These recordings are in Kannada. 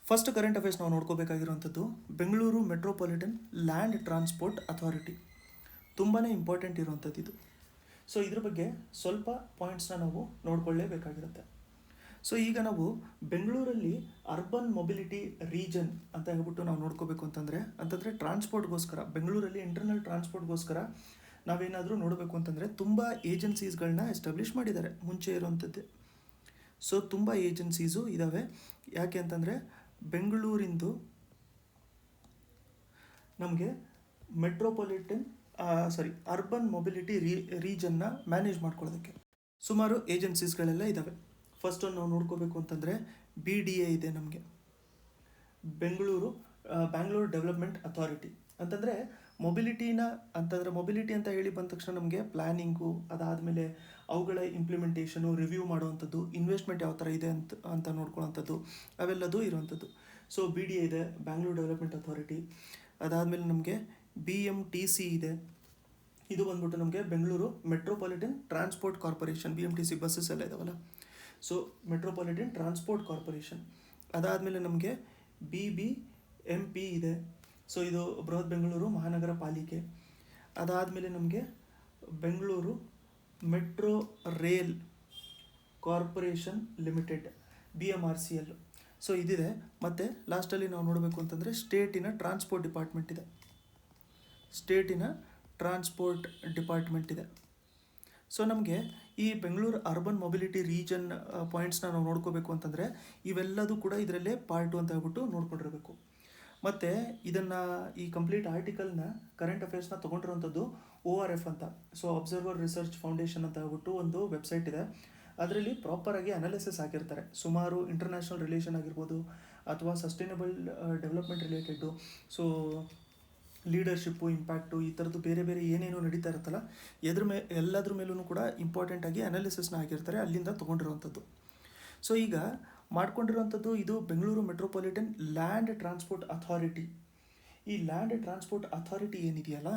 ಫಸ್ಟ್ ಕರೆಂಟ್ ಅಫೇರ್ಸ್ ನಾವು ನೋಡ್ಕೋಬೇಕಾಗಿರುವಂಥದ್ದು Bengaluru metropolitan land transport authority. ತುಂಬಾ ಇಂಪಾರ್ಟೆಂಟ್ ಇರುವಂಥದ್ದು ಇದು. ಸೊ ಇದ್ರ ಬಗ್ಗೆ ಸ್ವಲ್ಪ ಪಾಯಿಂಟ್ಸ್ನ ನಾವು ನೋಡ್ಕೊಳ್ಳೇಬೇಕಾಗಿರುತ್ತೆ. ಸೊ ಈಗ ನಾವು ಬೆಂಗಳೂರಲ್ಲಿ ಅರ್ಬನ್ ಮೊಬಿಲಿಟಿ ರೀಜನ್ ಅಂತ ಹೇಳ್ಬಿಟ್ಟು ನಾವು ನೋಡ್ಕೋಬೇಕು ಅಂತಂದರೆ ಟ್ರಾನ್ಸ್ಪೋರ್ಟ್ಗೋಸ್ಕರ ಬೆಂಗಳೂರಲ್ಲಿ ಇಂಟರ್ನಲ್ ಟ್ರಾನ್ಸ್ಪೋರ್ಟ್ಗೋಸ್ಕರ ನಾವೇನಾದರೂ ನೋಡಬೇಕು ಅಂತಂದರೆ ತುಂಬ ಏಜೆನ್ಸೀಸ್ಗಳನ್ನ ಎಸ್ಟಾಬ್ಲಿಷ್ ಮಾಡಿದ್ದಾರೆ ಮುಂಚೆ ಇರುವಂಥದ್ದೇ. ಸೊ ತುಂಬ ಏಜೆನ್ಸೀಸು ಇದ್ದಾವೆ. ಯಾಕೆ ಅಂತಂದರೆ ಬೆಂಗಳೂರಿಂದು ನಮಗೆ ಮೆಟ್ರೋಪಾಲಿಟನ್ ಅರ್ಬನ್ ಮೊಬಿಲಿಟಿ ರೀಜನ್ನ ಮ್ಯಾನೇಜ್ ಮಾಡ್ಕೊಳ್ಳೋದಕ್ಕೆ ಸುಮಾರು ಏಜೆನ್ಸೀಸ್ಗಳೆಲ್ಲ ಇದ್ದಾವೆ. ಫಸ್ಟ್ ನಾವು ನೋಡ್ಕೋಬೇಕು ಅಂತಂದರೆ BDA ಇದೆ ನಮಗೆ, ಬ್ಯಾಂಗ್ಳೂರು ಡೆವಲಪ್ಮೆಂಟ್ ಅಥಾರಿಟಿ. ಅಂತಂದರೆ ಮೊಬಿಲಿಟಿ ಅಂತ ಹೇಳಿ ಬಂದ ತಕ್ಷಣ ನಮಗೆ ಪ್ಲ್ಯಾನಿಂಗು, ಅದಾದಮೇಲೆ ಅವುಗಳ ಇಂಪ್ಲಿಮೆಂಟೇಷನು, ರಿವ್ಯೂ ಮಾಡುವಂಥದ್ದು, ಇನ್ವೆಸ್ಟ್ಮೆಂಟ್ ಯಾವ ಥರ ಇದೆ ಅಂತ ನೋಡ್ಕೊಳ್ಳೋವಂಥದ್ದು ಅವೆಲ್ಲದೂ ಇರುವಂಥದ್ದು. ಸೊ BDA ಇದೆ, ಬ್ಯಾಂಗ್ಳೂರು ಡೆವಲಪ್ಮೆಂಟ್ ಅಥಾರಿಟಿ. ಅದಾದಮೇಲೆ ನಮಗೆ BMTC ಇದೆ, ಇದು ಬಂದ್ಬಿಟ್ಟು ನಮಗೆ Bengaluru metropolitan transport corporation. BMTC buses ಎಲ್ಲ ಇದಾವಲ್ಲ, ಸೊ ಮೆಟ್ರೋಪಾಲಿಟನ್ ಟ್ರಾನ್ಸ್ಪೋರ್ಟ್ ಕಾರ್ಪೊರೇಷನ್. ಅದಾದಮೇಲೆ ನಮಗೆ BBMP ಇದೆ, ಸೊ ಇದು ಬೃಹತ್ ಬೆಂಗಳೂರು ಮಹಾನಗರ ಪಾಲಿಕೆ. ಅದಾದಮೇಲೆ ನಮಗೆ Bengaluru metro rail corporation limited, BMRCL. So ಇದಿದೆ. ಮತ್ತು ಲಾಸ್ಟಲ್ಲಿ ನಾವು ನೋಡಬೇಕು ಅಂತಂದರೆ ಸ್ಟೇಟಿನ ಟ್ರಾನ್ಸ್ಪೋರ್ಟ್ ಡಿಪಾರ್ಟ್ಮೆಂಟ್ ಇದೆ. ಸೊ ನಮಗೆ ಈ ಬೆಂಗಳೂರು ಅರ್ಬನ್ ಮೊಬಿಲಿಟಿ ರೀಜನ್ ಪಾಯಿಂಟ್ಸ್ನ ನಾವು ನೋಡ್ಕೋಬೇಕು ಅಂತಂದರೆ ಇವೆಲ್ಲದೂ ಕೂಡ ಇದರಲ್ಲೇ ಪಾರ್ಟ್ 2 ಅಂತ ಹೇಳ್ಬಿಟ್ಟು ನೋಡ್ಕೊಂಡಿರಬೇಕು. ಮತ್ತು ಇದನ್ನು ಈ ಕಂಪ್ಲೀಟ್ ಆರ್ಟಿಕಲ್ನ ಕರೆಂಟ್ ಅಫೇರ್ಸ್ನ ತೊಗೊಂಡಿರೋಂಥದ್ದು ORF ಅಂತ, ಸೊ ಅಬ್ಸರ್ವರ್ ರಿಸರ್ಚ್ ಫೌಂಡೇಶನ್ ಅಂತ ಹೇಳ್ಬಿಟ್ಟು ಒಂದು ವೆಬ್ಸೈಟ್ ಇದೆ. ಅದರಲ್ಲಿ ಪ್ರಾಪರಾಗಿ ಅನಾಲಿಸಿಸ್ ಆಗಿರ್ತಾರೆ. ಸುಮಾರು ಇಂಟರ್ನ್ಯಾಷನಲ್ ರಿಲೇಷನ್ ಆಗಿರ್ಬೋದು ಅಥವಾ sustainable development related, so leadership, impact, ಈ ಥರದ್ದು ಬೇರೆ ಬೇರೆ ಏನೇನು ನಡೀತಾ ಇರುತ್ತಲ್ಲ ಎಲ್ಲದ್ರ ಮೇಲೂ ಕೂಡ ಇಂಪಾರ್ಟೆಂಟಾಗಿ ಅನಾಲಿಸಿಸ್ನ ಆಗಿರ್ತಾರೆ, ಅಲ್ಲಿಂದ ತೊಗೊಂಡಿರುವಂಥದ್ದು. ಸೊ ಈಗ ಮಾಡ್ಕೊಂಡಿರುವಂಥದ್ದು ಇದು Bengaluru metropolitan land transport authority. ಈ ಲ್ಯಾಂಡ್ ಟ್ರಾನ್ಸ್ಪೋರ್ಟ್ ಅಥಾರಿಟಿ ಏನಿದೆಯಲ್ಲ,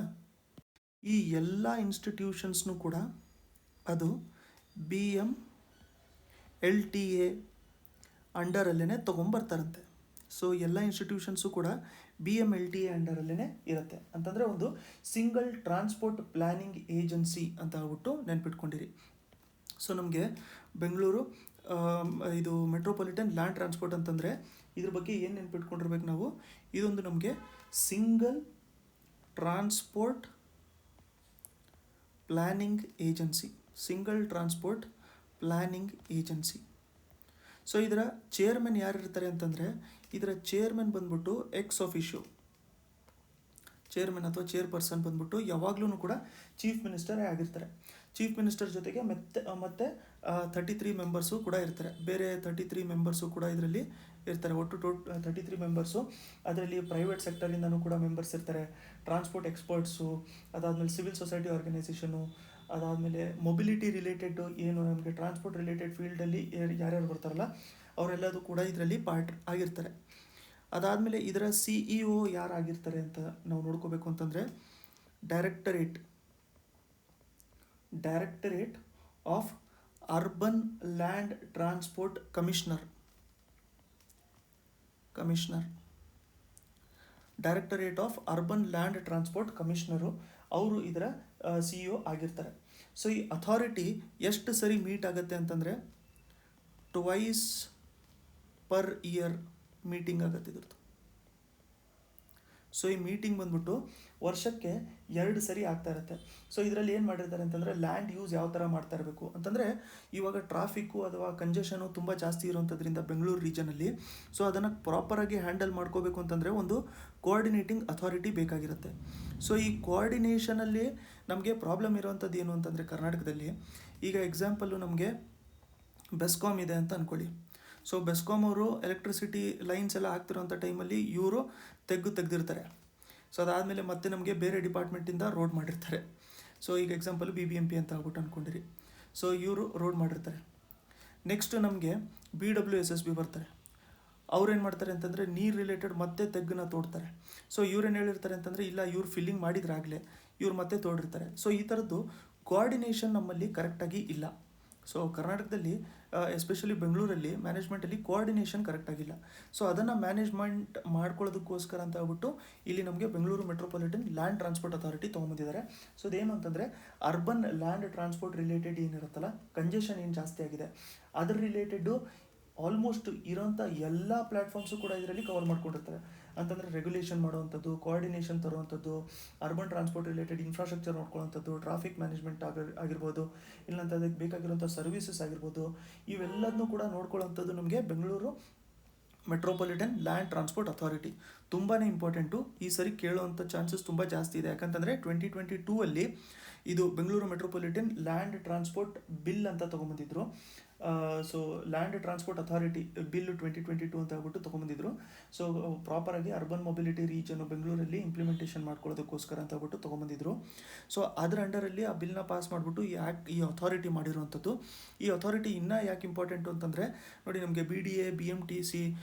ಈ ಎಲ್ಲ ಇನ್ಸ್ಟಿಟ್ಯೂಷನ್ಸ್ನೂ ಕೂಡ ಅದು BMLTA ಅಂಡರಲ್ಲೇ ತೊಗೊಂಬರ್ತಾರಂತೆ. ಸೊ ಎಲ್ಲ ಇನ್ಸ್ಟಿಟ್ಯೂಷನ್ಸು ಕೂಡ BMLTA ಅಂಡರಲ್ಲೇ ಇರುತ್ತೆ. ಅಂತಂದರೆ ಒಂದು ಸಿಂಗಲ್ ಟ್ರಾನ್ಸ್ಪೋರ್ಟ್ ಪ್ಲ್ಯಾನಿಂಗ್ ಏಜೆನ್ಸಿ ಅಂತ ಹೇಳ್ಬಿಟ್ಟು ನೆನ್ಪಿಟ್ಕೊಂಡಿರಿ. ಸೊ ನಮಗೆ ಬೆಂಗಳೂರು ಇದು ಮೆಟ್ರೋಪಾಲಿಟನ್ ಲ್ಯಾಂಡ್ ಟ್ರಾನ್ಸ್ಪೋರ್ಟ್ ಅಂತಂದರೆ ಇದ್ರ ಬಗ್ಗೆ ಏನು ನೆನ್ಪಿಟ್ಕೊಂಡಿರ್ಬೇಕು ನಾವು, ಇದೊಂದು ನಮಗೆ single transport planning agency. So ಇದರ ಚೇರ್ಮನ್ ಯಾರಿರ್ತಾರೆ ಅಂತಂದರೆ, ಇದರ ಚೇರ್ಮನ್ ಬಂದ್ಬಿಟ್ಟು ಎಕ್ಸ್ ಆಫಿಷಿಯೋ ಚೇರ್ಮನ್ ಅಥವಾ ಚೇರ್ಪರ್ಸನ್ ಬಂದ್ಬಿಟ್ಟು ಯಾವಾಗಲೂ ಕೂಡ ಚೀಫ್ ಮಿನಿಸ್ಟರೇ ಆಗಿರ್ತಾರೆ. ಚೀಫ್ ಮಿನಿಸ್ಟರ್ ಜೊತೆಗೆ ಮತ್ತೆ 33 ಮೆಂಬರ್ಸು ಕೂಡ ಇರ್ತಾರೆ. ಬೇರೆ 33 ಮೆಂಬರ್ಸು ಕೂಡ ಇದರಲ್ಲಿ ಇರ್ತಾರೆ. ಒಟ್ಟು 33 ಮೆಂಬರ್ಸು. ಅದರಲ್ಲಿ ಪ್ರೈವೇಟ್ ಸೆಕ್ಟರಿಂದನೂ ಕೂಡ ಮೆಂಬರ್ಸ್ ಇರ್ತಾರೆ, ಟ್ರಾನ್ಸ್ಪೋರ್ಟ್ ಎಕ್ಸ್ಪರ್ಟ್ಸು, ಅದಾದಮೇಲೆ ಸಿವಿಲ್ ಸೊಸೈಟಿ ಆರ್ಗನೈಸೇಷನು, ಅದಾದಮೇಲೆ ಮೊಬಿಲಿಟಿ ರಿಲೇಟೆಡ್ ಏನು ನಮಗೆ ಟ್ರಾನ್ಸ್ಪೋರ್ಟ್ ರಿಲೇಟೆಡ್ ಫೀಲ್ಡಲ್ಲಿ ಯಾರ್ಯಾರು ಬರ್ತಾರಲ್ಲ ಅವರೆಲ್ಲದೂ ಕೂಡ ಇದರಲ್ಲಿ ಪಾರ್ಟ್ ಆಗಿರ್ತಾರೆ. ಅದಾದಮೇಲೆ ಇದರ CEO ಯಾರಾಗಿರ್ತಾರೆ ಅಂತ ನಾವು ನೋಡ್ಕೋಬೇಕು ಅಂತಂದರೆ directorate of urban land transport commissioner directorate of urban land transport commissioner ಅವರು ಇದರ CEO ಆಗಿರ್ತಾರೆ. ಸೊ ಈ ಅಥಾರಿಟಿ ಎಷ್ಟು ಸರಿ ಮೀಟ್ ಆಗುತ್ತೆ ಅಂತಂದರೆ 2 per year ಮೀಟಿಂಗ್ ಆಗುತ್ತೆ ಇದ್ರದ್ದು. ಸೊ ಈ ಮೀಟಿಂಗ್ ಬಂದ್ಬಿಟ್ಟು ವರ್ಷಕ್ಕೆ 2 ಸರಿ ಆಗ್ತಾ ಇರುತ್ತೆ. ಸೊ ಇದರಲ್ಲಿ ಏನು ಮಾಡಿರ್ತಾರೆ ಅಂತಂದರೆ ಲ್ಯಾಂಡ್ ಯೂಸ್ ಯಾವ ಥರ ಮಾಡ್ತಾ ಇರಬೇಕು ಅಂತಂದರೆ, ಇವಾಗ ಟ್ರಾಫಿಕ್ಕು ಅಥವಾ ಕಂಜೆಷನು ತುಂಬ ಜಾಸ್ತಿ ಇರೋಂಥದ್ರಿಂದ ಬೆಂಗಳೂರು ರೀಜನಲ್ಲಿ, ಸೊ ಅದನ್ನು ಪ್ರಾಪರಾಗಿ ಹ್ಯಾಂಡಲ್ ಮಾಡ್ಕೋಬೇಕು ಅಂತಂದರೆ ಒಂದು ಕೋಆರ್ಡಿನೇಟಿಂಗ್ ಅಥಾರಿಟಿ ಬೇಕಾಗಿರುತ್ತೆ. ಸೊ ಈ ಕೋಆರ್ಡಿನೇಷನಲ್ಲಿ ನಮಗೆ ಪ್ರಾಬ್ಲಮ್ ಇರೋವಂಥದ್ದು ಏನು ಅಂತಂದರೆ, ಕರ್ನಾಟಕದಲ್ಲಿ ಈಗ ಎಕ್ಸಾಂಪಲ್ಲು ನಮಗೆ ಬೆಸ್ಕಾಮ್ ಇದೆ ಅಂತ ಅಂದ್ಕೊಳ್ಳಿ. ಸೊ ಬೆಸ್ಕಾಮ್ ಅವರು ಎಲೆಕ್ಟ್ರಿಸಿಟಿ ಲೈನ್ಸ್ ಎಲ್ಲ ಆಗ್ತಿರೋಂಥ ಟೈಮಲ್ಲಿ ಇವರು ತೆಗ್ದಿರ್ತಾರೆ. ಸೊ ಅದಾದಮೇಲೆ ಮತ್ತೆ ನಮಗೆ ಬೇರೆ ಡಿಪಾರ್ಟ್ಮೆಂಟಿಂದ ರೋಡ್ ಮಾಡಿರ್ತಾರೆ. ಸೊ ಈಗ ಎಕ್ಸಾಂಪಲ್ BBMP ಅಂತ ಹೇಳ್ಬಿಟ್ಟು ಅಂದ್ಕೊಂಡಿರಿ. ಸೊ ಇವರು ರೋಡ್ ಮಾಡಿರ್ತಾರೆ. ನೆಕ್ಸ್ಟ್ ನಮಗೆ BWSSB ಬರ್ತಾರೆ. ಅವ್ರೇನು ಮಾಡ್ತಾರೆ ಅಂತಂದರೆ ನೀರು ರಿಲೇಟೆಡ್ ಮತ್ತೆ ತೆಗ್ಗನ್ನ ತೋಡ್ತಾರೆ. ಸೊ ಇವ್ರೇನು ಹೇಳಿರ್ತಾರೆ ಅಂತಂದರೆ, ಇಲ್ಲ ಇವ್ರು ಫಿಲ್ಲಿಂಗ್ ಮಾಡಿದ್ರಾಗಲೇ ಇವ್ರು ಮತ್ತೆ ತೋಡಿರ್ತಾರೆ. ಸೊ ಈ ಥರದ್ದು ಕೋಆರ್ಡಿನೇಷನ್ ನಮ್ಮಲ್ಲಿ ಕರೆಕ್ಟಾಗಿ ಇಲ್ಲ. ಸೊ ಕರ್ನಾಟಕದಲ್ಲಿ ಎಸ್ಪೆಷಲಿ ಬೆಂಗಳೂರಲ್ಲಿ ಮ್ಯಾನೇಜ್ಮೆಂಟಲ್ಲಿ ಕೋಆರ್ಡಿನೇಷನ್ ಕರೆಕ್ಟ್ ಆಗಿಲ್ಲ. ಸೊ ಅದನ್ನು ಮ್ಯಾನೇಜ್ಮೆಂಟ್ ಮಾಡ್ಕೊಳ್ಳೋದಕ್ಕೋಸ್ಕರ ಅಂತ ಹೇಳ್ಬಿಟ್ಟು ಇಲ್ಲಿ ನಮಗೆ Bengaluru metropolitan land transport authority ತೊಗೊಂಬಂದಿದ್ದಾರೆ. ಸೊ ಅದೇನು ಅಂತಂದರೆ ಅರ್ಬನ್ ಲ್ಯಾಂಡ್ ಟ್ರಾನ್ಸ್ಪೋರ್ಟ್ ರಿಲೇಟೆಡ್ ಏನಿರುತ್ತಲ್ಲ, ಕಂಜೆಷನ್ ಏನು ಜಾಸ್ತಿ ಆಗಿದೆ ಅದ್ರ ರಿಲೇಟೆಡ್ಡು ಆಲ್ಮೋಸ್ಟ್ ಇರೋಂಥ ಎಲ್ಲ ಪ್ಲ್ಯಾಟ್ಫಾರ್ಮ್ಸು ಕೂಡ ಇದರಲ್ಲಿ ಕವರ್ ಮಾಡ್ಕೊಂಡಿರ್ತಾರೆ. ಅಂತಂದರೆ ರೆಗ್ಯುಲೇಷನ್ ಮಾಡುವಂಥದ್ದು, ಕೋಆರ್ಡಿನೇಷನ್ ತರುವಂಥದ್ದು, ಅರ್ಬನ್ ಟ್ರಾನ್ಸ್ಪೋರ್ಟ್ ರಿಲೇಟೆಡ್ ಇನ್ಫ್ರಾಸ್ಟ್ರಕ್ಚರ್ ನೋಡ್ಕೊಳ್ಳೋಂಥದ್ದು, ಟ್ರಾಫಿಕ್ ಮ್ಯಾನೇಜ್ಮೆಂಟ್ ಆಗಿರ್ಬೋದು, ಇಲ್ಲಾಂತ ಅದಕ್ಕೆ ಬೇಕಾಗಿರುವಂಥ ಸರ್ವಿಸಸ್ ಆಗಿರ್ಬೋದು, ಇವೆಲ್ಲದನ್ನೂ ಕೂಡ ನೋಡ್ಕೊಳ್ಳೋಂಥದ್ದು ನಮಗೆ Bengaluru metropolitan land transport authority. ತುಂಬಾ ಇಂಪಾರ್ಟೆಂಟು, ಈ ಸರಿ ಕೇಳೋವಂಥ ಚಾನ್ಸಸ್ ತುಂಬ ಜಾಸ್ತಿ ಇದೆ. ಯಾಕಂತಂದರೆ 2022 ಅಲ್ಲಿ ಇದು Bengaluru metropolitan land transport bill ಅಂತ ತೊಗೊಂಬಂದಿದ್ರು. So land transport authority bill 2022 ಅಂತ ಹೇಳ್ಬಿಟ್ಟು ತೊಗೊಂಬಂದಿದ್ರು. ಸೊ ಪ್ರಾಪರಾಗಿ ಅರ್ಬನ್ ಮೊಬಿಲಿಟಿ ರೀಜನ್ನು ಬೆಂಗಳೂರಲ್ಲಿ ಇಂಪ್ಲಿಮೆಂಟೇಷನ್ ಮಾಡ್ಕೊಳ್ಳೋದಕ್ಕೋಸ್ಕರ ಅಂತ ಹೇಳ್ಬಿಟ್ಟು ತೊಗೊಂಬಂದಿದ್ರು. ಸೊ ಅದರ ಅಂಡರಲ್ಲಿ ಆ ಬಿಲ್ನ ಪಾಸ್ ಮಾಡಿಬಿಟ್ಟು ಈ ಅಥಾರಿಟಿ ಮಾಡಿರುವಂಥದ್ದು. ಈ ಅಥಾರಿಟಿ ಇನ್ನೂ ಯಾಕೆ ಇಂಪಾರ್ಟೆಂಟು ಅಂತಂದರೆ ನೋಡಿ, ನಮಗೆ BDA, BMTC,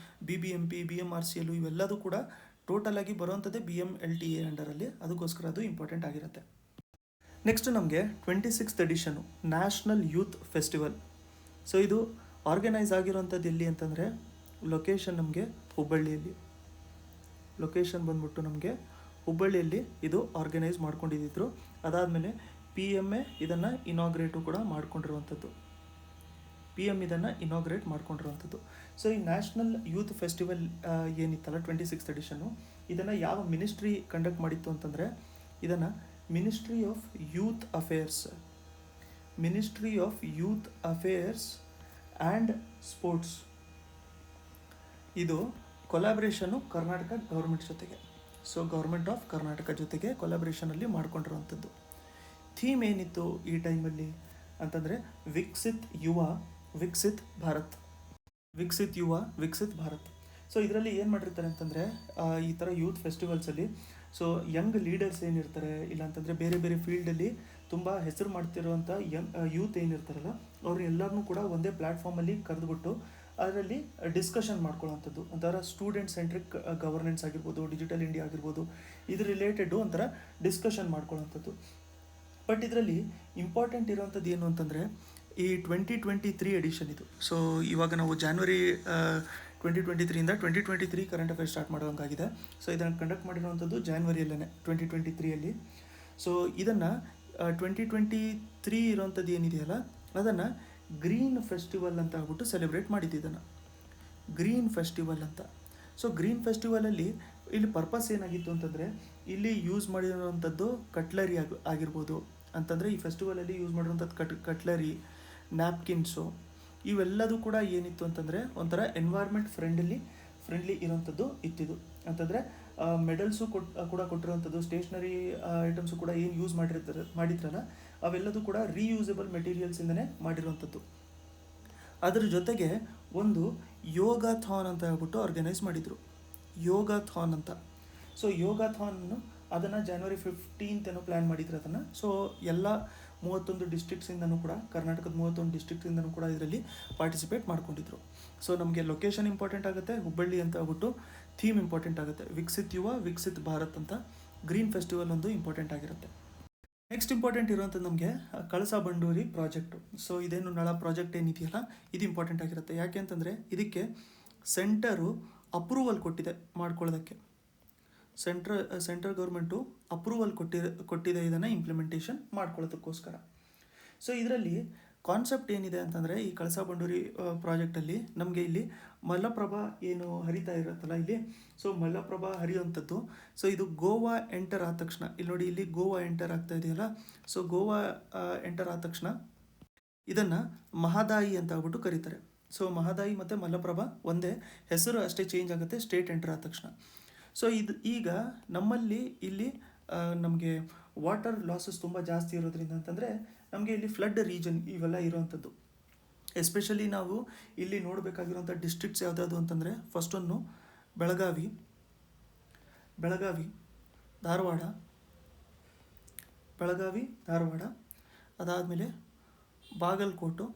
BBMP, BMRCL ಇವೆಲ್ಲದೂ ಕೂಡ ಟೋಟಲ್ ಆಗಿ ಬರುವಂಥದ್ದೇ BMLTA ಅಂಡರಲ್ಲಿ. ಅದಕ್ಕೋಸ್ಕರ ಅದು ಇಂಪಾರ್ಟೆಂಟ್ ಆಗಿರುತ್ತೆ. ನೆಕ್ಸ್ಟ್ ನಮಗೆ 26th edition national youth festival. So ಇದು ಆರ್ಗನೈಸ್ ಆಗಿರೋಂಥದ್ದು ಎಲ್ಲಿ ಅಂತಂದರೆ ಲೊಕೇಶನ್ ನಮಗೆ ಹುಬ್ಬಳ್ಳಿಯಲ್ಲಿ. ಲೊಕೇಶನ್ ಬಂದ್ಬಿಟ್ಟು ನಮಗೆ ಹುಬ್ಬಳ್ಳಿಯಲ್ಲಿ ಇದು ಆರ್ಗನೈಸ್ ಮಾಡ್ಕೊಂಡಿದ್ದರು. ಅದಾದಮೇಲೆ PMA ಇದನ್ನು ಇನಾಗ್ರೇಟು ಕೂಡ ಮಾಡ್ಕೊಂಡಿರುವಂಥದ್ದು. PM ಇದನ್ನು ಇನಾಗ್ರೇಟ್ ಮಾಡ್ಕೊಂಡಿರುವಂಥದ್ದು. ಸೊ ಈ ನ್ಯಾಷನಲ್ ಯೂತ್ ಫೆಸ್ಟಿವಲ್ ಏನಿತ್ತಲ್ಲ 26th ಎಡಿಷನ್ನು, ಇದನ್ನು ಯಾವ ಮಿನಿಸ್ಟ್ರಿ ಕಂಡಕ್ಟ್ ಮಾಡಿತ್ತು ಅಂತಂದರೆ ಇದನ್ನು ministry of youth affairs and sports, ಇದು ಕೊಲಾಬ್ರೇಷನ್ನು ಕರ್ನಾಟಕ ಗೌರ್ಮೆಂಟ್ ಜೊತೆಗೆ. ಸೊ ಗೌರ್ಮೆಂಟ್ ಆಫ್ ಕರ್ನಾಟಕ ಜೊತೆಗೆ ಕೊಲಾಬ್ರೇಷನಲ್ಲಿ ಮಾಡ್ಕೊಂಡಿರುವಂಥದ್ದು. ಥೀಮ್ ಏನಿತ್ತು ಈ ಟೈಮಲ್ಲಿ ಅಂತಂದರೆ ವಿಕಸಿತ್ ಯುವ ವಿಕಸಿತ್ ಭಾರತ್. ವಿಕಸಿತ್ ಯುವ ವಿಕಸಿತ್ ಭಾರತ್. ಸೊ ಇದರಲ್ಲಿ ಏನು ಮಾಡಿರ್ತಾರೆ ಅಂತಂದರೆ ಈ ಥರ ಯೂತ್ ಫೆಸ್ಟಿವಲ್ಸಲ್ಲಿ ಸೊ ಯಂಗ್ ಲೀಡರ್ಸ್ ಏನಿರ್ತಾರೆ, ಇಲ್ಲಾಂತಂದರೆ ಬೇರೆ ಬೇರೆ ಫೀಲ್ಡಲ್ಲಿ ತುಂಬ ಹೆಸರು ಮಾಡ್ತಿರುವಂಥ ಯೂತ್ ಏನಿರ್ತಾರಲ್ಲ, ಅವ್ರನ್ನೆಲ್ಲರನ್ನೂ ಕೂಡ ಒಂದೇ ಪ್ಲ್ಯಾಟ್ಫಾರ್ಮಲ್ಲಿ ಕರೆದುಬಿಟ್ಟು ಅದರಲ್ಲಿ ಡಿಸ್ಕಷನ್ ಮಾಡ್ಕೊಳ್ಳೋವಂಥದ್ದು. ಒಂಥರ ಸ್ಟೂಡೆಂಟ್ ಸೆಂಟ್ರಿಕ್ ಗವರ್ನೆನ್ಸ್ ಆಗಿರ್ಬೋದು, ಡಿಜಿಟಲ್ ಇಂಡಿಯಾ ಆಗಿರ್ಬೋದು, ಇದ್ರ ರಿಲೇಟೆಡು ಒಂಥರ ಡಿಸ್ಕಷನ್ ಮಾಡ್ಕೊಳ್ಳೋವಂಥದ್ದು. ಬಟ್ ಇದರಲ್ಲಿ ಇಂಪಾರ್ಟೆಂಟ್ ಇರೋವಂಥದ್ದು ಏನು ಅಂತಂದರೆ ಈ 2023 ಎಡಿಷನ್ ಇದು. ಸೊ ಇವಾಗ ನಾವು ಜಾನ್ವರಿ 2023ಇಂದ 2023 ಕರೆಂಟ್ ಅಫೇರ್ಸ್ ಸ್ಟಾರ್ಟ್ ಮಾಡೋಂಗಾಗಿದೆ. ಸೊ ಇದನ್ನು ಕಂಡಕ್ಟ್ ಮಾಡಿರುವಂಥದ್ದು ಜಾನ್ವರಿಯಲ್ಲೇ 2023ಅಲ್ಲಿ. ಸೊ ಇದನ್ನು 2023 ಇರೋವಂಥದ್ದು ಏನಿದೆಯಲ್ಲ ಅದನ್ನು ಗ್ರೀನ್ ಫೆಸ್ಟಿವಲ್ ಅಂತ ಹೇಳ್ಬಿಟ್ಟು ಸೆಲೆಬ್ರೇಟ್ ಮಾಡಿದ್ದು. ಇದನ್ನು ಗ್ರೀನ್ ಫೆಸ್ಟಿವಲ್ ಅಂತ. ಸೊ ಗ್ರೀನ್ ಫೆಸ್ಟಿವಲಲ್ಲಿ ಇಲ್ಲಿ ಪರ್ಪಸ್ ಏನಾಗಿತ್ತು ಅಂತಂದರೆ ಇಲ್ಲಿ ಯೂಸ್ ಮಾಡಿರೋವಂಥದ್ದು ಕಟ್ಲರಿ ಆಗಿರ್ಬೋದು. ಅಂತಂದರೆ ಈ ಫೆಸ್ಟಿವಲಲ್ಲಿ ಯೂಸ್ ಮಾಡಿರೋಂಥದ್ದು ಕಟ್ಲರಿ, ನ್ಯಾಪ್ಕಿನ್ಸು ಇವೆಲ್ಲದೂ ಕೂಡ ಏನಿತ್ತು ಅಂತಂದರೆ ಒಂಥರ ಎನ್ವೈರ್ಮೆಂಟ್ ಫ್ರೆಂಡ್ಲಿ ಇರೋವಂಥದ್ದು ಇತ್ತಿದು. ಅಂತಂದರೆ ಮೆಡಲ್ಸು ಕೂಡ ಕೊಟ್ಟಿರೋವಂಥದ್ದು, ಸ್ಟೇಷ್ನರಿ ಐಟಮ್ಸು ಕೂಡ ಏನು ಯೂಸ್ ಮಾಡಿದ್ರಲ್ಲ ಅವೆಲ್ಲದೂ ಕೂಡ ರೀಯೂಸಬಲ್ ಮೆಟೀರಿಯಲ್ಸಿಂದನೇ ಮಾಡಿರುವಂಥದ್ದು. ಅದರ ಜೊತೆಗೆ ಒಂದು ಯೋಗಾಥಾನ್ ಅಂತ ಹೇಳ್ಬಿಟ್ಟು ಆರ್ಗನೈಸ್ ಮಾಡಿದರು, ಯೋಗಾಥಾನ್ ಅಂತ. ಸೊ ಯೋಗಾಥಾನ್ನು ಅದನ್ನು January 15th ಪ್ಲ್ಯಾನ್ ಮಾಡಿದ್ರು ಅದನ್ನು. ಸೊ ಎಲ್ಲ 31 ಡಿಸ್ಟ್ರಿಕ್ಟ್ಸಿಂದನೂ ಕೂಡ, ಕರ್ನಾಟಕದ 31 ಡಿಸ್ಟ್ರಿಕ್ಟ್ಸಿಂದನೂ ಕೂಡ ಇದರಲ್ಲಿ ಪಾರ್ಟಿಸಿಪೇಟ್ ಮಾಡ್ಕೊಂಡಿದ್ರು. ಸೊ ನಮಗೆ ಲೊಕೇಶನ್ ಇಂಪಾರ್ಟೆಂಟ್ ಆಗುತ್ತೆ, ಹುಬ್ಬಳ್ಳಿ ಅಂತ ಹೇಳ್ಬಿಟ್ಟು. ಥೀಮ್ ಇಂಪಾರ್ಟೆಂಟ್ ಆಗುತ್ತೆ, ವಿಕಸಿತ್ ಯುವ ವಿಕಸಿತ್ ಭಾರತ್ ಅಂತ. ಗ್ರೀನ್ ಫೆಸ್ಟಿವಲ್ ಒಂದು ಇಂಪಾರ್ಟೆಂಟ್ ಆಗಿರುತ್ತೆ. ನೆಕ್ಸ್ಟ್ ಇಂಪಾರ್ಟೆಂಟ್ ಇರುವಂಥದ್ದು ನಮಗೆ ಕಳಸಾ ಬಂಡೂರಿ ಪ್ರಾಜೆಕ್ಟು. ಸೊ ಇದೇನು ನಳ ಪ್ರಾಜೆಕ್ಟ್ ಏನಿದೆಯಲ್ಲ ಇದು ಇಂಪಾರ್ಟೆಂಟ್ ಆಗಿರುತ್ತೆ. ಯಾಕೆ ಅಂತಂದರೆ ಇದಕ್ಕೆ ಸೆಂಟರು ಅಪ್ರೂವಲ್ ಕೊಟ್ಟಿದೆ ಮಾಡ್ಕೊಳ್ಳೋದಕ್ಕೆ. ಸೆಂಟ್ರಲ್ ಗೌರ್ಮೆಂಟು ಅಪ್ರೂವಲ್ ಕೊಟ್ಟಿದೆ ಇದನ್ನು ಇಂಪ್ಲಿಮೆಂಟೇಷನ್ ಮಾಡ್ಕೊಳ್ಳೋದಕ್ಕೋಸ್ಕರ. ಸೊ ಇದರಲ್ಲಿ ಕಾನ್ಸೆಪ್ಟ್ ಏನಿದೆ ಅಂತಂದರೆ ಈ ಕಳಸಾ ಬಂಡೂರಿ ಪ್ರಾಜೆಕ್ಟಲ್ಲಿ ನಮಗೆ ಇಲ್ಲಿ ಮಲಪ್ರಭಾ ಏನು ಹರಿತಾ ಇರುತ್ತಲ್ಲ ಇಲ್ಲಿ, ಸೊ ಮಲಪ್ರಭಾ ಹರಿಯುವಂಥದ್ದು. ಸೊ ಇದು ಗೋವಾ ಎಂಟರ್ ಆದ ತಕ್ಷಣ ಇಲ್ಲಿ ನೋಡಿ, ಇಲ್ಲಿ ಗೋವಾ ಎಂಟರ್ ಆಗ್ತಾ ಇದೆಯಲ್ಲ, ಸೊ ಗೋವಾ ಎಂಟರ್ ಆದ ತಕ್ಷಣ ಇದನ್ನು ಮಹದಾಯಿ ಅಂತ ಹೇಳ್ಬಿಟ್ಟು ಕರೀತಾರೆ. ಸೊ ಮಹದಾಯಿ ಮತ್ತು ಮಲಪ್ರಭಾ ಒಂದೇ, ಹೆಸರು ಅಷ್ಟೇ ಚೇಂಜ್ ಆಗುತ್ತೆ ಸ್ಟೇಟ್ ಎಂಟರ್ ಆದ ತಕ್ಷಣ. ಸೊ ಇದು ಈಗ ನಮ್ಮಲ್ಲಿ ಇಲ್ಲಿ ನಮಗೆ ವಾಟರ್ ಲಾಸಸ್ ತುಂಬ ಜಾಸ್ತಿ ಇರೋದ್ರಿಂದ ಅಂತಂದರೆ ನಮಗೆ ಇಲ್ಲಿ ಫ್ಲಡ್ ರೀಜನ್ ಇವೆಲ್ಲ ಇರೋವಂಥದ್ದು. ಎಸ್ಪೆಷಲಿ ನಾವು ಇಲ್ಲಿ ನೋಡಬೇಕಾಗಿರೋಂಥ ಡಿಸ್ಟ್ರಿಕ್ಟ್ಸ್ ಯಾವುದಾದ್ರು ಅಂತಂದರೆ ಫಸ್ಟ್ ಒಂದು ಬೆಳಗಾವಿ, ಧಾರವಾಡ, ಅದಾದಮೇಲೆ ಬಾಗಲಕೋಟೆ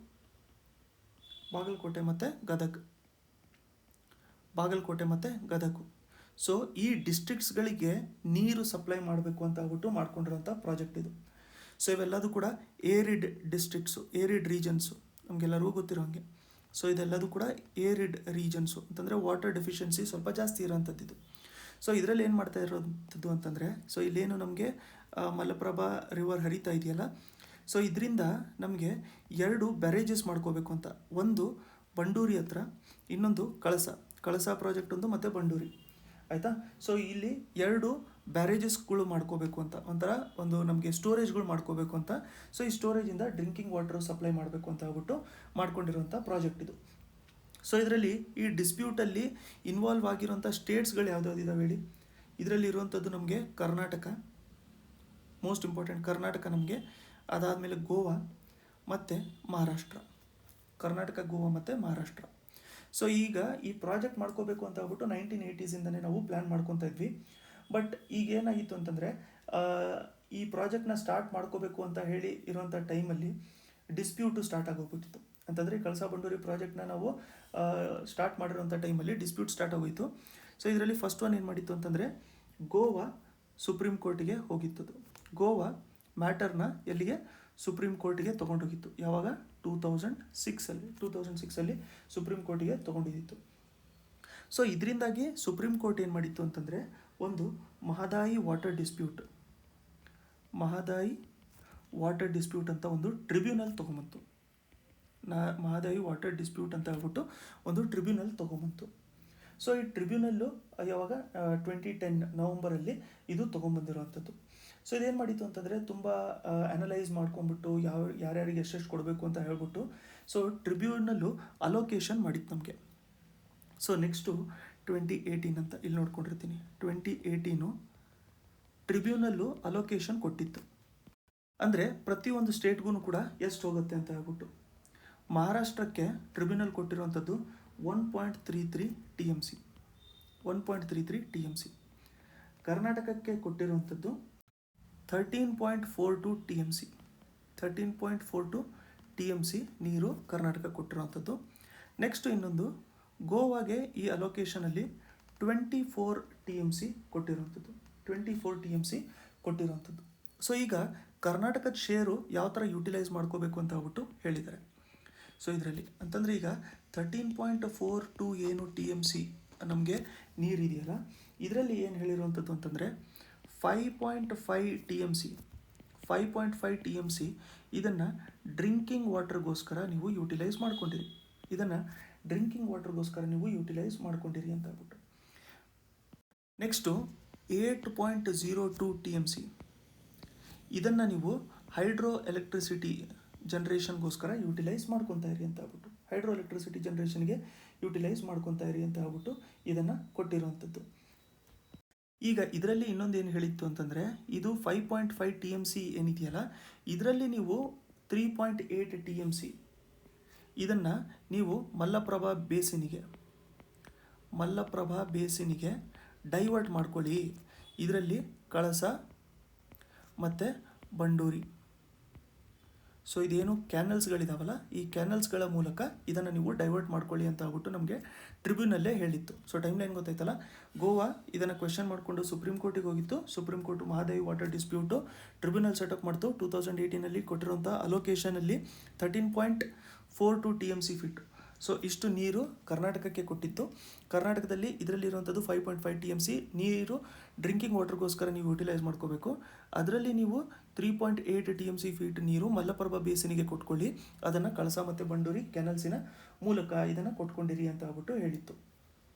ಮತ್ತು ಗದಗ. ಸೊ ಈ ಡಿಸ್ಟ್ರಿಕ್ಟ್ಸ್ಗಳಿಗೆ ನೀರು ಸಪ್ಲೈ ಮಾಡಬೇಕು ಅಂತ ಆಗ್ಬಿಟ್ಟು ಮಾಡ್ಕೊಂಡಿರೋಂಥ ಪ್ರಾಜೆಕ್ಟ್ ಇದು. ಸೊ ಇವೆಲ್ಲದೂ ಕೂಡ ಏರಿಡ್ ಡಿಸ್ಟ್ರಿಕ್ಟ್ಸು, ಏರಿಡ್ ರೀಜನ್ಸು. ನಮಗೆಲ್ಲರಿಗೂ ಗೊತ್ತಿರೋ ಹಾಗೆ. ಸೊ ಇದೆಲ್ಲದೂ ಕೂಡ ಏರಿಡ್ ರೀಜನ್ಸು ಅಂತಂದರೆ ವಾಟರ್ ಡೆಫಿಷಿಯನ್ಸಿ ಸ್ವಲ್ಪ ಜಾಸ್ತಿ ಇರೋಂಥದ್ದು. ಸೊ ಇದರಲ್ಲಿ ಏನು ಮಾಡ್ತಾ ಇರೋಂಥದ್ದು ಅಂತಂದರೆ, ಸೊ ಇಲ್ಲೇನು ನಮಗೆ ಮಲಪ್ರಭಾ ರಿವರ್ ಹರಿತಾ ಇದೆಯಲ್ಲ, ಸೊ ಇದರಿಂದ ನಮಗೆ 2 ಬ್ಯಾರೇಜಸ್ ಮಾಡ್ಕೋಬೇಕು ಅಂತ. ಒಂದು ಬಂಡೂರಿ ಹತ್ರ, ಇನ್ನೊಂದು ಕಳಸ ಪ್ರಾಜೆಕ್ಟ್ ಒಂದು, ಮತ್ತು ಬಂಡೂರಿ, ಆಯಿತಾ. ಸೊ ಇಲ್ಲಿ 2 ಬ್ಯಾರೇಜಸ್ಗಳು ಮಾಡ್ಕೋಬೇಕು ಅಂತ, ಒಂದು ನಮಗೆ ಸ್ಟೋರೇಜ್ಗಳು ಮಾಡ್ಕೋಬೇಕು ಅಂತ. ಸೊ ಈ ಸ್ಟೋರೇಜಿಂದ ಡ್ರಿಂಕಿಂಗ್ ವಾಟರ್ ಸಪ್ಲೈ ಮಾಡಬೇಕು ಅಂತ ಹೇಳ್ಬಿಟ್ಟು ಮಾಡ್ಕೊಂಡಿರೋಂಥ ಪ್ರಾಜೆಕ್ಟ್ ಇದು. ಸೊ ಇದರಲ್ಲಿ ಈ ಡಿಸ್ಪ್ಯೂಟಲ್ಲಿ ಇನ್ವಾಲ್ವ್ ಆಗಿರೋಂಥ ಸ್ಟೇಟ್ಸ್ಗಳು ಯಾವ್ದಾವ್ದಿದ್ದಾವೆ ಹೇಳಿ. ಇದರಲ್ಲಿ ಇರುವಂಥದ್ದು ನಮಗೆ ಕರ್ನಾಟಕ, ಮೋಸ್ಟ್ ಇಂಪಾರ್ಟೆಂಟ್ ಕರ್ನಾಟಕ ನಮಗೆ, ಅದಾದಮೇಲೆ ಗೋವಾ ಮತ್ತು ಮಹಾರಾಷ್ಟ್ರ. ಕರ್ನಾಟಕ, ಗೋವಾ ಮತ್ತು ಮಹಾರಾಷ್ಟ್ರ. ಸೊ ಈಗ ಈ ಪ್ರಾಜೆಕ್ಟ್ ಮಾಡ್ಕೋಬೇಕು ಅಂತ ಹೇಳ್ಬಿಟ್ಟು 1980s ನಾವು ಪ್ಲ್ಯಾನ್ ಮಾಡ್ಕೊತಾ ಇದ್ವಿ. ಬಟ್ ಈಗ ಏನಾಗಿತ್ತು ಅಂತಂದರೆ, ಈ ಪ್ರಾಜೆಕ್ಟ್ನ ಸ್ಟಾರ್ಟ್ ಮಾಡ್ಕೋಬೇಕು ಅಂತ ಹೇಳಿ ಇರೋಂಥ ಟೈಮಲ್ಲಿ ಡಿಸ್ಪ್ಯೂಟು ಸ್ಟಾರ್ಟ್ ಆಗೋಗ್ಬಿಟ್ಟಿತ್ತು. ಅಂತಂದರೆ ಕಳಸಾ ಬಂಡೂರಿ ಪ್ರಾಜೆಕ್ಟ್ನ ನಾವು ಸ್ಟಾರ್ಟ್ ಮಾಡಿರೋಂಥ ಟೈಮಲ್ಲಿ ಡಿಸ್ಪ್ಯೂಟ್ ಸ್ಟಾರ್ಟ್ ಆಗೋಯಿತು. ಸೊ ಇದರಲ್ಲಿ ಫಸ್ಟ್ ಒನ್ ಏನು ಮಾಡಿತ್ತು ಅಂತಂದರೆ, ಗೋವಾ ಸುಪ್ರೀಂ ಕೋರ್ಟಿಗೆ ಹೋಗಿತ್ತು. ಗೋವಾ ಮ್ಯಾಟರ್ನ ಎಲ್ಲಿಗೆ, ಸುಪ್ರೀಂ ಕೋರ್ಟಿಗೆ ತೊಗೊಂಡೋಗಿತ್ತು. ಯಾವಾಗ, 2006ಅಲ್ಲಿ ಸುಪ್ರೀಂ ಕೋರ್ಟಿಗೆ ತೊಗೊಂಡಿದ್ದಿತ್ತು. ಸೊ ಇದರಿಂದಾಗಿ ಸುಪ್ರೀಂ ಕೋರ್ಟ್ ಏನು ಮಾಡಿತ್ತು ಅಂತಂದರೆ, ಒಂದು ಮಹದಾಯಿ ವಾಟರ್ ಡಿಸ್ಪ್ಯೂಟ್ ಅಂತ ಒಂದು ಟ್ರಿಬ್ಯುನಲ್ ತೊಗೊಂಬಂತು. ಮಹದಾಯಿ ವಾಟರ್ ಡಿಸ್ಪ್ಯೂಟ್ ಅಂತ ಹೇಳ್ಬಿಟ್ಟು ಒಂದು ಟ್ರಿಬ್ಯುನಲ್ ತೊಗೊಂಬಂತು. ಸೊ ಈ ಟ್ರಿಬ್ಯುನಲ್ಲು ಯಾವಾಗ 2010 ನವಂಬರಲ್ಲಿ ಇದು ತೊಗೊಂಬಂದಿರೋವಂಥದ್ದು. ಸೊ ಇದೇನು ಮಾಡಿತ್ತು ಅಂತಂದರೆ, ತುಂಬ ಅನಲೈಸ್ ಮಾಡ್ಕೊಂಬಿಟ್ಟು ಯಾರ್ಯಾರಿಗೆ ಎಷ್ಟೆಷ್ಟು ಕೊಡಬೇಕು ಅಂತ ಹೇಳ್ಬಿಟ್ಟು, ಸೊ ಟ್ರಿಬ್ಯುನಲ್ಲು ಅಲೋಕೇಶನ್ ಮಾಡಿತ್ತು ನಮಗೆ. ಸೊ ನೆಕ್ಸ್ಟು 2018 ಅಂತ ಇಲ್ಲಿ ನೋಡ್ಕೊಂಡಿರ್ತೀನಿ. 2018 ಟ್ರಿಬ್ಯುನಲ್ಲು ಅಲೋಕೇಶನ್ ಕೊಟ್ಟಿತ್ತು. ಅಂದರೆ ಪ್ರತಿಯೊಂದು ಸ್ಟೇಟ್ಗೂ ಕೂಡ ಎಷ್ಟು ಹೋಗುತ್ತೆ ಅಂತ ಹೇಳ್ಬಿಟ್ಟು. ಮಹಾರಾಷ್ಟ್ರಕ್ಕೆ ಟ್ರಿಬ್ಯುನಲ್ ಕೊಟ್ಟಿರುವಂಥದ್ದು 1.33 TMC. ಕರ್ನಾಟಕಕ್ಕೆ ಕೊಟ್ಟಿರುವಂಥದ್ದು 13.42 TMC ನೀರು ಕರ್ನಾಟಕ ಕೊಟ್ಟಿರುವಂಥದ್ದು. ನೆಕ್ಸ್ಟ್ ಇನ್ನೊಂದು ಗೋವಾಗೆ ಈ ಅಲೋಕೇಶನಲ್ಲಿ 24 TMC ಕೊಟ್ಟಿರುವಂಥದ್ದು. ಸೊ ಈಗ ಕರ್ನಾಟಕದ ಶೇರು ಯಾವ ಥರ ಯೂಟಿಲೈಸ್ ಮಾಡ್ಕೋಬೇಕು ಅಂತ ಹೇಳ್ಬಿಟ್ಟು ಹೇಳಿದ್ದಾರೆ. ಸೊ ಇದರಲ್ಲಿ ಅಂತಂದರೆ ಈಗ 13.42 ಏನು TMC ನಮಗೆ ನೀರಿದೆಯಲ್ಲ, ಇದರಲ್ಲಿ ಏನು ಹೇಳಿರುವಂಥದ್ದು ಅಂತಂದರೆ 5.5 TMC ಇದನ್ನು ಡ್ರಿಂಕಿಂಗ್ ವಾಟರ್ಗೋಸ್ಕರ ನೀವು ಯೂಟಿಲೈಸ್ ಮಾಡ್ಕೊಂಡಿರಿ ಅಂತ ಹೇಳ್ಬಿಟ್ಟು. ನೆಕ್ಸ್ಟು 8.02 TMC ಇದನ್ನು ನೀವು ಹೈಡ್ರೋ ಎಲೆಕ್ಟ್ರಿಸಿಟಿ ಜನ್ರೇಷನ್ಗೋಸ್ಕರ ಯೂಟಿಲೈಸ್ ಮಾಡ್ಕೊತಾ ಇರಿ ಅಂತ ಹೇಳ್ಬಿಟ್ಟು, ಹೈಡ್ರೋ ಎಲೆಕ್ಟ್ರಿಸಿಟಿ ಜನ್ರೇಷನ್ಗೆ ಯೂಟಿಲೈಸ್ ಮಾಡ್ಕೊತಾ ಇರಿ ಅಂತ ಹೇಳ್ಬಿಟ್ಟು ಇದನ್ನು ಕೊಟ್ಟಿರುವಂಥದ್ದು. ಈಗ ಇದರಲ್ಲಿ ಇನ್ನೊಂದು ಏನು ಹೇಳಿತ್ತು ಅಂತಂದರೆ, ಇದು 5.5 TMC ಏನಿದೆಯಲ್ಲ, ಇದರಲ್ಲಿ ನೀವು 3.8 TMC ಇದನ್ನು ನೀವು ಮಲ್ಲಪ್ರಭಾ ಬೇಸಿನಿಗೆ ಡೈವರ್ಟ್ ಮಾಡ್ಕೊಳ್ಳಿ. ಇದರಲ್ಲಿ ಕಳಸ ಮತ್ತು ಬಂಡೂರಿ, ಸೊ ಇದೇನು ಕ್ಯಾನಲ್ಸ್ಗಳಿದಾವಲ್ಲ, ಈ ಕ್ಯಾನಲ್ಸ್ಗಳ ಮೂಲಕ ಇದನ್ನು ನೀವು ಡೈವರ್ಟ್ ಮಾಡ್ಕೊಳ್ಳಿ ಅಂತ ಹೇಳ್ಬಿಟ್ಟು ನಮಗೆ ಟ್ರಿಬ್ಯುನಲ್ಲೇ ಹೇಳಿತ್ತು. ಸೊ ಟೈಮ್ ಲೈನ್ ಗೊತ್ತಾಯ್ತಲ್ಲ, ಗೋವಾ ಇದನ್ನು ಕ್ವೆಶನ್ ಮಾಡಿಕೊಂಡು ಸುಪ್ರೀಂ ಕೋರ್ಟಿಗೆ ಹೋಗಿತ್ತು. Supreme court Mahadayi water dispute tribunal setup ಮಾಡ್ತು. 2018 ಕೊಟ್ಟಿರುವಂಥ ಅಲೋಕೇಶನಲ್ಲಿ 13.42 TMC ಫೀಟ್. ಸೊ ಇಷ್ಟು ನೀರು ಕರ್ನಾಟಕಕ್ಕೆ ಕೊಟ್ಟಿತ್ತು. ಕರ್ನಾಟಕದಲ್ಲಿ ಇದರಲ್ಲಿರುವಂಥದ್ದು 5.5 TMC ನೀರು ಡ್ರಿಂಕಿಂಗ್ ವಾಟರ್ಗೋಸ್ಕರ ನೀವು ಯೂಟಿಲೈಸ್ ಮಾಡ್ಕೋಬೇಕು. ಅದರಲ್ಲಿ ನೀವು 3.8 TMC ಫೀಟ್ ನೀರು ಮಲ್ಲಪ್ರಭಾ ಬೇಸಿನಿಗೆ ಕೊಟ್ಕೊಳ್ಳಿ, ಅದನ್ನು ಕಳಸ ಮತ್ತು ಬಂಡೂರಿ ಕೆನಲ್ಸಿನ ಮೂಲಕ ಇದನ್ನು ಕೊಟ್ಕೊಂಡಿರಿ ಅಂತ ಹೇಳ್ಬಿಟ್ಟು ಹೇಳಿತ್ತು.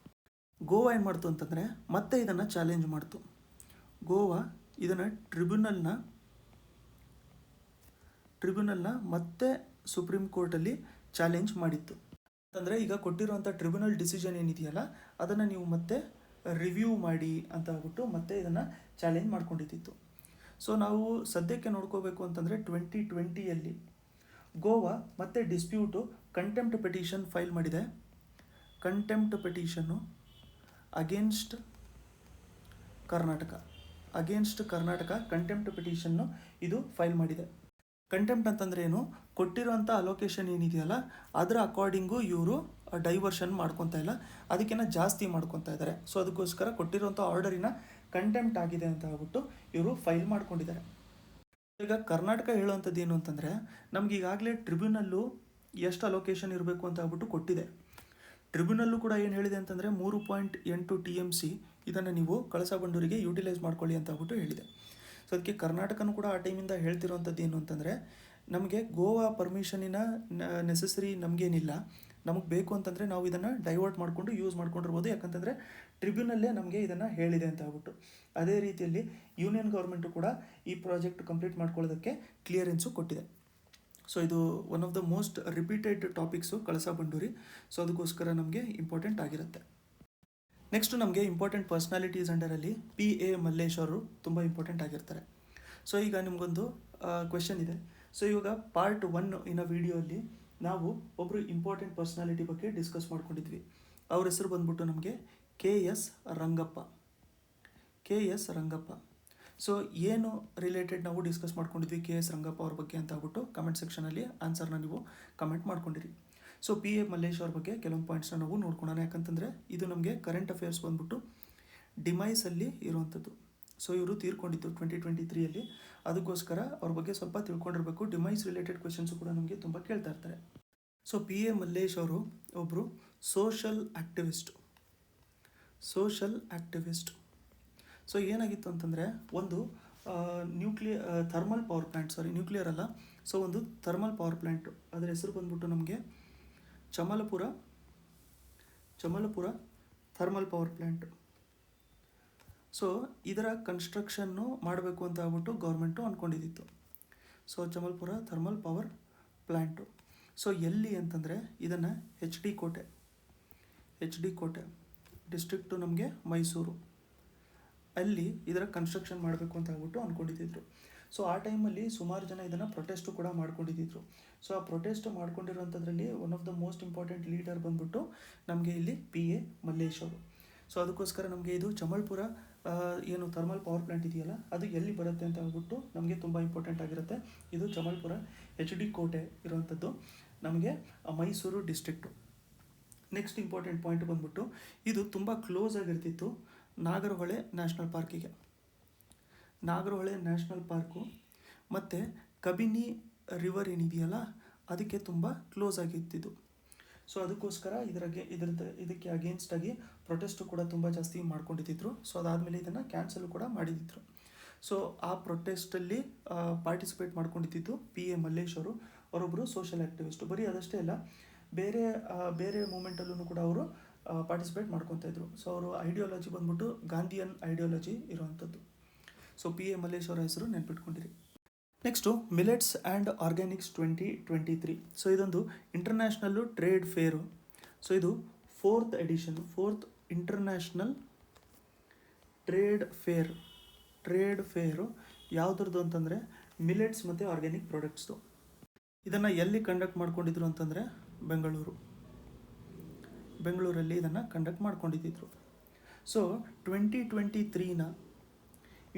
ಗೋವಾ ಏನು ಮಾಡ್ತು ಅಂತಂದರೆ, ಮತ್ತೆ ಇದನ್ನು ಚಾಲೆಂಜ್ ಮಾಡ್ತು. ಗೋವಾ ಇದನ್ನು ಟ್ರಿಬ್ಯುನಲ್ನ ಮತ್ತೆ ಸುಪ್ರೀಂ ಕೋರ್ಟಲ್ಲಿ ಚಾಲೆಂಜ್ ಮಾಡಿತ್ತು. ಅಂತಂದರೆ ಈಗ ಕೊಟ್ಟಿರುವಂಥ ಟ್ರಿಬ್ಯುನಲ್ ಡಿಸಿಷನ್ ಏನಿದೆಯಲ್ಲ, ಅದನ್ನು ನೀವು ಮತ್ತೆ ರಿವ್ಯೂ ಮಾಡಿ ಅಂತ ಹೇಳ್ಬಿಟ್ಟು ಮತ್ತೆ ಇದನ್ನು ಚಾಲೆಂಜ್ ಮಾಡ್ಕೊಂಡಿದ್ದಿತ್ತು. ಸೊ ನಾವು ಸದ್ಯಕ್ಕೆ ನೋಡ್ಕೋಬೇಕು ಅಂತಂದರೆ 2020ಯಲ್ಲಿ ಗೋವಾ ಮತ್ತೆ ಡಿಸ್ಪ್ಯೂಟು ಕಂಟೆಂಪ್ಟ್ ಪೆಟಿಷನ್ ಫೈಲ್ ಮಾಡಿದೆ. ಕಂಟೆಂಪ್ಟ್ ಪೆಟಿಷನ್ನು ಅಗೇನ್ಸ್ಟ್ ಕರ್ನಾಟಕ ಕಂಟೆಂಪ್ಟ್ ಪೆಟಿಷನ್ನು ಇದು ಫೈಲ್ ಮಾಡಿದೆ. ಕಂಟೆಂಪ್ಟ್ ಅಂತಂದರೆ ಏನು, ಕೊಟ್ಟಿರೋಂಥ ಅಲೋಕೇಶನ್ ಏನಿದೆಯಲ್ಲ ಅದರ ಅಕಾರ್ಡಿಂಗು ಇವರು ಡೈವರ್ಷನ್ ಮಾಡ್ಕೊತಾ ಇಲ್ಲ, ಅದಕ್ಕಿಂತ ಜಾಸ್ತಿ ಮಾಡ್ಕೊತಾ ಇದ್ದಾರೆ. ಸೊ ಅದಕ್ಕೋಸ್ಕರ ಕೊಟ್ಟಿರೋಂಥ ಆರ್ಡರಿನ ಕಂಟೆಂಪ್ಟ್ ಆಗಿದೆ ಅಂತ ಹೇಳ್ಬಿಟ್ಟು ಇವರು ಫೈಲ್ ಮಾಡ್ಕೊಂಡಿದ್ದಾರೆ. ಈಗ ಕರ್ನಾಟಕ ಹೇಳುವಂಥದ್ದು ಏನು ಅಂತಂದರೆ, ನಮ್ಗೆ ಈಗಾಗಲೇ ಟ್ರಿಬ್ಯುನಲ್ಲು ಎಷ್ಟು ಅಲೋಕೇಶನ್ ಇರಬೇಕು ಅಂತ ಹೇಳ್ಬಿಟ್ಟು ಕೊಟ್ಟಿದೆ. ಟ್ರಿಬ್ಯುನಲ್ಲು ಕೂಡ ಏನು ಹೇಳಿದೆ ಅಂತಂದರೆ 3.8 TMC ಇದನ್ನು ನೀವು ಕಳಸಾ ಬಂಡೂರಿಗೆ ಯೂಟಿಲೈಸ್ ಮಾಡ್ಕೊಳ್ಳಿ ಅಂತ ಹೇಳ್ಬಿಟ್ಟು ಹೇಳಿದೆ. ಸೊ ಅದಕ್ಕೆ ಕರ್ನಾಟಕನೂ ಕೂಡ ಆ ಟೈಮಿಂದ ಹೇಳ್ತಿರೋವಂಥದ್ದು ಏನು ಅಂತಂದರೆ, ನಮಗೆ ಗೋವಾ ಪರ್ಮಿಷನಿನ ನೆಸೆಸರಿ ನಮಗೇನಿಲ್ಲ, ನಮಗೆ ಬೇಕು ಅಂತಂದರೆ ನಾವು ಇದನ್ನು ಡೈವರ್ಟ್ ಮಾಡಿಕೊಂಡು ಯೂಸ್ ಮಾಡ್ಕೊಂಡಿರ್ಬೋದು, ಯಾಕಂತಂದರೆ ಟ್ರಿಬ್ಯುನಲ್ಲೇ ನಮಗೆ ಇದನ್ನು ಹೇಳಿದೆ ಅಂತ ಹೇಳ್ಬಿಟ್ಟು. ಅದೇ ರೀತಿಯಲ್ಲಿ ಯೂನಿಯನ್ ಗೌರ್ಮೆಂಟು ಕೂಡ ಈ ಪ್ರಾಜೆಕ್ಟ್ ಕಂಪ್ಲೀಟ್ ಮಾಡ್ಕೊಳ್ಳೋದಕ್ಕೆ ಕ್ಲಿಯರೆನ್ಸು ಕೊಟ್ಟಿದೆ. ಸೊ ಇದು one of the most repeated topics Kalasa Banduri. So ಅದಕ್ಕೋಸ್ಕರ ನಮಗೆ ಇಂಪಾರ್ಟೆಂಟ್ ಆಗಿರುತ್ತೆ. ನೆಕ್ಸ್ಟು ನಮಗೆ ಇಂಪಾರ್ಟೆಂಟ್ ಪರ್ಸ್ನಾಲಿಟೀಸ್ ಅಂಡರಲ್ಲಿ PA ಮಲ್ಲೇಶ್ ಅವರು ತುಂಬ ಇಂಪಾರ್ಟೆಂಟ್ ಆಗಿರ್ತಾರೆ. ಸೊ ಈಗ ನಿಮಗೊಂದು ಕ್ವೆಶನ್ ಇದೆ. ಸೊ ಇವಾಗ ಪಾರ್ಟ್ 1 ಇನ್ನ ವಿಡಿಯೋಲ್ಲಿ ನಾವು ಒಬ್ಬರು ಇಂಪಾರ್ಟೆಂಟ್ ಪರ್ಸ್ನಾಲಿಟಿ ಬಗ್ಗೆ ಡಿಸ್ಕಸ್ ಮಾಡ್ಕೊಂಡಿದ್ವಿ. ಅವ್ರ ಹೆಸರು ಬಂದ್ಬಿಟ್ಟು ನಮಗೆ KS Rangappa. KS Rangappa. So ಏನು ರಿಲೇಟೆಡ್ ನಾವು ಡಿಸ್ಕಸ್ ಮಾಡ್ಕೊಂಡಿದ್ವಿ KS ರಂಗಪ್ಪ ಅವ್ರ ಬಗ್ಗೆ ಅಂತ ಹೇಳ್ಬಿಟ್ಟು ಕಮೆಂಟ್ ಸೆಕ್ಷನಲ್ಲಿ ಆನ್ಸರ್ನ ನೀವು ಕಮೆಂಟ್ ಮಾಡ್ಕೊಂಡಿರಿ. ಸೊ PA ಮಲ್ಲೇಶ್ ಅವ್ರ ಬಗ್ಗೆ ಕೆಲವೊಂದು ಪಾಯಿಂಟ್ಸ್ನ ನಾವು ನೋಡ್ಕೊಳ್ಳೋಣ. ಯಾಕಂತಂದರೆ ಇದು ನಮಗೆ ಕರೆಂಟ್ ಅಫೇರ್ಸ್ ಬಂದ್ಬಿಟ್ಟು ಡಿಮೈಸಲ್ಲಿ ಇರುವಂಥದ್ದು. ಸೊ ಇವರು ತೀರ್ಕೊಂಡಿದ್ದು 2023ಯಲ್ಲಿ. ಅದಕ್ಕೋಸ್ಕರ ಅವ್ರ ಬಗ್ಗೆ ಸ್ವಲ್ಪ ತಿಳ್ಕೊಂಡಿರಬೇಕು. ಡಿಮೈಸ್ ರಿಲೇಟೆಡ್ ಕ್ವೆಶನ್ಸು ಕೂಡ ನಮಗೆ ತುಂಬ ಕೇಳ್ತಾ ಇರ್ತಾರೆ. ಸೊ PA ಮಲ್ಲೇಶ್ ಅವರು ಒಬ್ಬರು ಸೋಷಲ್ ಆ್ಯಕ್ಟಿವಿಸ್ಟ್. ಸೊ ಏನಾಗಿತ್ತು ಅಂತಂದರೆ, ಒಂದು ನ್ಯೂಕ್ಲಿಯರ್ ಅಲ್ಲ, ಸೊ ಒಂದು ಥರ್ಮಲ್ ಪವರ್ ಪ್ಲ್ಯಾಂಟು, ಅದರ ಹೆಸರು ಬಂದ್ಬಿಟ್ಟು ನಮಗೆ Chamalapura thermal power plant. So ಇದರ ಕನ್ಸ್ಟ್ರಕ್ಷನ್ನು ಮಾಡಬೇಕು ಅಂತ ಹೇಳ್ಬಿಟ್ಟು ಗೌರ್ಮೆಂಟು ಅಂದ್ಕೊಂಡಿದ್ದಿತ್ತು. So Chamalpura thermal power plant. So ಎಲ್ಲಿ ಅಂತಂದರೆ ಇದನ್ನು ಎಚ್ ಡಿ ಕೋಟೆ ಡಿಸ್ಟ್ರಿಕ್ಟು ನಮಗೆ ಮೈಸೂರು, ಅಲ್ಲಿ ಇದರ ಕನ್ಸ್ಟ್ರಕ್ಷನ್ ಮಾಡಬೇಕು ಅಂತ ಹೇಳ್ಬಿಟ್ಟು ಅಂದ್ಕೊಂಡಿದ್ದಿದ್ರು. ಸೊ ಆ ಟೈಮಲ್ಲಿ ಸುಮಾರು ಜನ ಇದನ್ನು ಪ್ರೊಟೆಸ್ಟು ಕೂಡ ಮಾಡ್ಕೊಂಡಿದ್ದಿದ್ರು. ಸೊ ಆ ಪ್ರೊಟೆಸ್ಟ್ ಮಾಡ್ಕೊಂಡಿರೋಂಥದ್ರಲ್ಲಿ one of the most important leader ಬಂದ್ಬಿಟ್ಟು ನಮಗೆ ಇಲ್ಲಿ PA ಮಲ್ಲೇಶ್ ಅವರು. ಸೊ ಅದಕ್ಕೋಸ್ಕರ ನಮಗೆ ಇದು ಚಮಲ್ಪುರ ಏನು ಥರ್ಮಲ್ ಪವರ್ ಪ್ಲ್ಯಾಂಟ್ ಇದೆಯಲ್ಲ, ಅದು ಎಲ್ಲಿ ಬರುತ್ತೆ ಅಂತ ಹೇಳ್ಬಿಟ್ಟು ನಮಗೆ ತುಂಬ ಇಂಪಾರ್ಟೆಂಟ್ ಆಗಿರುತ್ತೆ. ಇದು ಚಮಲ್ಪುರ HD ಕೋಟೆ ಇರುವಂಥದ್ದು ನಮಗೆ Mysuru district. Next important point ಬಂದ್ಬಿಟ್ಟು ಇದು ತುಂಬ ಕ್ಲೋಸ್ ಆಗಿರ್ತಿತ್ತು ನಾಗರಹೊಳೆ ನ್ಯಾಷನಲ್ ಪಾರ್ಕು ಮತ್ತು ಕಬಿನಿ ರಿವರ್ ಏನಿದೆಯಲ್ಲ ಅದಕ್ಕೆ ತುಂಬ ಕ್ಲೋಸ್ ಆಗಿರ್ತಿದ್ದು. ಸೊ ಅದಕ್ಕೋಸ್ಕರ ಇದಕ್ಕೆ ಅಗೇನ್ಸ್ಟಾಗಿ ಪ್ರೊಟೆಸ್ಟು ಕೂಡ ತುಂಬ ಜಾಸ್ತಿ ಮಾಡ್ಕೊಂಡಿದ್ದಿದ್ರು. ಸೊ ಅದಾದಮೇಲೆ ಇದನ್ನು ಕ್ಯಾನ್ಸಲ್ ಕೂಡ ಮಾಡಿದ್ದಿದ್ರು. ಸೊ ಆ ಪ್ರೊಟೆಸ್ಟಲ್ಲಿ ಪಾರ್ಟಿಸಿಪೇಟ್ ಮಾಡ್ಕೊಂಡಿದ್ದು PA ಮಲ್ಲೇಶ್ ಅವರು. ಅವರೊಬ್ಬರು ಸೋಷಲ್ ಆ್ಯಕ್ಟಿವಿಸ್ಟು. ಬರೀ ಅದಷ್ಟೇ ಅಲ್ಲ, ಬೇರೆ ಮೂಮೆಂಟಲ್ಲೂ ಕೂಡ ಅವರು ಪಾರ್ಟಿಸಿಪೇಟ್ ಮಾಡ್ಕೊತಾಯಿದ್ರು. ಸೊ ಅವರು ಐಡಿಯಾಲಜಿ ಬಂದ್ಬಿಟ್ಟು ಗಾಂಧಿಯನ್ ಐಡಿಯಾಲಜಿ ಇರುವಂಥದ್ದು. ಸೊ PA ಮಲ್ಲೇಶ್ ಅವರ ಹೆಸರು ನೆನ್ಪಿಟ್ಕೊಂಡಿರಿ. Next millets and organics 2023. So ಇದೊಂದು ಇಂಟರ್ನ್ಯಾಷನಲ್ಲು ಟ್ರೇಡ್ ಫೇರು. ಸೊ ಇದು 4th edition, 4th international trade fair. ಯಾವುದ್ರದ್ದು ಅಂತಂದರೆ ಮಿಲೆಟ್ಸ್ ಮತ್ತು ಆರ್ಗ್ಯಾನಿಕ್ ಪ್ರಾಡಕ್ಟ್ಸ್ದು. ಇದನ್ನು ಎಲ್ಲಿ ಕಂಡಕ್ಟ್ ಮಾಡ್ಕೊಂಡಿದ್ರು ಅಂತಂದರೆ ಬೆಂಗಳೂರಲ್ಲಿ ಇದನ್ನು ಕಂಡಕ್ಟ್ ಮಾಡ್ಕೊಂಡಿದ್ದರು. ಸೊ 2023ನ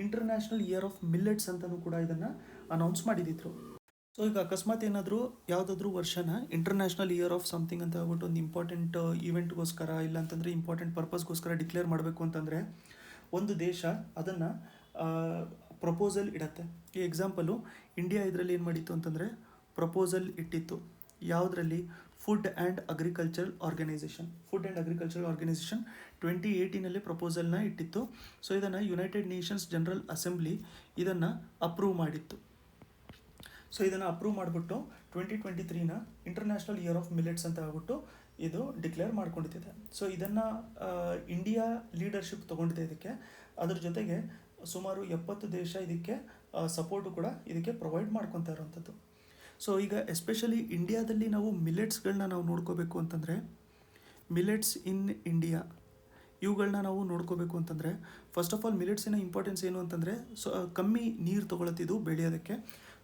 ಇಂಟರ್ನ್ಯಾಷನಲ್ ಇಯರ್ ಆಫ್ ಮಿಲ್ಲೆಟ್ಸ್ ಅಂತಲೂ ಕೂಡ ಇದನ್ನು ಅನೌನ್ಸ್ ಮಾಡಿದ್ದರು. ಸೊ ಈಗ ಅಕಸ್ಮಾತ್ ಏನಾದರೂ ಯಾವುದಾದ್ರೂ ವರ್ಷನ ಇಂಟರ್ನ್ಯಾಷನಲ್ ಇಯರ್ ಆಫ್ ಸಮಥಿಂಗ್ ಅಂತ ಹೇಳ್ಬಿಟ್ಟು ಒಂದು ಇಂಪಾರ್ಟೆಂಟ್ ಇವೆಂಟ್ಗೋಸ್ಕರ ಇಲ್ಲ ಅಂತಂದರೆ ಇಂಪಾರ್ಟೆಂಟ್ ಪರ್ಪಸ್ಗೋಸ್ಕರ ಡಿಕ್ಲೇರ್ ಮಾಡಬೇಕು ಅಂತಂದರೆ ಒಂದು ದೇಶ ಅದನ್ನು ಪ್ರಪೋಸಲ್ ಇಡತ್ತೆ. ಈ ಎಕ್ಸಾಂಪಲು ಇಂಡಿಯಾ ಇದರಲ್ಲಿ ಏನು ಮಾಡಿತ್ತು ಅಂತಂದರೆ ಪ್ರಪೋಸಲ್ ಇಟ್ಟಿತ್ತು. ಯಾವುದರಲ್ಲಿ? ಫುಡ್ ಆ್ಯಂಡ್ ಅಗ್ರಿಕಲ್ಚರಲ್ ಆರ್ಗನೈಸೇಷನ್ 2018ನಲ್ಲಿ ಪ್ರಪೋಸಲ್ನ ಇಟ್ಟಿತ್ತು. ಸೊ ಇದನ್ನು ಯುನೈಟೆಡ್ ನೇಷನ್ಸ್ ಜನರಲ್ ಅಸೆಂಬ್ಲಿ ಇದನ್ನು ಅಪ್ರೂವ್ ಮಾಡಿತ್ತು. ಸೊ ಇದನ್ನು ಅಪ್ರೂವ್ ಮಾಡಿಬಿಟ್ಟು 2023ನ ಇಂಟರ್ನ್ಯಾಷನಲ್ ಇಯರ್ ಆಫ್ ಮಿಲೆಟ್ಸ್ ಅಂತ ಹೇಳ್ಬಿಟ್ಟು ಇದು ಡಿಕ್ಲೇರ್ ಮಾಡ್ಕೊಂಡಿದೆ. ಸೊ ಇದನ್ನು ಇಂಡಿಯಾ ಲೀಡರ್ಶಿಪ್ ತೊಗೊಂಡಿದೆ ಇದಕ್ಕೆ. ಅದ್ರ ಜೊತೆಗೆ ಸುಮಾರು 70 ದೇಶ ಇದಕ್ಕೆ ಸಪೋರ್ಟು ಕೂಡ ಇದಕ್ಕೆ ಪ್ರೊವೈಡ್ ಮಾಡ್ಕೊತಾ ಇರೋವಂಥದ್ದು. ಸೊ ಈಗ ಎಸ್ಪೆಷಲಿ ಇಂಡಿಯಾದಲ್ಲಿ ನಾವು ಮಿಲೆಟ್ಸ್ಗಳನ್ನ ನಾವು ನೋಡ್ಕೋಬೇಕು ಅಂತಂದರೆ, ಮಿಲೆಟ್ಸ್ ಇನ್ ಇಂಡಿಯಾ ಇವುಗಳನ್ನ ನಾವು ನೋಡ್ಕೋಬೇಕು ಅಂತಂದರೆ, ಫಸ್ಟ್ ಆಫ್ ಆಲ್ ಮಿಲೆಟ್ಸಿನ ಇಂಪಾರ್ಟೆನ್ಸ್ ಏನು ಅಂತಂದರೆ ಕಮ್ಮಿ ನೀರು ತೊಗೊಳತ್ತಿದ್ದು ಬೆಳೆಯೋದಕ್ಕೆ,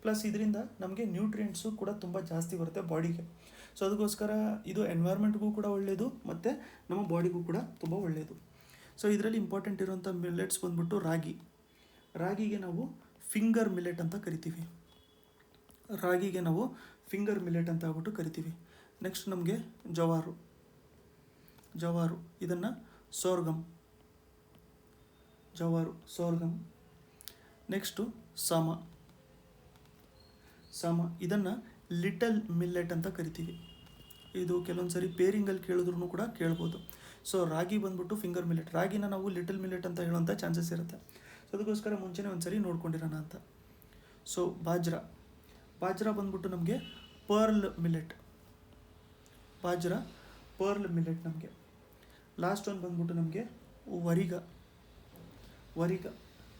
ಪ್ಲಸ್ ಇದರಿಂದ ನಮಗೆ ನ್ಯೂಟ್ರಿಯೆಂಟ್ಸು ಕೂಡ ತುಂಬ ಜಾಸ್ತಿ ಬರುತ್ತೆ ಬಾಡಿಗೆ. ಸೊ ಅದಕ್ಕೋಸ್ಕರ ಇದು ಎನ್ವೈರ್ಮೆಂಟ್ಗೂ ಕೂಡ ಒಳ್ಳೆಯದು ಮತ್ತು ನಮ್ಮ ಬಾಡಿಗೂ ಕೂಡ ತುಂಬ ಒಳ್ಳೆಯದು. ಸೊ ಇದರಲ್ಲಿ ಇಂಪಾರ್ಟೆಂಟ್ ಇರುವಂಥ ಮಿಲೆಟ್ಸ್ ಬಂದ್ಬಿಟ್ಟು ರಾಗಿಗೆ ನಾವು ಫಿಂಗರ್ ಮಿಲೆಟ್ ಅಂತ ಕರಿತೀವಿ. ಹೇಳ್ಬಿಟ್ಟು ಕರಿತೀವಿ. ನೆಕ್ಸ್ಟ್ ನಮಗೆ ಜವಾರು ಇದನ್ನು ಸೋರ್ಗಮ್. ನೆಕ್ಸ್ಟು ಸಾಮ ಇದನ್ನು ಲಿಟಲ್ ಮಿಲ್ಲೆಟ್ ಅಂತ ಕರಿತೀವಿ. ಇದು ಕೆಲವೊಂದು ಸರಿ ಪೇರಿಂಗಲ್ಲಿ ಕೇಳಿದ್ರು ಕೂಡ ಕೇಳ್ಬೋದು. ಸೊ ರಾಗಿ ಬಂದ್ಬಿಟ್ಟು ಫಿಂಗರ್ ಮಿಲ್ಲೆಟ್, ರಾಗಿನ ನಾವು ಲಿಟಲ್ ಮಿಲ್ಲೆಟ್ ಅಂತ ಹೇಳುವಂಥ ಚಾನ್ಸಸ್ ಇರುತ್ತೆ. ಸೊ ಅದಕ್ಕೋಸ್ಕರ ಮುಂಚೆನೇ ಒಂದು ಸರಿ ನೋಡ್ಕೊಂಡಿರೋಣ ಅಂತ. ಸೊ ಬಾಜ್ರಾ ಬಂದ್ಬಿಟ್ಟು ನಮಗೆ pearl millet, bajra pearl millet ನಮಗೆ. ಲಾಸ್ಟ್ ಒಂದು ಬಂದ್ಬಿಟ್ಟು ನಮಗೆ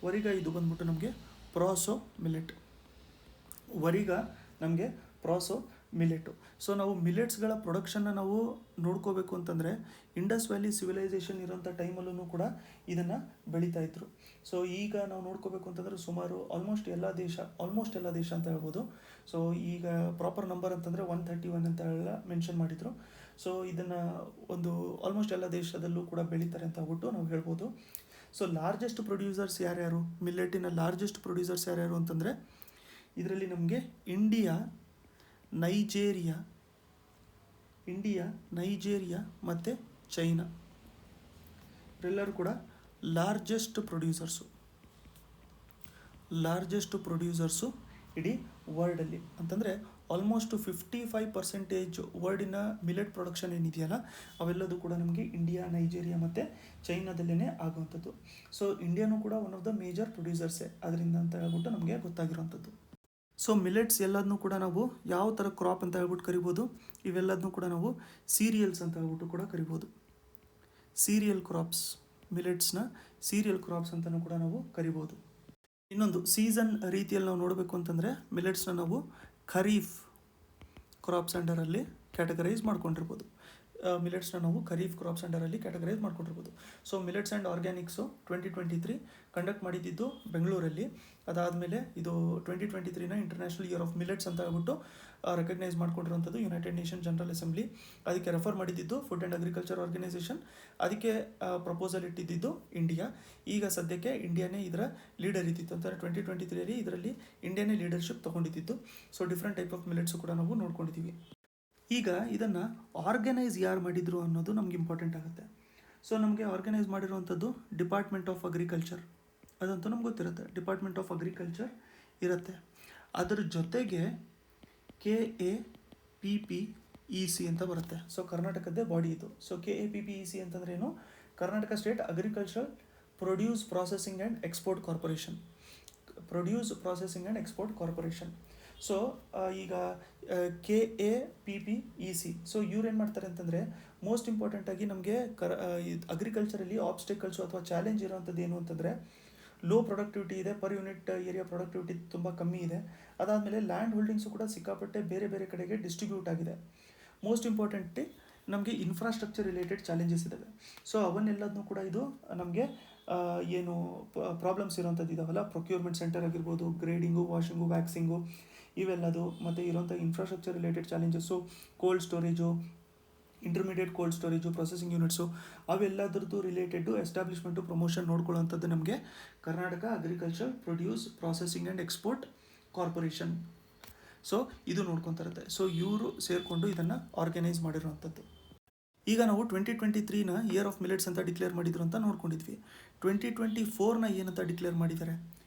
ವರಿಗ ಇದು ಬಂದ್ಬಿಟ್ಟು ನಮಗೆ ಪ್ರಾಸೋ ಮಿಲ್ಲೆಟ್. ನಮಗೆ ಪ್ರಾಸೋ ಮಿಲ್ಲೆಟು. ಸೊ ನಾವು ಮಿಲ್ಲೆಟ್ಸ್ಗಳ ಪ್ರೊಡಕ್ಷನ್ನ ನಾವು ನೋಡ್ಕೋಬೇಕು ಅಂತಂದರೆ ಇಂಡಸ್ ವ್ಯಾಲಿ ಸಿವಿಲೈಸೇಷನ್ ಇರೋಂಥ ಟೈಮಲ್ಲೂ ಕೂಡ ಇದನ್ನು ಬೆಳೀತಾಯಿದ್ರು. ಸೊ ಈಗ ನಾವು ನೋಡ್ಕೋಬೇಕು ಅಂತಂದರೆ ಸುಮಾರು ಆಲ್ಮೋಸ್ಟ್ ಎಲ್ಲ ದೇಶ ಅಂತ ಹೇಳ್ಬೋದು. ಸೊ ಈಗ ಪ್ರಾಪರ್ ನಂಬರ್ ಅಂತಂದರೆ 131 ಅಂತ ಎಲ್ಲ ಮೆನ್ಷನ್ ಮಾಡಿದರು. ಸೊ ಇದನ್ನು ಒಂದು ಆಲ್ಮೋಸ್ಟ್ ಎಲ್ಲ ದೇಶದಲ್ಲೂ ಕೂಡ ಬೆಳೀತಾರೆ ಅಂತ ಹೇಳ್ಬಿಟ್ಟು ನಾವು ಹೇಳ್ಬೋದು. ಸೊ ಲಾರ್ಜೆಸ್ಟ್ ಪ್ರೊಡ್ಯೂಸರ್ಸ್ ಯಾರ್ಯಾರು, ಮಿಲ್ಲೆಟಿನ ಲಾರ್ಜೆಸ್ಟ್ ಪ್ರೊಡ್ಯೂಸರ್ಸ್ ಯಾರ್ಯಾರು ಅಂತಂದರೆ ಇದರಲ್ಲಿ ನಮಗೆ ಇಂಡಿಯಾ, ನೈಜೇರಿಯಾ ಮತ್ತು ಚೈನಾ ಇವರೆಲ್ಲರೂ ಕೂಡ ಲಾರ್ಜೆಸ್ಟ್ ಪ್ರೊಡ್ಯೂಸರ್ಸು ಇಡೀ ವರ್ಲ್ಡಲ್ಲಿ. ಅಂತಂದರೆ ಆಲ್ಮೋಸ್ಟ್ 55% ವರ್ಲ್ಡಿನ ಮಿಲೆಟ್ ಪ್ರೊಡಕ್ಷನ್ ಏನಿದೆಯಲ್ಲ ಅವೆಲ್ಲದೂ ಕೂಡ ನಮಗೆ ಇಂಡಿಯಾ, ನೈಜೇರಿಯಾ ಮತ್ತು ಚೈನಾದಲ್ಲೇ ಆಗುವಂಥದ್ದು. ಸೊ ಇಂಡಿಯಾನೂ ಕೂಡ ಒನ್ ಆಫ್ ದ ಮೇಜರ್ ಪ್ರೊಡ್ಯೂಸರ್ಸೇ ಅದರಿಂದ ಅಂತ ಹೇಳ್ಬಿಟ್ಟು ನಮಗೆ ಗೊತ್ತಾಗಿರೋವಂಥದ್ದು. ಸೊ ಮಿಲೆಟ್ಸ್ ಎಲ್ಲದನ್ನೂ ಕೂಡ ನಾವು ಯಾವ ಥರ ಕ್ರಾಪ್ ಅಂತ ಹೇಳ್ಬಿಟ್ಟು ಕರಿಬೋದು, ಇವೆಲ್ಲದನ್ನೂ ಕೂಡ ನಾವು ಸೀರಿಯಲ್ಸ್ ಅಂತ ಹೇಳ್ಬಿಟ್ಟು ಕೂಡ ಕರಿಬೋದು. ಸೀರಿಯಲ್ ಕ್ರಾಪ್ಸ್, ಮಿಲೆಟ್ಸ್ನ ಸೀರಿಯಲ್ ಕ್ರಾಪ್ಸ್ ಅಂತಲೂ ಕೂಡ ನಾವು ಕರಿಬೋದು. ಇನ್ನೊಂದು ಸೀಸನ್ ರೀತಿಯಲ್ಲಿ ನಾವು ನೋಡಬೇಕು ಅಂತಂದರೆ ಮಿಲೆಟ್ಸ್ನ ನಾವು ಖರೀಫ್ ಕ್ರಾಪ್ಸ್ ಅಂಡರಲ್ಲಿ ಕ್ಯಾಟಗರೈಸ್ ಮಾಡ್ಕೊಂಡಿರ್ಬೋದು. So millets and organics 2023 conduct ಮಾಡಿದ್ದು ಬೆಂಗಳೂರಲ್ಲಿ. ಅದಾದಮೇಲೆ ಇದು 2023ನ ಇಂಟರ್ನ್ಯಾಷನಲ್ ಇಯರ್ ಆಫ್ ಮಿಲೆಟ್ಸ್ ಅಂತ ಹೇಳ್ಬಿಟ್ಟು ರೆಕಗ್ನೈಸ್ ಮಾಡ್ಕೊಂಡಿರುವಂಥದ್ದು ಯುನೈಟೆಡ್ ನೇಷನ್ ಜನರಲ್ ಅಸೆಂಬ್ಲಿ. ಅದಕ್ಕೆ ರೆಫರ್ ಮಾಡಿದ್ದು ಫುಡ್ ಆ್ಯಂಡ್ ಅಗ್ರಿಕಲ್ಚರ್ ಆರ್ಗನೈಸೇಷನ್. ಅದಕ್ಕೆ ಪ್ರಪೋಸಲ್ ಇಟ್ಟಿದ್ದು ಇಂಡಿಯಾ. ಈಗ ಸದ್ಯಕ್ಕೆ ಇಂಡಿಯಾನೇ ಇದರ ಲೀಡರ್ ಇದ್ದಿತ್ತು ಅಂತಾರೆ. 2023ರಲ್ಲಿ ಇದರಲ್ಲಿ ಇಂಡಿಯಾನೇ ಲೀಡರ್ಶಿಪ್ ತೊಗೊಂಡಿದ್ದು. So different type of millets ಕೂಡ ನಾವು ನೋಡ್ಕೊಂಡಿದ್ದೀವಿ. ಈಗ ಇದನ್ನು ಆರ್ಗನೈಸ್ ಯಾರು ಮಾಡಿದರು ಅನ್ನೋದು ನಮ್ಗೆ ಇಂಪಾರ್ಟೆಂಟ್ ಆಗುತ್ತೆ. ಸೊ ನಮಗೆ ಆರ್ಗನೈಸ್ ಮಾಡಿರುವಂಥದ್ದು ಡಿಪಾರ್ಟ್ಮೆಂಟ್ ಆಫ್ ಅಗ್ರಿಕಲ್ಚರ್, ಅದಂತೂ ನಮ್ಗೆ ಗೊತ್ತಿರುತ್ತೆ. ಡಿಪಾರ್ಟ್ಮೆಂಟ್ ಆಫ್ ಅಗ್ರಿಕಲ್ಚರ್ ಇರುತ್ತೆ. ಅದರ ಜೊತೆಗೆ KAPPEC ಅಂತ ಬರುತ್ತೆ. ಸೊ ಕರ್ನಾಟಕದ್ದೇ ಬಾಡಿ ಇದು. ಸೊ KAPPEC ಅಂತಂದ್ರೆ ಏನು, Karnataka state agriculture produce processing and export corporation. So ಈಗ KAPPEC, ಸೊ ಇವ್ರೇನು ಮಾಡ್ತಾರೆ ಅಂತಂದರೆ ಮೋಸ್ಟ್ ಇಂಪಾರ್ಟೆಂಟಾಗಿ ನಮಗೆ ಅಗ್ರಿಕಲ್ಚರಲ್ಲಿ ಆಬ್ಸ್ಟೆಕಲ್ಸು ಅಥವಾ ಚಾಲೆಂಜ್ ಇರೋವಂಥದ್ದು ಏನು ಅಂತಂದರೆ ಲೋ ಪ್ರೊಡಕ್ಟಿವಿಟಿ ಇದೆ, ಪರ್ ಯೂನಿಟ್ ಏರಿಯಾ ಪ್ರೊಡಕ್ಟಿವಿಟಿ ತುಂಬ ಕಮ್ಮಿ ಇದೆ. ಅದಾದಮೇಲೆ ಲ್ಯಾಂಡ್ ಹೋಲ್ಡಿಂಗ್ಸು ಕೂಡ ಸಿಕ್ಕಾಪಟ್ಟೆ ಬೇರೆ ಬೇರೆ ಕಡೆಗೆ ಡಿಸ್ಟ್ರಿಬ್ಯೂಟ್ ಆಗಿದೆ. ಮೋಸ್ಟ್ ಇಂಪಾರ್ಟೆಂಟ್ಲಿ ನಮಗೆ ಇನ್ಫ್ರಾಸ್ಟ್ರಕ್ಚರ್ ರಿಲೇಟೆಡ್ ಚಾಲೆಂಜಸ್ ಇದ್ದಾವೆ. ಸೊ ಅವನ್ನೆಲ್ಲದನ್ನೂ ಕೂಡ ಇದು ನಮಗೆ ಏನು ಪ್ರಾಬ್ಲಮ್ಸ್ ಇರೋವಂಥದ್ದು ಇದಾವಲ್ಲ, ಪ್ರೊಕ್ಯೂರ್ಮೆಂಟ್ ಸೆಂಟರ್ ಆಗಿರ್ಬೋದು, ಗ್ರೇಡಿಂಗು, ವಾಷಿಂಗು, ವ್ಯಾಕ್ಸಿಂಗು ಇವೆಲ್ಲದು, ಮತ್ತು ಇರೋಂಥ infrastructure related challenges, cold storage, intermediate cold storage, processing units, ಅವೆಲ್ಲದ್ರದ್ದು ರಿಲೇಟೆಡ್ಡು ಎಸ್ಟಾಬ್ಲಿಷ್ಮೆಂಟು, ಪ್ರಮೋಷನ್ ನೋಡ್ಕೊಳ್ಳೋವಂಥದ್ದು ನಮಗೆ Karnataka agriculture produce processing and export corporation. So ಇದು ನೋಡ್ಕೊತಿರುತ್ತೆ. ಸೊ ಇವರು ಸೇರಿಕೊಂಡು ಇದನ್ನು ಆರ್ಗನೈಸ್ ಮಾಡಿರೋವಂಥದ್ದು. ಈಗ ನಾವು 2023ನ ಇಯರ್ ಆಫ್ ಮಿಲೆಟ್ಸ್ ಅಂತ ಡಿಕ್ಲೇರ್ ಮಾಡಿದ್ರು ಅಂತ ನೋಡ್ಕೊಂಡಿದ್ವಿ. 2024ನ ಏನಂತ ಡಿಕ್ಲೇರ್ ಮಾಡಿದ್ದಾರೆ,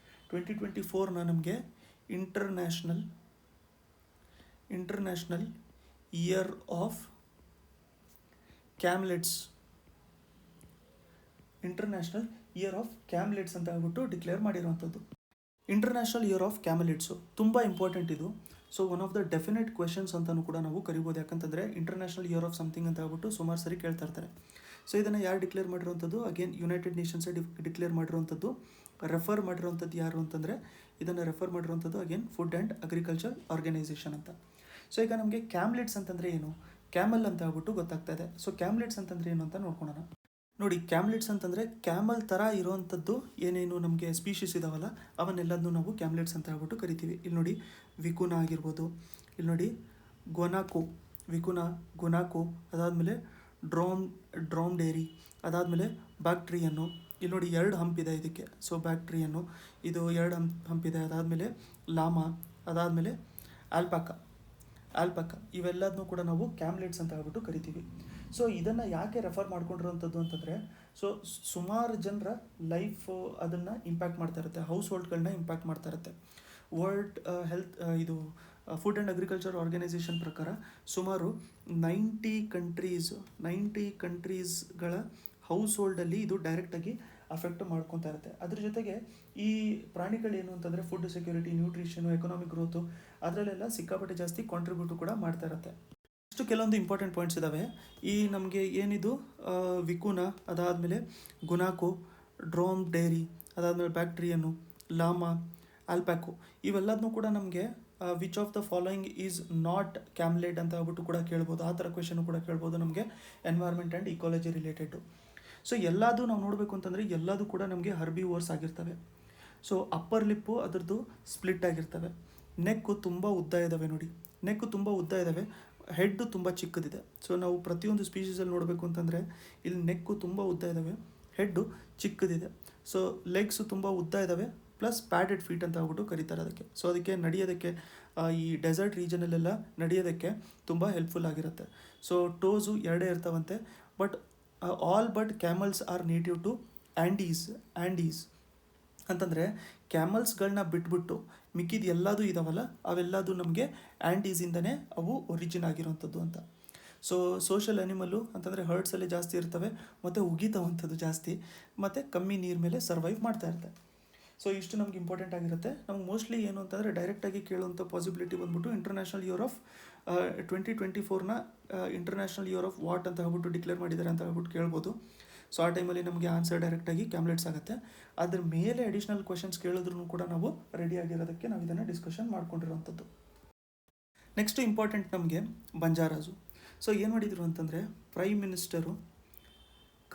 2024ನ ನಮಗೆ ಇಂಟರ್ನ್ಯಾಷನಲ್ ಇಯರ್ ಆಫ್ ಕ್ಯಾಮ್ಲೆಟ್ಸ್ ಅಂತ ಹೇಳ್ಬಿಟ್ಟು ಡಿಕ್ಲೇರ್ ಮಾಡಿರುವಂಥದ್ದು. ಇಂಟರ್ನ್ಯಾಷನಲ್ ಇಯರ್ ಆಫ್ ಕ್ಯಾಮೆಲಿಟ್ಸು ತುಂಬ ಇಂಪಾರ್ಟೆಂಟ್ ಇದು. So one of the definite questions ಅಂತಲೂ ಕೂಡ ನಾವು ಕರಿಬೋದು. ಯಾಕಂತಂದರೆ ಇಂಟರ್ನ್ಯಾಷನಲ್ ಇಯರ್ ಆಫ್ ಸಮಥಿಂಗ್ ಅಂತ ಹೇಳ್ಬಿಟ್ಟು ಸುಮಾರು ಸರಿ ಕೇಳ್ತಾ ಇರ್ತಾರೆ. ಸೊ ಇದನ್ನು ಯಾರು ಡಿಕ್ಲೇರ್ ಮಾಡಿರುವಂಥದ್ದು, ಅಗೇನ್ ಯುನೈಟೆಡ್ ನೇಷನ್ಸೇ ಡಿಕ್ಲೇರ್ ಮಾಡಿರುವಂಥದ್ದು. ರೆಫರ್ ಮಾಡಿರುವಂಥದ್ದು ಯಾರು ಅಂತಂದರೆ, ಇದನ್ನು ರೆಫರ್ ಮಾಡಿರುವಂಥದ್ದು again food and agriculture organisation ಅಂತ. ಸೊ ಈಗ ನಮಗೆ ಕ್ಯಾಮ್ಲೆಟ್ಸ್ ಅಂತಂದರೆ ಏನು, ಕ್ಯಾಮಲ್ ಅಂತ ಹೇಳ್ಬಿಟ್ಟು ಗೊತ್ತಾಗ್ತಾ ಇದೆ. ಸೊ ಕ್ಯಾಮ್ಲೆಟ್ಸ್ ಅಂತಂದರೆ ಏನು ಅಂತ ನೋಡ್ಕೊಳ್ಳೋಣ. ನೋಡಿ, ಕ್ಯಾಮ್ಲೆಟ್ಸ್ ಅಂತಂದರೆ ಕ್ಯಾಮಲ್ ಥರ ಇರೋವಂಥದ್ದು ಏನೇನು ನಮಗೆ ಸ್ಪೀಷೀಸ್ ಇದಾವಲ್ಲ ಅವನ್ನೆಲ್ಲದನ್ನೂ ನಾವು ಕ್ಯಾಮ್ಲೆಟ್ಸ್ ಅಂತ ಹೇಳ್ಬಿಟ್ಟು ಕರಿತೀವಿ. ಇಲ್ಲಿ ನೋಡಿ ವಿಕುನಾ ಆಗಿರ್ಬೋದು, ಇಲ್ಲಿ ನೋಡಿ ಗುನಾಕೋ, ಅದಾದಮೇಲೆ ಡ್ರೋಮ್ಡೇರಿ, ಅದಾದಮೇಲೆ ಬ್ಯಾಕ್ಟ್ರಿಯನ್ನು. ಇಲ್ಲಿ ನೋಡಿ 2 ಹಂಪಿದೆ ಇದಕ್ಕೆ. ಸೊ ಬ್ಯಾಕ್ಟ್ರಿಯನ್ನು ಇದು 2 ಹಂಪಿದೆ. ಅದಾದಮೇಲೆ ಲಾಮಾ, ಅದಾದಮೇಲೆ ಆಲ್ಪಾಕ ಇವೆಲ್ಲದನ್ನೂ ಕೂಡ ನಾವು ಕ್ಯಾಮ್ಲೆಟ್ಸ್ ಅಂತ ಹೇಳ್ಬಿಟ್ಟು ಕರಿತೀವಿ. ಸೊ ಇದನ್ನು ಯಾಕೆ ರೆಫರ್ ಮಾಡ್ಕೊಂಡಿರೋವಂಥದ್ದು ಅಂತಂದರೆ, ಸೊ ಸುಮಾರು ಜನರ ಲೈಫ್ ಅದನ್ನು ಇಂಪ್ಯಾಕ್ಟ್ ಮಾಡ್ತಾ ಇರುತ್ತೆ, ಹೌಸ್ ಹೋಲ್ಡ್ಗಳನ್ನ ಇಂಪ್ಯಾಕ್ಟ್ ಮಾಡ್ತಾ ಇರುತ್ತೆ. ವರ್ಲ್ಡ್ ಹೆಲ್ತ್ ಇದು ಫುಡ್ ಆ್ಯಂಡ್ ಅಗ್ರಿಕಲ್ಚರ್ ಆರ್ಗನೈಸೇಷನ್ ಪ್ರಕಾರ ಸುಮಾರು 90 ಕಂಟ್ರೀಸ್ಗಳ ಹೌಸ್ ಹೋಲ್ಡಲ್ಲಿ ಇದು ಡೈರೆಕ್ಟಾಗಿ ಅಫೆಕ್ಟ್ ಮಾಡ್ಕೊತಾ ಇರುತ್ತೆ. ಅದ್ರ ಜೊತೆಗೆ ಈ ಪ್ರಾಣಿಗಳೇನು ಅಂತಂದರೆ ಫುಡ್ ಸೆಕ್ಯೂರಿಟಿ, ನ್ಯೂಟ್ರಿಷನು, ಎಕನಾಮಿಕ್ ಗ್ರೋತು ಅದರಲ್ಲೆಲ್ಲ ಸಿಕ್ಕಾಪಟ್ಟೆ ಜಾಸ್ತಿ ಕಾಂಟ್ರಿಬ್ಯೂಟು ಕೂಡ ಮಾಡ್ತಾ ಇರುತ್ತೆ. ಇಷ್ಟು ಕೆಲವೊಂದು ಇಂಪಾರ್ಟೆಂಟ್ ಪಾಯಿಂಟ್ಸ್ ಇದ್ದಾವೆ. ಈ ನಮಗೆ ಏನಿದು ವಿಕುನ, ಅದಾದಮೇಲೆ ಗುನಾಕೋ, ಡ್ರೋಮ್ ಡೈರಿ, ಅದಾದಮೇಲೆ ಬ್ಯಾಕ್ಟ್ರಿಯನು, ಲಾಮಾ, ಆಲ್ಪ್ಯಾಕೋ ಇವೆಲ್ಲದನ್ನೂ ಕೂಡ ನಮಗೆ which of the following is not camelid ಅಂತ ಹೇಳ್ಬಿಟ್ಟು ಕೂಡ ಕೇಳ್ಬೋದು. ಆ ಥರ ಕ್ವೆಶನು ಕೂಡ ಕೇಳ್ಬೋದು ನಮಗೆ environment and ecology related. So ಎಲ್ಲದು ನಾವು ನೋಡಬೇಕು ಅಂತಂದರೆ ಎಲ್ಲದು ಕೂಡ ನಮಗೆ ಹರ್ಬಿವೋರ್ಸ್ ಆಗಿರ್ತವೆ. ಸೊ ಅಪ್ಪರ್ ಲಿಪ್ಪು ಅದರದ್ದು ಸ್ಪ್ಲಿಟ್ ಆಗಿರ್ತವೆ. ನೆಕ್ಕು ತುಂಬ ಉದ್ದ ಇದ್ದಾವೆ ನೋಡಿ, ನೆಕ್ಕು ತುಂಬ ಉದ್ದ ಇದ್ದಾವೆ, ಹೆಡ್ಡು ತುಂಬ ಚಿಕ್ಕದಿದೆ. ಸೊ ನಾವು ಪ್ರತಿಯೊಂದು ಸ್ಪೀಷೀಸಲ್ಲಿ ನೋಡಬೇಕು ಅಂತಂದರೆ ಇಲ್ಲಿ ನೆಕ್ಕು ತುಂಬ ಉದ್ದ ಇದ್ದಾವೆ, ಹೆಡ್ಡು ಚಿಕ್ಕದಿದೆ. ಸೊ ಲೆಗ್ಸು ತುಂಬ ಉದ್ದ ಇದ್ದಾವೆ, ಪ್ಲಸ್ ಪ್ಯಾಡೆಡ್ ಫೀಟ್ ಅಂತ ಹೇಳ್ಬಿಟ್ಟು ಕರೀತಾರೆ ಅದಕ್ಕೆ. ಸೊ ಅದಕ್ಕೆ ನಡೆಯೋದಕ್ಕೆ ಈ ಡೆಸರ್ಟ್ ರೀಜನಲ್ಲೆಲ್ಲ ನಡೆಯೋದಕ್ಕೆ ತುಂಬ ಹೆಲ್ಪ್ಫುಲ್ ಆಗಿರುತ್ತೆ. ಸೊ ಟೋಸು ಎರಡೇ ಇರ್ತಾವಂತೆ. But all but camels are native to Andes ಅಂತಂದರೆ ಕ್ಯಾಮಲ್ಸ್ಗಳನ್ನ ಬಿಟ್ಬಿಟ್ಟು ಮಿಕ್ಕಿದ ಎಲ್ಲದೂ ಇದಾವಲ್ಲ ಅವೆಲ್ಲದು ನಮಗೆ ಆ್ಯಂಡೀಸಿಂದನೇ ಅವು ಒರಿಜಿನ್ ಆಗಿರೋವಂಥದ್ದು ಅಂತ. ಸೊ ಸೋಷಲ್ ಅನಿಮಲ್ಲು ಅಂತಂದರೆ ಹರ್ಡ್ಸಲ್ಲಿ ಜಾಸ್ತಿ ಇರ್ತವೆ, ಮತ್ತು ಉಗಿತವಂಥದ್ದು ಜಾಸ್ತಿ, ಮತ್ತು ಕಮ್ಮಿ ನೀರು ಮೇಲೆ ಸರ್ವೈವ್ ಮಾಡ್ತಾ ಇರ್ತವೆ. ಸೊ ಇಷ್ಟು ನಮ್ಗೆ ಇಂಪಾರ್ಟೆಂಟ್ ಆಗಿರುತ್ತೆ. ನಮ್ಗೆ ಮೋಸ್ಟ್ಲಿ ಏನು ಅಂತಂದರೆ ಡೈರೆಕ್ಟಾಗಿ ಕೇಳುವಂಥ ಪಾಸಿಬಿಲಿಟಿ ಬಂದ್ಬಿಟ್ಟು ಇಂಟರ್ನ್ಯಾಷನಲ್ ಇಯರ್ ಆಫ್ 2024ನ ಇಂಟರ್ನ್ಯಾಷನಲ್ ಇಯರ್ ಆಫ್ ವಾಟ್ ಅಂತ ಹೇಳ್ಬಿಟ್ಟು ಡಿಕ್ಲೇರ್ ಮಾಡಿದ್ದಾರೆ ಅಂತ ಹೇಳ್ಬಿಟ್ಟು ಕೇಳ್ಬೋದು. ಸೊ ಆ ಟೈಮಲ್ಲಿ ನಮಗೆ ಆನ್ಸರ್ ಡೈರೆಕ್ಟಾಗಿ ಕ್ಯಾಮ್ಲೆಟ್ಸ್ ಆಗುತ್ತೆ. ಅದ್ರ ಮೇಲೆ ಅಡಿಷ್ನಲ್ ಕ್ವೆಶನ್ಸ್ ಕೇಳಿದ್ರೂ ಕೂಡ ನಾವು ರೆಡಿ ಆಗಿರೋದಕ್ಕೆ ನಾವು ಇದನ್ನು ಡಿಸ್ಕಷನ್ ಮಾಡ್ಕೊಂಡಿರೋವಂಥದ್ದು. ನೆಕ್ಸ್ಟ್ ಇಂಪಾರ್ಟೆಂಟ್ ನಮಗೆ ಬಂಜಾರಾಸು. ಸೊ ಏನು ಮಾಡಿದರು ಅಂತಂದರೆ ಪ್ರೈಮ್ ಮಿನಿಸ್ಟರು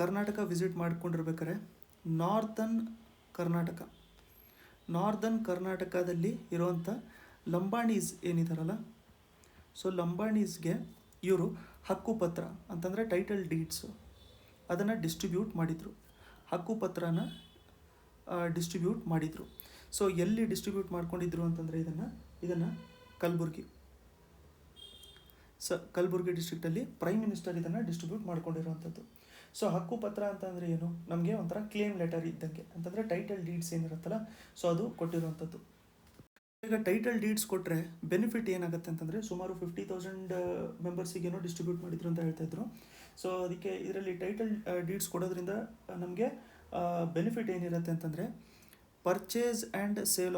ಕರ್ನಾಟಕ ವಿಸಿಟ್ ಮಾಡ್ಕೊಂಡಿರ್ಬೇಕಾದ್ರೆ ನಾರ್ದನ್ ಕರ್ನಾಟಕದಲ್ಲಿ ಇರೋವಂಥ ಲಂಬಾಣೀಸ್ ಏನಿದಾರಲ್ಲ, ಸೊ ಲಂಬಾಣೀಸ್ಗೆ ಇವರು ಹಕ್ಕುಪತ್ರ ಅಂತಂದರೆ ಟೈಟಲ್ ಡೀಡ್ಸು ಅದನ್ನು ಡಿಸ್ಟ್ರಿಬ್ಯೂಟ್ ಮಾಡಿದರು, ಹಕ್ಕುಪತ್ರನ ಡಿಸ್ಟ್ರಿಬ್ಯೂಟ್ ಮಾಡಿದರು. ಸೊ ಎಲ್ಲಿ ಡಿಸ್ಟ್ರಿಬ್ಯೂಟ್ ಮಾಡ್ಕೊಂಡಿದ್ರು ಅಂತಂದರೆ ಇದನ್ನು ಕಲಬುರ್ಗಿ ಡಿಸ್ಟ್ರಿಕ್ಟಲ್ಲಿ ಪ್ರೈಮ್ ಮಿನಿಸ್ಟರ್ ಇದನ್ನು ಡಿಸ್ಟ್ರಿಬ್ಯೂಟ್ ಮಾಡ್ಕೊಂಡಿರುವಂಥದ್ದು. ಸೊ ಹಕ್ಕುಪತ್ರ ಅಂತಂದರೆ ಏನು, ನಮಗೆ ಒಂಥರ ಕ್ಲೇಮ್ ಲೆಟರ್ ಇದ್ದಂಗೆ, ಅಂತಂದರೆ ಟೈಟಲ್ ಡೀಡ್ಸ್ ಏನಿರುತ್ತಲ್ಲ ಸೊ ಅದು ಕೊಟ್ಟಿರುವಂಥದ್ದು. ಈಗ ಟೈಟಲ್ ಡೀಡ್ಸ್ ಕೊಟ್ಟರೆ ಬೆನಿಫಿಟ್ ಏನಾಗುತ್ತೆ ಅಂತಂದರೆ ಸುಮಾರು 50,000 ಮೆಂಬರ್ಸಿಗೇನೋ ಡಿಸ್ಟ್ರಿಬ್ಯೂಟ್ ಮಾಡಿದ್ರು ಅಂತ ಹೇಳ್ತಾಯಿದ್ರು. ಸೊ ಅದಕ್ಕೆ ಇದರಲ್ಲಿ ಟೈಟಲ್ ಡೀಡ್ಸ್ ಕೊಡೋದ್ರಿಂದ ನಮಗೆ ಬೆನಿಫಿಟ್ ಏನಿರುತ್ತೆ ಅಂತಂದರೆ purchase and sale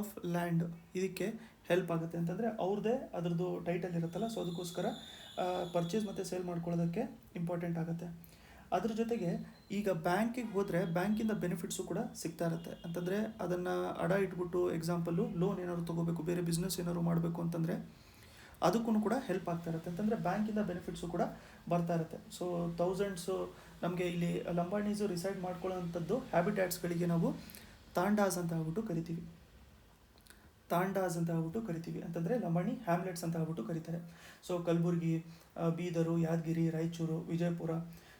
of land ಇದಕ್ಕೆ ಹೆಲ್ಪ್ ಆಗುತ್ತೆ. ಅಂತಂದರೆ ಅವ್ರದ್ದೇ ಅದರದ್ದು ಟೈಟಲ್ ಇರುತ್ತಲ್ಲ, ಸೊ ಅದಕ್ಕೋಸ್ಕರ ಪರ್ಚೇಸ್ ಮತ್ತು ಸೇಲ್ ಮಾಡ್ಕೊಳ್ಳೋದಕ್ಕೆ ಇಂಪಾರ್ಟೆಂಟ್ ಆಗುತ್ತೆ. ಅದ್ರ ಜೊತೆಗೆ ಈಗ ಬ್ಯಾಂಕಿಗೆ ಹೋದರೆ ಬ್ಯಾಂಕಿಂದ ಬೆನಿಫಿಟ್ಸು ಕೂಡ ಸಿಗ್ತಾ ಇರುತ್ತೆ. ಅಂತಂದರೆ ಅದನ್ನು ಅಡ ಇಟ್ಬಿಟ್ಟು ಎಕ್ಸಾಂಪಲ್ಲು ಲೋನ್ ಏನಾದ್ರು ತೊಗೋಬೇಕು, ಬೇರೆ ಬಿಸ್ನೆಸ್ ಏನಾದ್ರು ಮಾಡಬೇಕು ಅಂತಂದರೆ ಅದಕ್ಕೂ ಕೂಡ ಹೆಲ್ಪ್ ಆಗ್ತಾ ಇರುತ್ತೆ. ಅಂತಂದರೆ ಬ್ಯಾಂಕಿಂದ ಬೆನಿಫಿಟ್ಸು ಕೂಡ ಬರ್ತಾ ಇರುತ್ತೆ. ಸೊ ಥೌಸಂಡ್ಸು ನಮಗೆ ಇಲ್ಲಿ ಲಂಬಾಣೀಸು ರಿಸೈಡ್ ಮಾಡ್ಕೊಳ್ಳೋವಂಥದ್ದು ಹ್ಯಾಬಿಟ್ಯಾಟ್ಸ್ಗಳಿಗೆ ನಾವು ತಾಂಡಾಸ್ ಅಂತ ಹೇಳ್ಬಿಟ್ಟು ಕರಿತೀವಿ. ಅಂತಂದರೆ ಲಂಬಾಣಿ ಹ್ಯಾಮ್ಲೆಟ್ಸ್ ಅಂತ ಹೇಳ್ಬಿಟ್ಟು ಕರೀತಾರೆ. ಸೊ ಕಲಬುರ್ಗಿ, ಬೀದರು, ಯಾದಗಿರಿ, ರಾಯಚೂರು, ವಿಜಯಪುರ,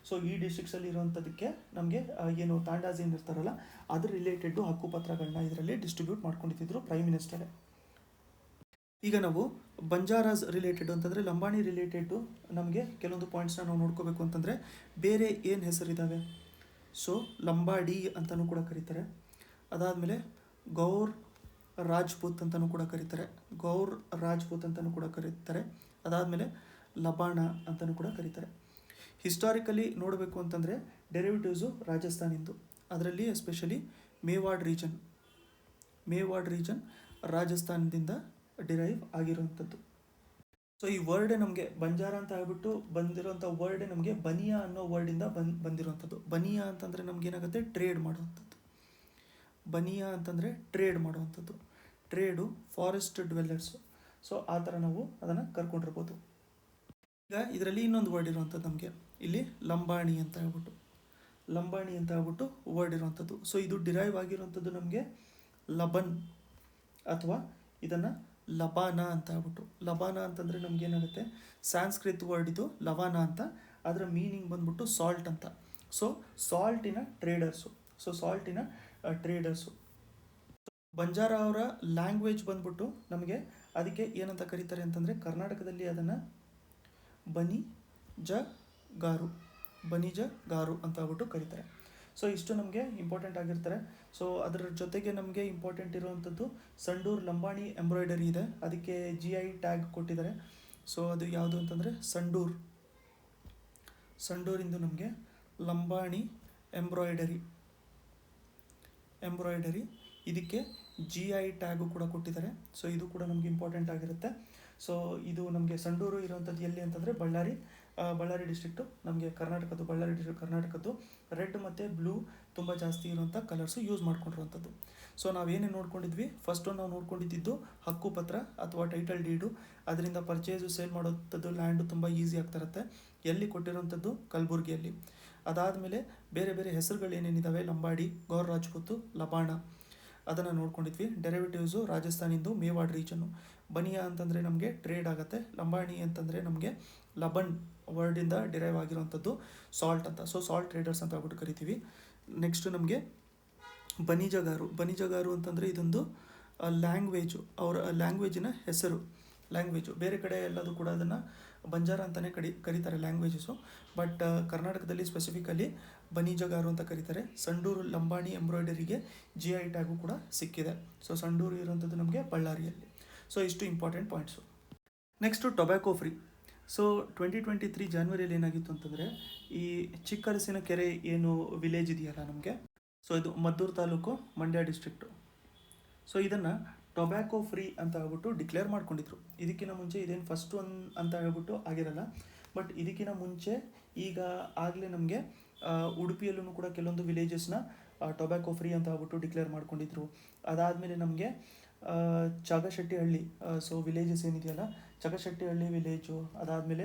ಸೊ ಈ ಡಿಸ್ಟ್ರಿಕ್ಸಲ್ಲಿ ಇರುವಂಥದ್ದಕ್ಕೆ ನಮಗೆ ಏನು ತಾಂಡಾಸ್ ಏನಿರ್ತಾರಲ್ಲ ಅದ್ರ ರಿಲೇಟೆಡ್ಡು ಹಕ್ಕುಪತ್ರಗಳನ್ನ ಇದರಲ್ಲಿ ಡಿಸ್ಟ್ರಿಬ್ಯೂಟ್ ಮಾಡ್ಕೊಂಡಿದ್ರು ಪ್ರೈಮ್ ಮಿನಿಸ್ಟರೇ. ಈಗ ನಾವು ಬಂಜಾರಾಸ್ ರಿಲೇಟೆಡ್ ಅಂತಂದರೆ ಲಂಬಾಣಿ ರಿಲೇಟೆಡ್ಡು ನಮಗೆ ಕೆಲವೊಂದು ಪಾಯಿಂಟ್ಸ್ನ ನಾವು ನೋಡ್ಕೋಬೇಕು ಅಂತಂದರೆ ಬೇರೆ ಏನು ಹೆಸರಿದ್ದಾವೆ. ಸೊ ಲಂಬಾಡಿ ಅಂತಲೂ ಕೂಡ ಕರೀತಾರೆ, ಅದಾದಮೇಲೆ ಗೌರ್ ರಾಜ್ಪೂತ್ ಅಂತಲೂ ಕೂಡ ಕರೀತಾರೆ, ಅದಾದಮೇಲೆ ಲಬಾಣ ಅಂತಲೂ ಕೂಡ ಕರೀತಾರೆ. ಹಿಸ್ಟಾರಿಕಲಿ ನೋಡಬೇಕು ಅಂತಂದರೆ ಡೆರಿವೇಟಿವ್ಸು ರಾಜಸ್ಥಾನಿಂದು, ಅದರಲ್ಲಿ ಎಸ್ಪೆಷಲಿ ಮೇವಾಡ್ ರೀಜನ್ ರಾಜಸ್ಥಾನದಿಂದ ಡಿರೈವ್ ಆಗಿರುವಂಥದ್ದು. ಸೊ ಈ ವರ್ಡೇ ನಮಗೆ ಬಂಜಾರ ಅಂತ ಹೇಳ್ಬಿಟ್ಟು ಬಂದಿರೋಂಥ ವರ್ಡೇ ನಮಗೆ ಬನಿಯಾ ಅನ್ನೋ ವರ್ಡಿಂದ ಬಂದಿರುವಂಥದ್ದು. ಬನಿಯಾ ಅಂತಂದರೆ ನಮಗೇನಾಗುತ್ತೆ, ಟ್ರೇಡ್ ಮಾಡುವಂಥದ್ದು. Trade forest dwellers. ಸೊ ಆ ಥರ ನಾವು ಅದನ್ನು ಕರ್ಕೊಂಡಿರ್ಬೋದು. ಈಗ ಇದರಲ್ಲಿ ಇನ್ನೊಂದು ವರ್ಡ್ ಇರುವಂಥದ್ದು ನಮಗೆ ಇಲ್ಲಿ ಲಂಬಾಣಿ ಅಂತ ಹೇಳ್ಬಿಟ್ಟು ವರ್ಡ್ ಇರುವಂಥದ್ದು. ಸೊ ಇದು ಡಿರೈವ್ ಆಗಿರುವಂಥದ್ದು ನಮಗೆ ಲಬನ್ ಅಥವಾ ಇದನ್ನು ಲಬಾನ ಅಂತ ಹೇಳ್ಬಿಟ್ಟು. ಲಬಾನ ಅಂತಂದರೆ ನಮಗೇನಾಗುತ್ತೆ, ಸ್ಯಾನ್ಸ್ಕ್ರಿತ್ ವರ್ಡ್ ಇದು ಲವಾನ ಅಂತ, ಅದರ ಮೀನಿಂಗ್ ಬಂದ್ಬಿಟ್ಟು ಸಾಲ್ಟ್ ಅಂತ. So ಸಾಲ್ಟಿನ traders. ಬಂಜಾರ ಅವರ ಲ್ಯಾಂಗ್ವೇಜ್ ಬಂದ್ಬಿಟ್ಟು ನಮಗೆ ಅದಕ್ಕೆ ಏನಂತ ಕರೀತಾರೆ ಅಂತಂದರೆ ಕರ್ನಾಟಕದಲ್ಲಿ ಅದನ್ನು ಬನಿಜಗಾರು ಅಂತ ಹೇಳ್ಬಿಟ್ಟು ಕರೀತಾರೆ. ಸೊ ಇಷ್ಟು ನಮಗೆ ಇಂಪಾರ್ಟೆಂಟ್ ಆಗಿರ್ತಾರೆ. ಸೊ ಅದರ ಜೊತೆಗೆ ನಮಗೆ ಇಂಪಾರ್ಟೆಂಟ್ ಇರುವಂಥದ್ದು ಸಂಡೂರ್ ಲಂಬಾಣಿ ಎಂಬ್ರಾಯ್ಡರಿ ಇದೆ, ಅದಕ್ಕೆ GI ಟ್ಯಾಗ್ ಕೊಟ್ಟಿದ್ದಾರೆ. ಸೊ ಅದು ಯಾವುದು ಅಂತಂದರೆ ಸಂಡೂರಿಂದು ನಮಗೆ ಲಂಬಾಣಿ ಎಂಬ್ರಾಯ್ಡರಿ ಇದಕ್ಕೆ GI ಟ್ಯಾಗು ಕೂಡ ಕೊಟ್ಟಿದ್ದಾರೆ. ಸೊ ಇದು ಕೂಡ ನಮಗೆ ಇಂಪಾರ್ಟೆಂಟ್ ಆಗಿರುತ್ತೆ. ಸೊ ಇದು ನಮಗೆ ಸಂಡೂರು ಇರುವಂಥದ್ದು ಎಲ್ಲಿ ಅಂತಂದರೆ ಬಳ್ಳಾರಿ ಡಿಸ್ಟ್ರಿಕ್ಟು, ನಮಗೆ ಬಳ್ಳಾರಿ ಡಿಸ್ಟ್ರಿಕ್ಟ್ ಕರ್ನಾಟಕದ್ದು. ರೆಡ್ ಮತ್ತು ಬ್ಲೂ ತುಂಬ ಜಾಸ್ತಿ ಇರುವಂಥ ಕಲರ್ಸು ಯೂಸ್ ಮಾಡ್ಕೊಂಡಿರುವಂಥದ್ದು. ಸೊ ನಾವೇನೇನು ನೋಡ್ಕೊಂಡಿದ್ವಿ, ಫಸ್ಟು ನಾವು ನೋಡ್ಕೊಂಡಿದ್ದು ಹಕ್ಕುಪತ್ರ ಅಥವಾ ಟೈಟಲ್ ಡೀಡು, ಅದರಿಂದ ಪರ್ಚೇಸು ಸೇಲ್ ಮಾಡೋಂಥದ್ದು ಲ್ಯಾಂಡು ತುಂಬ ಈಸಿ ಆಗ್ತಾ ಇರುತ್ತೆ. ಎಲ್ಲಿ ಕೊಟ್ಟಿರೋಂಥದ್ದು ಕಲಬುರಗಿಯಲ್ಲಿ. ಅದಾದಮೇಲೆ ಬೇರೆ ಬೇರೆ ಹೆಸರುಗಳು ಏನೇನಿದ್ದಾವೆ, ಲಂಬಾಡಿ, ಗೌರ್ ರಾಜ್ಪೂತು, ಲಬಾಣ, ಅದನ್ನು ನೋಡ್ಕೊಂಡಿದ್ವಿ. ಡೆರಿವೇಟಿವ್ಸು ರಾಜಸ್ಥಾನಿಂದು ಮೇವಾಡ್ ರೀಜನ್ನು. ಬನಿಯಾ ಅಂತಂದರೆ ನಮಗೆ ಟ್ರೇಡ್ ಆಗುತ್ತೆ. ಲಂಬಾಣಿ ಅಂತಂದರೆ ನಮಗೆ ಲಬನ್ ವರ್ಡಿಂದ ಡಿರೈವ್ ಆಗಿರುವಂಥದ್ದು ಸಾಲ್ಟ್ ಅಂತ. ಸೊ ಸಾಲ್ಟ್ ಟ್ರೇಡರ್ಸ್ ಅಂತ ಹೇಳ್ಬಿಟ್ಟು ಕರಿತೀವಿ. ನೆಕ್ಸ್ಟು ನಮಗೆ ಬನಿಜಗಾರು ಅಂತಂದರೆ ಇದೊಂದು ಲ್ಯಾಂಗ್ವೇಜು, ಅವರ ಲ್ಯಾಂಗ್ವೇಜಿನ ಹೆಸರು. ಬೇರೆ ಕಡೆ ಎಲ್ಲದೂ ಕೂಡ ಅದನ್ನು ಬಂಜಾರ ಅಂತಲೇ ಕರೀತಾರೆ ಲ್ಯಾಂಗ್ವೇಜಸ್ಸು, ಬಟ್ ಕರ್ನಾಟಕದಲ್ಲಿ ಸ್ಪೆಸಿಫಿಕಲಿ ಬನಿಜಗಾರು ಅಂತ ಕರೀತಾರೆ. ಸಂಡೂರು ಲಂಬಾಣಿ ಎಂಬ್ರಾಯ್ಡರಿಗೆ GI ಟ್ಯಾಗು ಕೂಡ ಸಿಕ್ಕಿದೆ. ಸೊ ಸಂಡೂರು ಇರುವಂಥದ್ದು ನಮಗೆ ಬಳ್ಳಾರಿಯಲ್ಲಿ. ಸೊ ಇಷ್ಟು important points. Next tobacco free. So 2023 ಜಾನ್ವರಿಯಲ್ಲಿ ಏನಾಗಿತ್ತು ಅಂತಂದರೆ, ಈ ಚಿಕ್ಕರಸಿನ ಕೆರೆ ಏನು ವಿಲೇಜ್ ಇದೆಯಲ್ಲ ನಮಗೆ, ಸೊ ಇದು ಮದ್ದೂರು ತಾಲೂಕು, ಮಂಡ್ಯ ಡಿಸ್ಟ್ರಿಕ್ಟು. ಸೊ ಇದನ್ನು ಟೊಬ್ಯಾಕೋ ಫ್ರೀ ಅಂತ ಹೇಳ್ಬಿಟ್ಟು ಡಿಕ್ಲೇರ್ ಮಾಡ್ಕೊಂಡಿದ್ರು. ಇದಕ್ಕಿಂತ ಮುಂಚೆ ಇದೇನು ಫಸ್ಟ್ ಒನ್ ಅಂತ ಹೇಳ್ಬಿಟ್ಟು ಆಗಿರಲ್ಲ, ಬಟ್ ಇದಕ್ಕಿಂತ ಮುಂಚೆ ಈಗ ಆಗಲೇ ನಮಗೆ ಉಡುಪಿಯಲ್ಲೂ ಕೂಡ ಕೆಲವೊಂದು ವಿಲೇಜಸ್ನ ಟೊಬ್ಯಾಕೋ ಫ್ರೀ ಅಂತ ಹೇಳ್ಬಿಟ್ಟು ಡಿಕ್ಲೇರ್ ಮಾಡ್ಕೊಂಡಿದ್ರು. ಅದಾದಮೇಲೆ ನಮಗೆ ಚಗಶೆಟ್ಟಿಹಳ್ಳಿ, ಸೊ ವಿಲೇಜಸ್ ಏನಿದೆಯಲ್ಲ, ಚಗಶೆಟ್ಟಿಹಳ್ಳಿ ವಿಲೇಜು, ಅದಾದಮೇಲೆ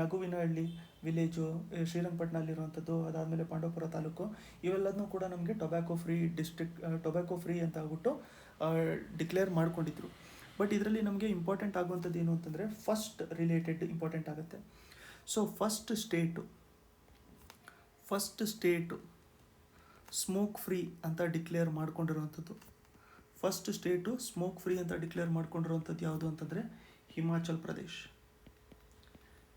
ನಗುವಿನಹಳ್ಳಿ ವಿಲೇಜು ಶ್ರೀರಂಗಪಟ್ಟಣಲ್ಲಿರುವಂಥದ್ದು, ಅದಾದಮೇಲೆ ಪಾಂಡವಪುರ ತಾಲೂಕು, ಇವೆಲ್ಲದನ್ನೂ ಕೂಡ ನಮಗೆ ಟೊಬ್ಯಾಕೋ ಫ್ರೀ ಅಂತ ಹೇಳ್ಬಿಟ್ಟು ಡಿಕ್ಲೇರ್ ಮಾಡ್ಕೊಂಡಿದ್ರು. ಬಟ್ ಇದರಲ್ಲಿ ನಮಗೆ ಇಂಪಾರ್ಟೆಂಟ್ ಆಗುವಂಥದ್ದು ಏನು ಅಂತಂದರೆ, ಫಸ್ಟ್ ರಿಲೇಟೆಡ್ ಇಂಪಾರ್ಟೆಂಟ್ ಆಗುತ್ತೆ. So first state smoke free ಅಂತ ಡಿಕ್ಲೇರ್ ಮಾಡ್ಕೊಂಡಿರುವಂಥದ್ದು. ಫಸ್ಟ್ ಸ್ಟೇಟು ಸ್ಮೋಕ್ ಫ್ರೀ ಅಂತ ಡಿಕ್ಲೇರ್ ಮಾಡ್ಕೊಂಡಿರುವಂಥದ್ದು ಯಾವುದು ಅಂತಂದರೆ ಹಿಮಾಚಲ್ ಪ್ರದೇಶ್.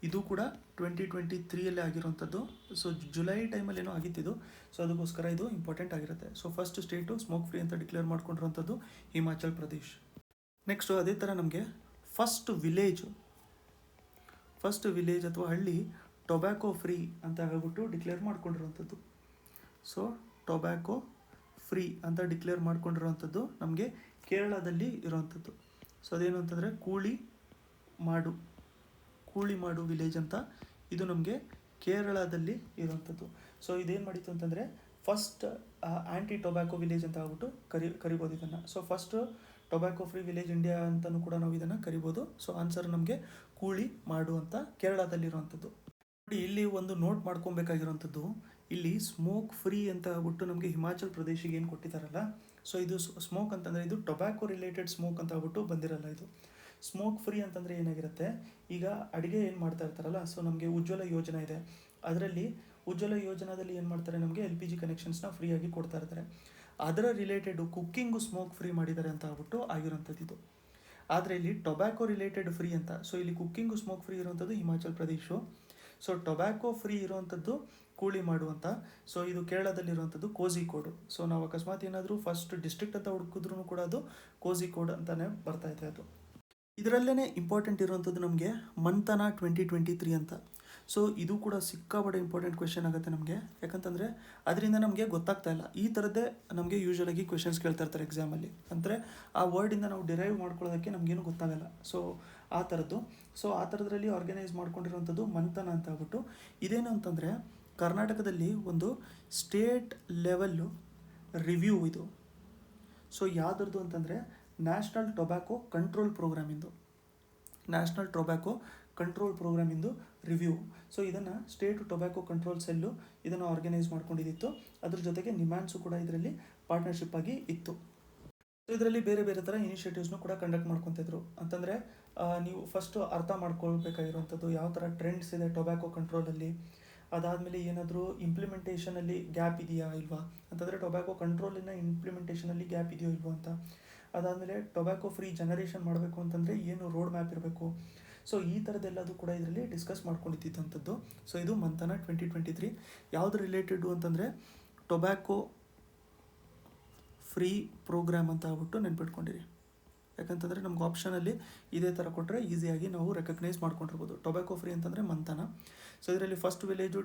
ಇದು ಕೂಡ 2023ಯಲ್ಲೇ ಆಗಿರುವಂಥದ್ದು. ಸೊ ಜುಲೈ ಟೈಮಲ್ಲಿ ಏನೋ ಆಗಿತ್ತಿದ್ದು, ಸೊ ಅದಕ್ಕೋಸ್ಕರ ಇದು ಇಂಪಾರ್ಟೆಂಟ್ ಆಗಿರುತ್ತೆ. So first state smoke free ಅಂತ ಡಿಕ್ಲೇರ್ ಮಾಡ್ಕೊಂಡಿರುವಂಥದ್ದು ಹಿಮಾಚಲ್ ಪ್ರದೇಶ್. ನೆಕ್ಸ್ಟು ಅದೇ ಥರ ನಮಗೆ ಫಸ್ಟ್ ವಿಲೇಜ್ ಅಥವಾ ಹಳ್ಳಿ ಟೊಬ್ಯಾಕೋ ಫ್ರೀ ಅಂತ ಹೇಳ್ಬಿಟ್ಟು ಡಿಕ್ಲೇರ್ ಮಾಡ್ಕೊಂಡಿರುವಂಥದ್ದು. ಸೊ ಟೊಬ್ಯಾಕೋ ಫ್ರೀ ಅಂತ ಡಿಕ್ಲೇರ್ ಮಾಡ್ಕೊಂಡಿರುವಂಥದ್ದು ನಮಗೆ ಕೇರಳದಲ್ಲಿ ಇರುವಂಥದ್ದು. ಸೊ ಅದೇನು ಅಂತಂದರೆ ಕೂಳಿಮಾಡು ವಿಲೇಜ್ ಅಂತ, ಇದು ನಮಗೆ ಕೇರಳದಲ್ಲಿ ಇರುವಂಥದ್ದು. ಸೊ ಇದೇನು ಮಾಡಿತ್ತು ಅಂತಂದರೆ ಫಸ್ಟ್ ಆ್ಯಂಟಿ ಟೊಬ್ಯಾಕೋ ವಿಲೇಜ್ ಅಂತ ಹೇಳ್ಬಿಟ್ಟು ಕರಿಬೋದು ಇದನ್ನು. So first tobacco free village India ಅಂತಲೂ ಕೂಡ ನಾವು ಇದನ್ನು ಕರಿಬೋದು. ಸೊ ಆನ್ಸರ್ ನಮಗೆ ಕೂಳಿಮಾಡು ಅಂತ ಕೇರಳದಲ್ಲಿರುವಂಥದ್ದು. ನೋಡಿ, ಇಲ್ಲಿ ಒಂದು ನೋಟ್ ಮಾಡ್ಕೊಬೇಕಾಗಿರುವಂಥದ್ದು, ಇಲ್ಲಿ ಸ್ಮೋಕ್ ಫ್ರೀ ಅಂತ ಹೇಳ್ಬಿಟ್ಟು ನಮಗೆ ಹಿಮಾಚಲ್ ಪ್ರದೇಶಿಗೆ ಏನು ಕೊಟ್ಟಿದ್ದಾರಲ್ಲ, ಸೊ ಇದು ಸ್ಮೋಕ್ ಅಂತಂದರೆ ಇದು ಟೊಬ್ಯಾಕೋ ರಿಲೇಟೆಡ್ ಸ್ಮೋಕ್ ಅಂತ ಹೇಳ್ಬಿಟ್ಟು ಬಂದಿರಲ್ಲ. ಇದು ಸ್ಮೋಕ್ ಫ್ರೀ ಅಂತಂದರೆ ಏನಾಗಿರುತ್ತೆ, ಈಗ ಅಡುಗೆ ಏನು ಮಾಡ್ತಾ ಇರ್ತಾರಲ್ಲ, ಸೊ ನಮಗೆ ಉಜ್ವಲ ಯೋಜನೆ ಇದೆ. ಅದರಲ್ಲಿ ಉಜ್ವಲ ಯೋಜನಾದಲ್ಲಿ ಏನು ಮಾಡ್ತಾರೆ, ನಮಗೆ LPG ಕನೆಕ್ಷನ್ಸ್ನ ಫ್ರೀಯಾಗಿ ಕೊಡ್ತಾ ಇರ್ತಾರೆ. ಅದರ ರಿಲೇಟೆಡು ಕುಕ್ಕಿಂಗು ಸ್ಮೋಕ್ ಫ್ರೀ ಮಾಡಿದ್ದಾರೆ ಅಂತ ಹೇಳ್ಬಿಟ್ಟು ಆಗಿರೋಂಥದ್ದು ಇದು. ಆದರೆ ಇಲ್ಲಿ ಟೊಬ್ಯಾಕೋ ರಿಲೇಟೆಡ್ ಫ್ರೀ ಅಂತ, ಸೊ ಇಲ್ಲಿ ಕುಕ್ಕಿಂಗು ಸ್ಮೋಕ್ ಫ್ರೀ ಇರುವಂಥದ್ದು ಹಿಮಾಚಲ್ ಪ್ರದೇಶು. ಸೊ ಟೊಬ್ಯಾಕೋ ಫ್ರೀ ಇರುವಂಥದ್ದು ಕೂಳಿಮಾಡು ಅಂತ. ಸೊ ಇದು ಕೇರಳದಲ್ಲಿರುವಂಥದ್ದು ಕೋಝಿಕೋಡು. ಸೊ ನಾವು ಅಕಸ್ಮಾತ್ ಏನಾದರೂ ಫಸ್ಟ್ ಡಿಸ್ಟ್ರಿಕ್ಟ್ ಅಂತ ಹುಡುಕಿದ್ರೂ ಕೂಡ ಅದು ಕೋಝಿಕೋಡ್ ಅಂತಲೇ ಬರ್ತಾ ಇದೆ. ಅದು ಇದರಲ್ಲೇ ಇಂಪಾರ್ಟೆಂಟ್ ಇರುವಂಥದ್ದು ನಮಗೆ ಮಂಥನ 2023 ಅಂತ. ಸೊ ಇದು ಕೂಡ ಸಿಕ್ಕಾಪಟ್ಟೆ ಇಂಪಾರ್ಟೆಂಟ್ ಕ್ವೆಶನ್ ಆಗುತ್ತೆ ನಮಗೆ. ಯಾಕಂತಂದರೆ ಅದರಿಂದ ನಮಗೆ ಗೊತ್ತಾಗ್ತಾ ಇಲ್ಲ. ಈ ಥರದ್ದೇ ನಮಗೆ ಯೂಶ್ವಲಾಗಿ ಕ್ವೆಶನ್ಸ್ ಕೇಳ್ತಾ ಇರ್ತಾರೆ ಎಕ್ಸಾಮಲ್ಲಿ. ಅಂದರೆ ಆ ವರ್ಡಿಂದ ನಾವು ಡಿರೈವ್ ಮಾಡ್ಕೊಳ್ಳೋದಕ್ಕೆ ನಮಗೇನು ಗೊತ್ತಾಗಲ್ಲ. ಸೊ ಆ ಥರದ್ದು. ಸೊ ಆ ಥರದ್ರಲ್ಲಿ ಆರ್ಗನೈಸ್ ಮಾಡ್ಕೊಂಡಿರುವಂಥದ್ದು ಮಂಥನ ಅಂತ ಹೇಳ್ಬಿಟ್ಟು. ಇದೇನು ಅಂತಂದರೆ ಕರ್ನಾಟಕದಲ್ಲಿ ಒಂದು ಸ್ಟೇಟ್ ಲೆವೆಲ್ಲು ರಿವ್ಯೂ ಇದು. ಸೊ ಯಾವುದ್ರದ್ದು ಅಂತಂದರೆ ನ್ಯಾಷನಲ್ ಟೊಬ್ಯಾಕೋ ಕಂಟ್ರೋಲ್ ಪ್ರೋಗ್ರಾಮಿಂದು ರಿವ್ಯೂ. ಸೊ ಇದನ್ನು ಸ್ಟೇಟ್ ಟೊಬ್ಯಾಕೋ ಕಂಟ್ರೋಲ್ ಸೆಲ್ಲು ಇದನ್ನು ಆರ್ಗನೈಸ್ ಮಾಡ್ಕೊಂಡಿದ್ದಿತ್ತು. ಅದ್ರ ಜೊತೆಗೆ ನಿಮ್ಯಾನ್ಸು ಕೂಡ ಇದರಲ್ಲಿ ಪಾರ್ಟ್ನರ್ಶಿಪ್ ಆಗಿ ಇತ್ತು. ಸೊ ಇದರಲ್ಲಿ ಬೇರೆ ಬೇರೆ ಥರ ಇನಿಷಿಯೇಟಿವ್ಸ್ನು ಕೂಡ ಕಂಡಕ್ಟ್ ಮಾಡ್ಕೊತಿದ್ರು. ಅಂತಂದರೆ ನೀವು ಫಸ್ಟು ಅರ್ಥ ಮಾಡ್ಕೊಳ್ಬೇಕಾಗಿರುವಂಥದ್ದು ಯಾವ ಥರ ಟ್ರೆಂಡ್ಸ್ ಇದೆ ಟೊಬ್ಯಾಕೋ ಕಂಟ್ರೋಲಲ್ಲಿ. ಅದಾದಮೇಲೆ ಏನಾದರೂ ಇಂಪ್ಲಿಮೆಂಟೇಷನಲ್ಲಿ ಗ್ಯಾಪ್ ಇದೆಯಾ ಇಲ್ವಾ ಅಂತಂದರೆ ಟೊಬ್ಯಾಕೋ ಕಂಟ್ರೋಲಿನ ಇಂಪ್ಲಿಮೆಂಟೇಷನಲ್ಲಿ ಗ್ಯಾಪ್ ಇದೆಯೋ ಇಲ್ವೋ ಅಂತ. ಅದಾದಮೇಲೆ ಟೊಬ್ಯಾಕೋ ಫ್ರೀ ಜನರೇಷನ್ ಮಾಡಬೇಕು ಅಂತಂದರೆ ಏನು ರೋಡ್ ಮ್ಯಾಪ್ ಇರಬೇಕು. ಸೊ ಈ ಥರದ್ದೆಲ್ಲದು ಕೂಡ ಇದರಲ್ಲಿ ಡಿಸ್ಕಸ್ ಮಾಡ್ಕೊಂಡಿದ್ದಂಥದ್ದು. ಸೊ ಇದು ಮಂಥನ 2023 ಯಾವುದು ರಿಲೇಟೆಡು ಅಂತಂದರೆ ಟೊಬ್ಯಾಕೋ ಫ್ರೀ ಪ್ರೋಗ್ರಾಮ್ ಅಂತ ಆಗ್ಬಿಟ್ಟು ನೆನ್ಪಿಟ್ಕೊಂಡಿರಿ. ಯಾಕಂತಂದರೆ ನಮ್ಗೆ ಆಪ್ಷನಲ್ಲಿ ಇದೇ ಥರ ಕೊಟ್ಟರೆ ಈಸಿಯಾಗಿ ನಾವು ರೆಕಗ್ನೈಸ್ ಮಾಡ್ಕೊಂಡಿರ್ಬೋದು. ಟೊಬ್ಯಾಕೋ ಫ್ರೀ ಅಂತಂದರೆ ಮಂಥನ. ಸೊ ಇದರಲ್ಲಿ ಫಸ್ಟ್ ವಿಲೇಜು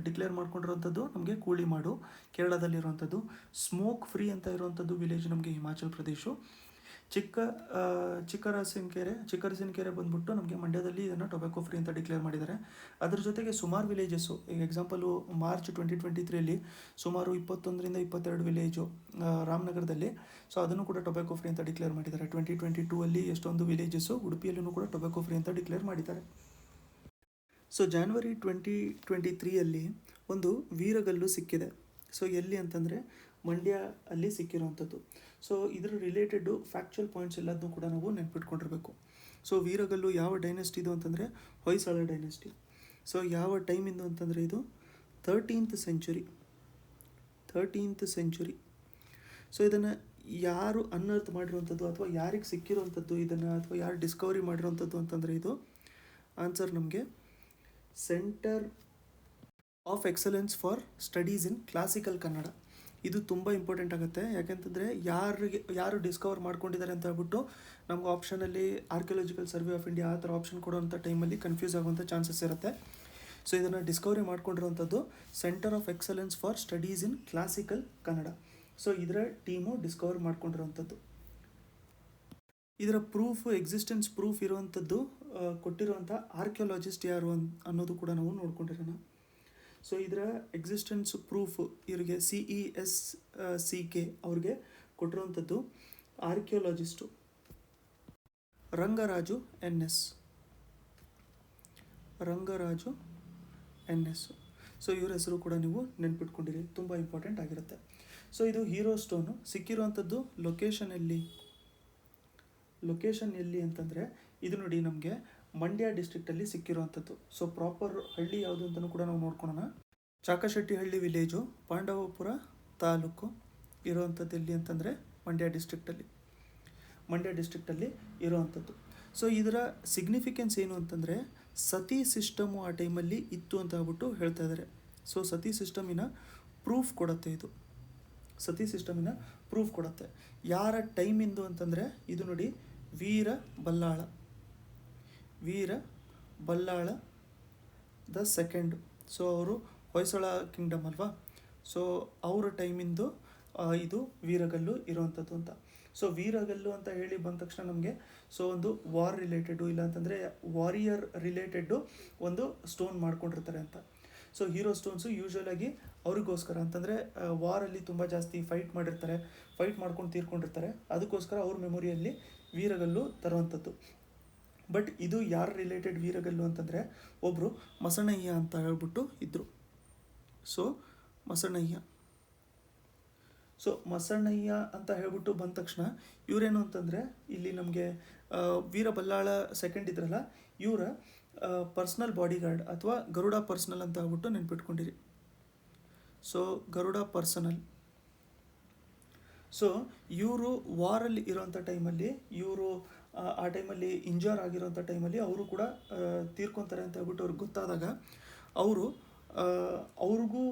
ಡಿಕ್ಲೇರ್ ಮಾಡ್ಕೊಂಡಿರೋಂಥದ್ದು ನಮಗೆ ಕೂಳಿಮಾಡು ಕೇರಳದಲ್ಲಿರುವಂಥದ್ದು. ಸ್ಮೋಕ್ ಫ್ರೀ ಅಂತ ಇರುವಂಥದ್ದು ವಿಲೇಜ್ ನಮಗೆ ಹಿಮಾಚಲ್ ಪ್ರದೇಶ. ಚಿಕ್ಕರಸಿನಕೆರೆ ಬಂದ್ಬಿಟ್ಟು ನಮಗೆ ಮಂಡ್ಯದಲ್ಲಿ ಇದನ್ನು ಟೊಬ್ಯಾಕೋ ಫ್ರೀ ಅಂತ ಡಿಕ್ಲೇರ್ ಮಾಡಿದ್ದಾರೆ. ಅದ್ರ ಜೊತೆಗೆ ಸುಮಾರು ವಿಲೇಜಸ್ಸು, ಈಗ ಎಕ್ಸಾಂಪಲು ಮಾರ್ಚ್ 2023 ಸುಮಾರು 21-22 ವಿಲೇಜು ರಾಮನಗರದಲ್ಲಿ, ಸೊ ಅದನ್ನು ಕೂಡ ಟೊಬ್ಯಾಕೋ ಫ್ರೀ ಅಂತ ಡಿಕ್ಲೇರ್ ಮಾಡಿದ್ದಾರೆ. 2022 ಎಷ್ಟೊಂದು ವಿಲೇಜಸ್ಸು ಉಡುಪಿಯಲ್ಲೂ ಕೂಡ ಟೊಬ್ಯಾಕೋ ಫ್ರೀ ಅಂತ ಡಿಕ್ಲೇರ್ ಮಾಡಿದ್ದಾರೆ. ಸೊ January 2023 ಒಂದು ವೀರಗಲ್ಲು ಸಿಕ್ಕಿದೆ. ಸೊ ಎಲ್ಲಿ ಅಂತಂದರೆ ಮಂಡ್ಯ ಅಲ್ಲಿ ಸಿಕ್ಕಿರುವಂಥದ್ದು. ಸೊ ಇದರ ರಿಲೇಟೆಡ್ಡು ಫ್ಯಾಕ್ಚುಯಲ್ ಪಾಯಿಂಟ್ಸ್ ಎಲ್ಲದನ್ನೂ ಕೂಡ ನಾವು ನೆನ್ಪಿಟ್ಕೊಂಡಿರಬೇಕು. ಸೊ ವೀರಗಲ್ಲು ಯಾವ ಡೈನೆಸ್ಟಿದು ಅಂತಂದರೆ ಹೊಯ್ಸಳ ಡೈನೆಸ್ಟಿ. ಸೊ ಯಾವ ಟೈಮಿಂದು ಅಂತಂದರೆ ಇದು 13th ಸೆಂಚುರಿ. ಸೊ ಇದನ್ನು ಯಾರು ಅನ್ಅರ್ತ್ ಮಾಡಿರುವಂಥದ್ದು ಅಥವಾ ಯಾರಿಗೆ ಸಿಕ್ಕಿರುವಂಥದ್ದು ಇದನ್ನು, ಅಥವಾ ಯಾರು ಡಿಸ್ಕವರಿ ಮಾಡಿರುವಂಥದ್ದು ಅಂತಂದರೆ ಇದು ಆನ್ಸರ್ ನಮಗೆ centre of excellence for studies in classical Kannada. ಇದು ತುಂಬ ಇಂಪಾರ್ಟೆಂಟ್ ಆಗುತ್ತೆ. ಯಾಕೆಂತಂದರೆ ಯಾರು ಡಿಸ್ಕವರ್ ಮಾಡ್ಕೊಂಡಿದ್ದಾರೆ ಅಂತ ಹೇಳ್ಬಿಟ್ಟು ನಮ್ಗೆ ಆಪ್ಷನಲ್ಲಿ ಆರ್ಕಿಯಾಲಜಿಕಲ್ ಸರ್ವೆ ಆಫ್ ಇಂಡಿಯಾ ಆ ಥರ ಆಪ್ಷನ್ ಕೊಡುವಂಥ ಟೈಮಲ್ಲಿ ಕನ್ಫ್ಯೂಸ್ ಆಗುವಂಥ ಚಾನ್ಸಸ್ ಇರುತ್ತೆ. ಸೊ ಇದನ್ನು ಡಿಸ್ಕವರಿ ಮಾಡ್ಕೊಂಡಿರುವಂಥದ್ದು centre of excellence for studies in classical Kannada. So ಇದರ ಟೀಮು ಡಿಸ್ಕವರ್ ಮಾಡ್ಕೊಂಡಿರುವಂಥದ್ದು. ಇದರ ಎಕ್ಸಿಸ್ಟೆನ್ಸ್ ಪ್ರೂಫ್ ಇರುವಂಥದ್ದು ಕೊಟ್ಟಿರುವಂಥ ಆರ್ಕಿಯಾಲಜಿಸ್ಟ್ ಯಾರು ಅನ್ನೋದು ಕೂಡ ನಾವು ನೋಡ್ಕೊಂಡಿರೋಣ. ಸೊ ಇದರ ಎಕ್ಸಿಸ್ಟೆನ್ಸ್ ಪ್ರೂಫ್ ಇವರಿಗೆ CESCK ಅವ್ರಿಗೆ ಕೊಟ್ಟಿರುವಂಥದ್ದು ಆರ್ಕಿಯಾಲಜಿಸ್ಟು ರಂಗರಾಜು NS. ಸೊ ಇವ್ರ ಹೆಸರು ಕೂಡ ನೀವು ನೆನ್ಪಿಟ್ಕೊಂಡಿರಿ, ತುಂಬ ಇಂಪಾರ್ಟೆಂಟ್ ಆಗಿರುತ್ತೆ. ಸೊ ಇದು ಹೀರೋ ಸ್ಟೋನು ಸಿಕ್ಕಿರುವಂಥದ್ದು ಲೊಕೇಶನ್ ಎಲ್ಲಿ ಅಂತಂದರೆ ಇದು ನೋಡಿ ನಮಗೆ ಮಂಡ್ಯ ಡಿಸ್ಟ್ರಿಕ್ಟಲ್ಲಿ ಸಿಕ್ಕಿರುವಂಥದ್ದು. ಸೊ ಪ್ರಾಪರ್ ಹಳ್ಳಿ ಯಾವುದು ಅಂತಲೂ ಕೂಡ ನಾವು ನೋಡ್ಕೊಳ್ಳೋಣ. ಚಾಕಶೆಟ್ಟಿಹಳ್ಳಿ ವಿಲೇಜು, ಪಾಂಡವಪುರ ತಾಲೂಕು ಇರುವಂಥದ್ದು ಎಲ್ಲಿ ಅಂತಂದರೆ ಮಂಡ್ಯ ಡಿಸ್ಟ್ರಿಕ್ಟಲ್ಲಿ ಇರುವಂಥದ್ದು. ಸೊ ಇದರ ಸಿಗ್ನಿಫಿಕೆನ್ಸ್ ಏನು ಅಂತಂದರೆ ಸತಿ ಸಿಸ್ಟಮು ಆ ಟೈಮಲ್ಲಿ ಇತ್ತು ಅಂತ ಹೇಳ್ಬಿಟ್ಟು ಹೇಳ್ತಾ ಇದ್ದಾರೆ. ಸೊ ಸತಿ ಸಿಸ್ಟಮಿನ ಪ್ರೂಫ್ ಕೊಡುತ್ತೆ. ಯಾರ ಟೈಮಿಂದು ಅಂತಂದರೆ ಇದು ನೋಡಿ ವೀರ ಬಲ್ಲಾಳ ದ ಸೆಕೆಂಡ್. ಸೊ ಅವರು ಹೊಯ್ಸಳ ಕಿಂಗ್ಡಮ್ ಅಲ್ವಾ, ಸೊ ಅವರ ಟೈಮಿಂದು ಇದು ವೀರಗಲ್ಲು ಇರುವಂಥದ್ದು ಅಂತ. ಸೊ ವೀರಗಲ್ಲು ಅಂತ ಹೇಳಿ ಬಂದ ತಕ್ಷಣ ನಮಗೆ ಸೊ ಒಂದು ವಾರ್ ರಿಲೇಟೆಡು ಇಲ್ಲ ಅಂತಂದರೆ ವಾರಿಯರ್ ರಿಲೇಟೆಡ್ಡು ಒಂದು ಸ್ಟೋನ್ ಮಾಡ್ಕೊಂಡಿರ್ತಾರೆ ಅಂತ. ಸೊ ಹೀರೋ ಸ್ಟೋನ್ಸು ಯೂಶ್ವಲ್ ಆಗಿ ಅವ್ರಿಗೋಸ್ಕರ ಅಂತಂದರೆ ವಾರಲ್ಲಿ ತುಂಬ ಜಾಸ್ತಿ ಫೈಟ್ ಮಾಡ್ಕೊಂಡು ತೀರ್ಕೊಂಡಿರ್ತಾರೆ, ಅದಕ್ಕೋಸ್ಕರ ಅವ್ರ ಮೆಮೊರಿಯಲ್ಲಿ ವೀರಗಲ್ಲು ತರುವಂಥದ್ದು. ಬಟ್ ಇದು ಯಾರ ರಿಲೇಟೆಡ್ ವೀರಗಲ್ಲು ಅಂತಂದರೆ ಒಬ್ಬರು ಮಸಣಯ್ಯ ಅಂತ ಹೇಳ್ಬಿಟ್ಟು ಇದ್ದರು. ಸೊ ಮಸಣಯ್ಯ ಅಂತ ಹೇಳ್ಬಿಟ್ಟು ಬಂದ ತಕ್ಷಣ ಇವರೇನು ಅಂತಂದರೆ ಇಲ್ಲಿ ನಮಗೆ ವೀರ ಬಲ್ಲಾಳ ಸೆಕೆಂಡ್ ಇದ್ರಲ್ಲ, ಇವರ ಪರ್ಸ್ನಲ್ ಬಾಡಿಗಾರ್ಡ್ ಅಥವಾ ಗರುಡ ಪರ್ಸನಲ್ ಅಂತ ಹೇಳ್ಬಿಟ್ಟು ನೆನ್ಪಿಟ್ಕೊಂಡಿರಿ. So Garuda personal. ಸೊ ಇವರು ವಾರಲ್ಲಿ ಇರೋಂಥ ಟೈಮಲ್ಲಿ ಆ ಟೈಮಲ್ಲಿ ಇಂಜರ್ ಆಗಿರೋಂಥ ಟೈಮಲ್ಲಿ ಅವರು ಕೂಡ ತೀರ್ಕೊತಾರೆ ಅಂತ ಹೇಳ್ಬಿಟ್ಟು ಅವ್ರಿಗೆ ಗೊತ್ತಾದಾಗ ಅವ್ರಿಗೂ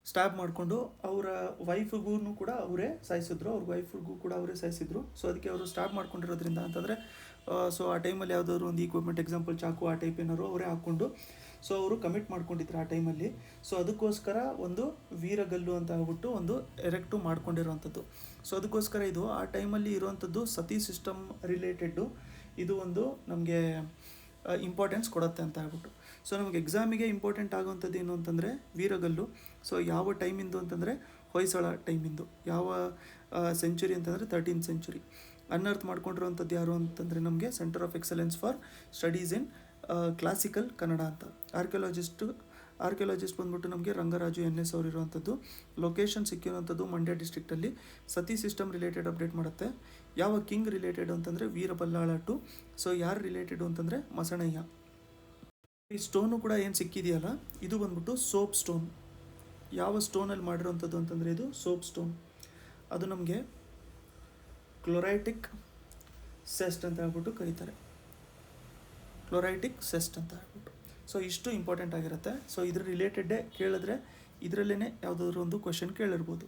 ಸ್ಟ್ಯಾಬ್ ಮಾಡಿಕೊಂಡು ಅವರ ವೈಫಿಗೂ ಕೂಡ ಅವರೇ ಸಾಯಿಸಿದ್ರು. ಸೊ ಅದಕ್ಕೆ ಅವರು ಸ್ಟ್ಯಾಬ್ ಮಾಡ್ಕೊಂಡಿರೋದ್ರಿಂದ ಅಂತಂದರೆ ಸೊ ಆ ಟೈಮಲ್ಲಿ ಯಾವುದಾದ್ರು ಒಂದು ಈಕ್ವಿಪ್ಮೆಂಟ್ ಎಕ್ಸಾಂಪಲ್ ಚಾಕು ಆ ಟೈಪ್ ಏನಾದ್ರು ಅವರೇ ಹಾಕ್ಕೊಂಡು ಸೊ ಅವರು ಕಮಿಟ್ ಮಾಡ್ಕೊಂಡಿದ್ರು ಆ ಟೈಮಲ್ಲಿ. ಸೊ ಅದಕ್ಕೋಸ್ಕರ ಒಂದು ವೀರಗಲ್ಲು ಅಂತ ಹೇಳ್ಬಿಟ್ಟು ಒಂದು ಎರೆಕ್ಟು ಮಾಡ್ಕೊಂಡಿರೋವಂಥದ್ದು. ಸೊ ಅದಕ್ಕೋಸ್ಕರ ಇದು ಆ ಟೈಮಲ್ಲಿ ಇರುವಂಥದ್ದು ಸತಿ ಸಿಸ್ಟಮ್ ರಿಲೇಟೆಡ್ಡು ಇದು ಒಂದು ನಮಗೆ ಇಂಪಾರ್ಟೆನ್ಸ್ ಕೊಡುತ್ತೆ ಅಂತ ಹೇಳ್ಬಿಟ್ಟು. ಸೊ ನಮಗೆ ಎಕ್ಸಾಮಿಗೆ ಇಂಪಾರ್ಟೆಂಟ್ ಆಗುವಂಥದ್ದು ಏನು ಅಂತಂದರೆ ವೀರಗಲ್ಲು. ಸೊ ಯಾವ ಟೈಮಿಂದು ಅಂತಂದರೆ ಹೊಯ್ಸಳ ಟೈಮಿಂದು. ಯಾವ ಸೆಂಚುರಿ ಅಂತಂದರೆ 13th ಸೆಂಚುರಿ. ಅನ್ಅರ್ತ್ ಮಾಡ್ಕೊಂಡಿರುವಂಥದ್ದು ಯಾರು ಅಂತಂದರೆ ನಮಗೆ centre of excellence for studies in classical Kannada ಅಂತ. ಆರ್ಕಿಯಾಲಜಿಸ್ಟ್ ಬಂದ್ಬಿಟ್ಟು ನಮಗೆ ರಂಗರಾಜು NS ಅವರು ಇರುವಂಥದ್ದು. ಲೊಕೇಶನ್ ಸಿಕ್ಕಿರುವಂಥದ್ದು ಮಂಡ್ಯ ಡಿಸ್ಟ್ರಿಕ್ಟಲ್ಲಿ. ಸತಿ ಸಿಸ್ಟಮ್ ರಿಲೇಟೆಡ್ ಅಪ್ಡೇಟ್ ಮಾಡುತ್ತೆ. ಯಾವ ಕಿಂಗ್ ರಿಲೇಟೆಡ್ ಅಂತಂದರೆ ವೀರಬಲ್ಲಾಳ ಟು. ಸೊ ಯಾರು ರಿಲೇಟೆಡು ಅಂತಂದರೆ ಮಸಣಯ್ಯ. ಈ ಸ್ಟೋನು ಕೂಡ ಏನು ಸಿಕ್ಕಿದೆಯಲ್ಲ ಇದು ಬಂದ್ಬಿಟ್ಟು ಸೋಪ್ ಸ್ಟೋನ್. ಯಾವ ಸ್ಟೋನಲ್ಲಿ ಮಾಡಿರೋವಂಥದ್ದು ಅಂತಂದರೆ ಇದು ಸೋಪ್ ಸ್ಟೋನ್. ಅದು ನಮಗೆ ಕ್ಲೊರೈಟಿಕ್ ಸೆಸ್ಟ್ ಅಂತ ಹೇಳ್ಬಿಟ್ಟು ಕರೀತಾರೆ. ಸೊ ಇಷ್ಟು ಇಂಪಾರ್ಟೆಂಟ್ ಆಗಿರುತ್ತೆ. ಸೊ ಇದ್ರ ರಿಲೇಟೆಡ್ಡೇ ಕೇಳಿದ್ರೆ ಇದರಲ್ಲೇ ಯಾವುದಾದ್ರೂ ಒಂದು ಕ್ವೆಶನ್ ಕೇಳಿರ್ಬೋದು.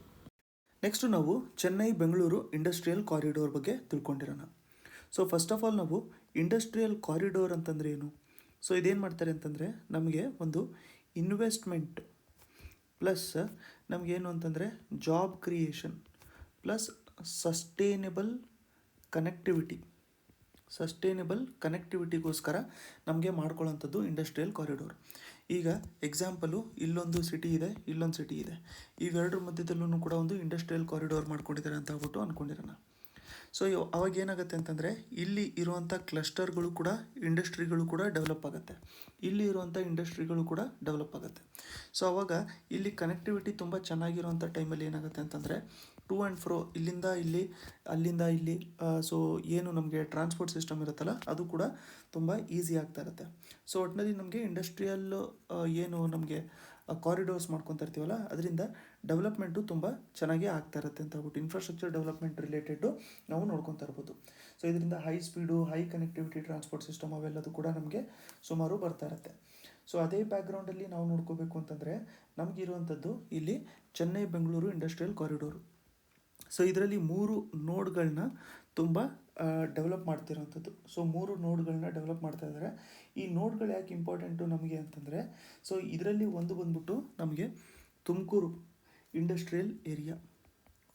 ನೆಕ್ಸ್ಟು ನಾವು ಚೆನ್ನೈ ಬೆಂಗಳೂರು ಇಂಡಸ್ಟ್ರಿಯಲ್ ಕಾರಿಡೋರ್ ಬಗ್ಗೆ ತಿಳ್ಕೊಂಡಿರೋಣ. ಸೊ ಫಸ್ಟ್ ಆಫ್ ಆಲ್ ನಾವು ಇಂಡಸ್ಟ್ರಿಯಲ್ ಕಾರಿಡೋರ್ ಅಂತಂದರೆ ಏನು? ಸೊ ಇದೇನು ಮಾಡ್ತಾರೆ ಅಂತಂದರೆ ನಮಗೆ ಒಂದು ಇನ್ವೆಸ್ಟ್ಮೆಂಟ್ ಪ್ಲಸ್ ನಮಗೇನು ಅಂತಂದರೆ ಜಾಬ್ ಕ್ರಿಯೇಷನ್ ಪ್ಲಸ್ ಸಸ್ಟೇನೆಬಲ್ ಕನೆಕ್ಟಿವಿಟಿಗೋಸ್ಕರ ನಮಗೆ ಮಾಡ್ಕೊಳ್ಳೋಂಥದ್ದು ಇಂಡಸ್ಟ್ರಿಯಲ್ ಕಾರಿಡೋರ್. ಈಗ ಎಕ್ಸಾಂಪಲು ಇಲ್ಲೊಂದು ಸಿಟಿ ಇದೆ, ಇಲ್ಲೊಂದು ಸಿಟಿ ಇದೆ, ಇವೆರಡರ ಮಧ್ಯದಲ್ಲೂ ಕೂಡ ಒಂದು ಇಂಡಸ್ಟ್ರಿಯಲ್ ಕಾರಿಡೋರ್ ಮಾಡ್ಕೊಂಡಿದ್ದಾರೆ ಅಂತ ಹೇಳ್ಬಿಟ್ಟು ಅಂದ್ಕೊಂಡಿರೋಣ. ಸೊ ಅವಾಗ ಏನಾಗುತ್ತೆ ಅಂತಂದರೆ ಇಲ್ಲಿ ಇರುವಂಥ ಕ್ಲಸ್ಟರ್ಗಳು ಕೂಡ ಇಂಡಸ್ಟ್ರಿಗಳು ಕೂಡ ಡೆವಲಪ್ ಆಗುತ್ತೆ, ಇಲ್ಲಿ ಇರುವಂಥ ಇಂಡಸ್ಟ್ರಿಗಳು ಕೂಡ ಡೆವಲಪ್ ಆಗುತ್ತೆ. ಸೊ ಅವಾಗ ಇಲ್ಲಿ ಕನೆಕ್ಟಿವಿಟಿ ತುಂಬ ಚೆನ್ನಾಗಿರುವಂಥ ಟೈಮಲ್ಲಿ ಏನಾಗುತ್ತೆ ಅಂತಂದರೆ ಟು ಆ್ಯಂಡ್ ಫ್ರೋ, ಇಲ್ಲಿಂದ ಇಲ್ಲಿ ಅಲ್ಲಿಂದ ಇಲ್ಲಿ, ಸೊ ಏನು ನಮಗೆ ಟ್ರಾನ್ಸ್ಪೋರ್ಟ್ ಸಿಸ್ಟಮ್ ಇರುತ್ತಲ್ಲ ಅದು ಕೂಡ ತುಂಬ ಈಸಿ ಆಗ್ತಾ ಇರುತ್ತೆ. ಸೊ ಒಟ್ಟಿನಲ್ಲಿ ನಮಗೆ ಇಂಡಸ್ಟ್ರಿಯಲ್ ಏನು ನಮಗೆ ಕಾರಿಡೋರ್ಸ್ ಮಾಡ್ಕೊತಾ ಇರ್ತೀವಲ್ಲ ಅದರಿಂದ ಡೆವಲಪ್ಮೆಂಟು ತುಂಬ ಚೆನ್ನಾಗೇ ಆಗ್ತಾ ಇರುತ್ತೆ ಅಂತ ಹೇಳ್ಬಿಟ್ಟು ಇನ್ಫ್ರಾಸ್ಟ್ರಕ್ಚರ್ ಡೆವಲಪ್ಮೆಂಟ್ ರಿಲೇಟೆಡು ನಾವು ನೋಡ್ಕೊತಾ ಇರ್ಬೋದು. ಸೊ ಇದರಿಂದ high speed, high connectivity transport system ಅವೆಲ್ಲದು ಕೂಡ ನಮಗೆ ಸುಮಾರು ಬರ್ತಾ ಇರುತ್ತೆ. ಸೊ ಅದೇ ಬ್ಯಾಕ್ಗ್ರೌಂಡಲ್ಲಿ ನಾವು ನೋಡ್ಕೋಬೇಕು ಅಂತಂದರೆ ನಮಗಿರುವಂಥದ್ದು ಇಲ್ಲಿ ಚೆನ್ನೈ ಬೆಂಗಳೂರು ಇಂಡಸ್ಟ್ರಿಯಲ್ ಕಾರಿಡೋರು. ಸೊ ಇದರಲ್ಲಿ 3 ನೋಡ್ಗಳನ್ನ ತುಂಬ ಡೆವಲಪ್ ಮಾಡ್ತಿರೋವಂಥದ್ದು. ಸೊ 3 ನೋಡ್ಗಳನ್ನ ಡೆವಲಪ್ ಮಾಡ್ತಾ ಇದ್ದಾರೆ. ಈ ನೋಡ್ಗಳು ಯಾಕೆ ಇಂಪಾರ್ಟೆಂಟು ನಮಗೆ ಅಂತಂದರೆ, ಸೊ ಇದರಲ್ಲಿ ಒಂದು ಬಂದ್ಬಿಟ್ಟು ನಮಗೆ ತುಮಕೂರು ಇಂಡಸ್ಟ್ರಿಯಲ್ ಏರಿಯಾ,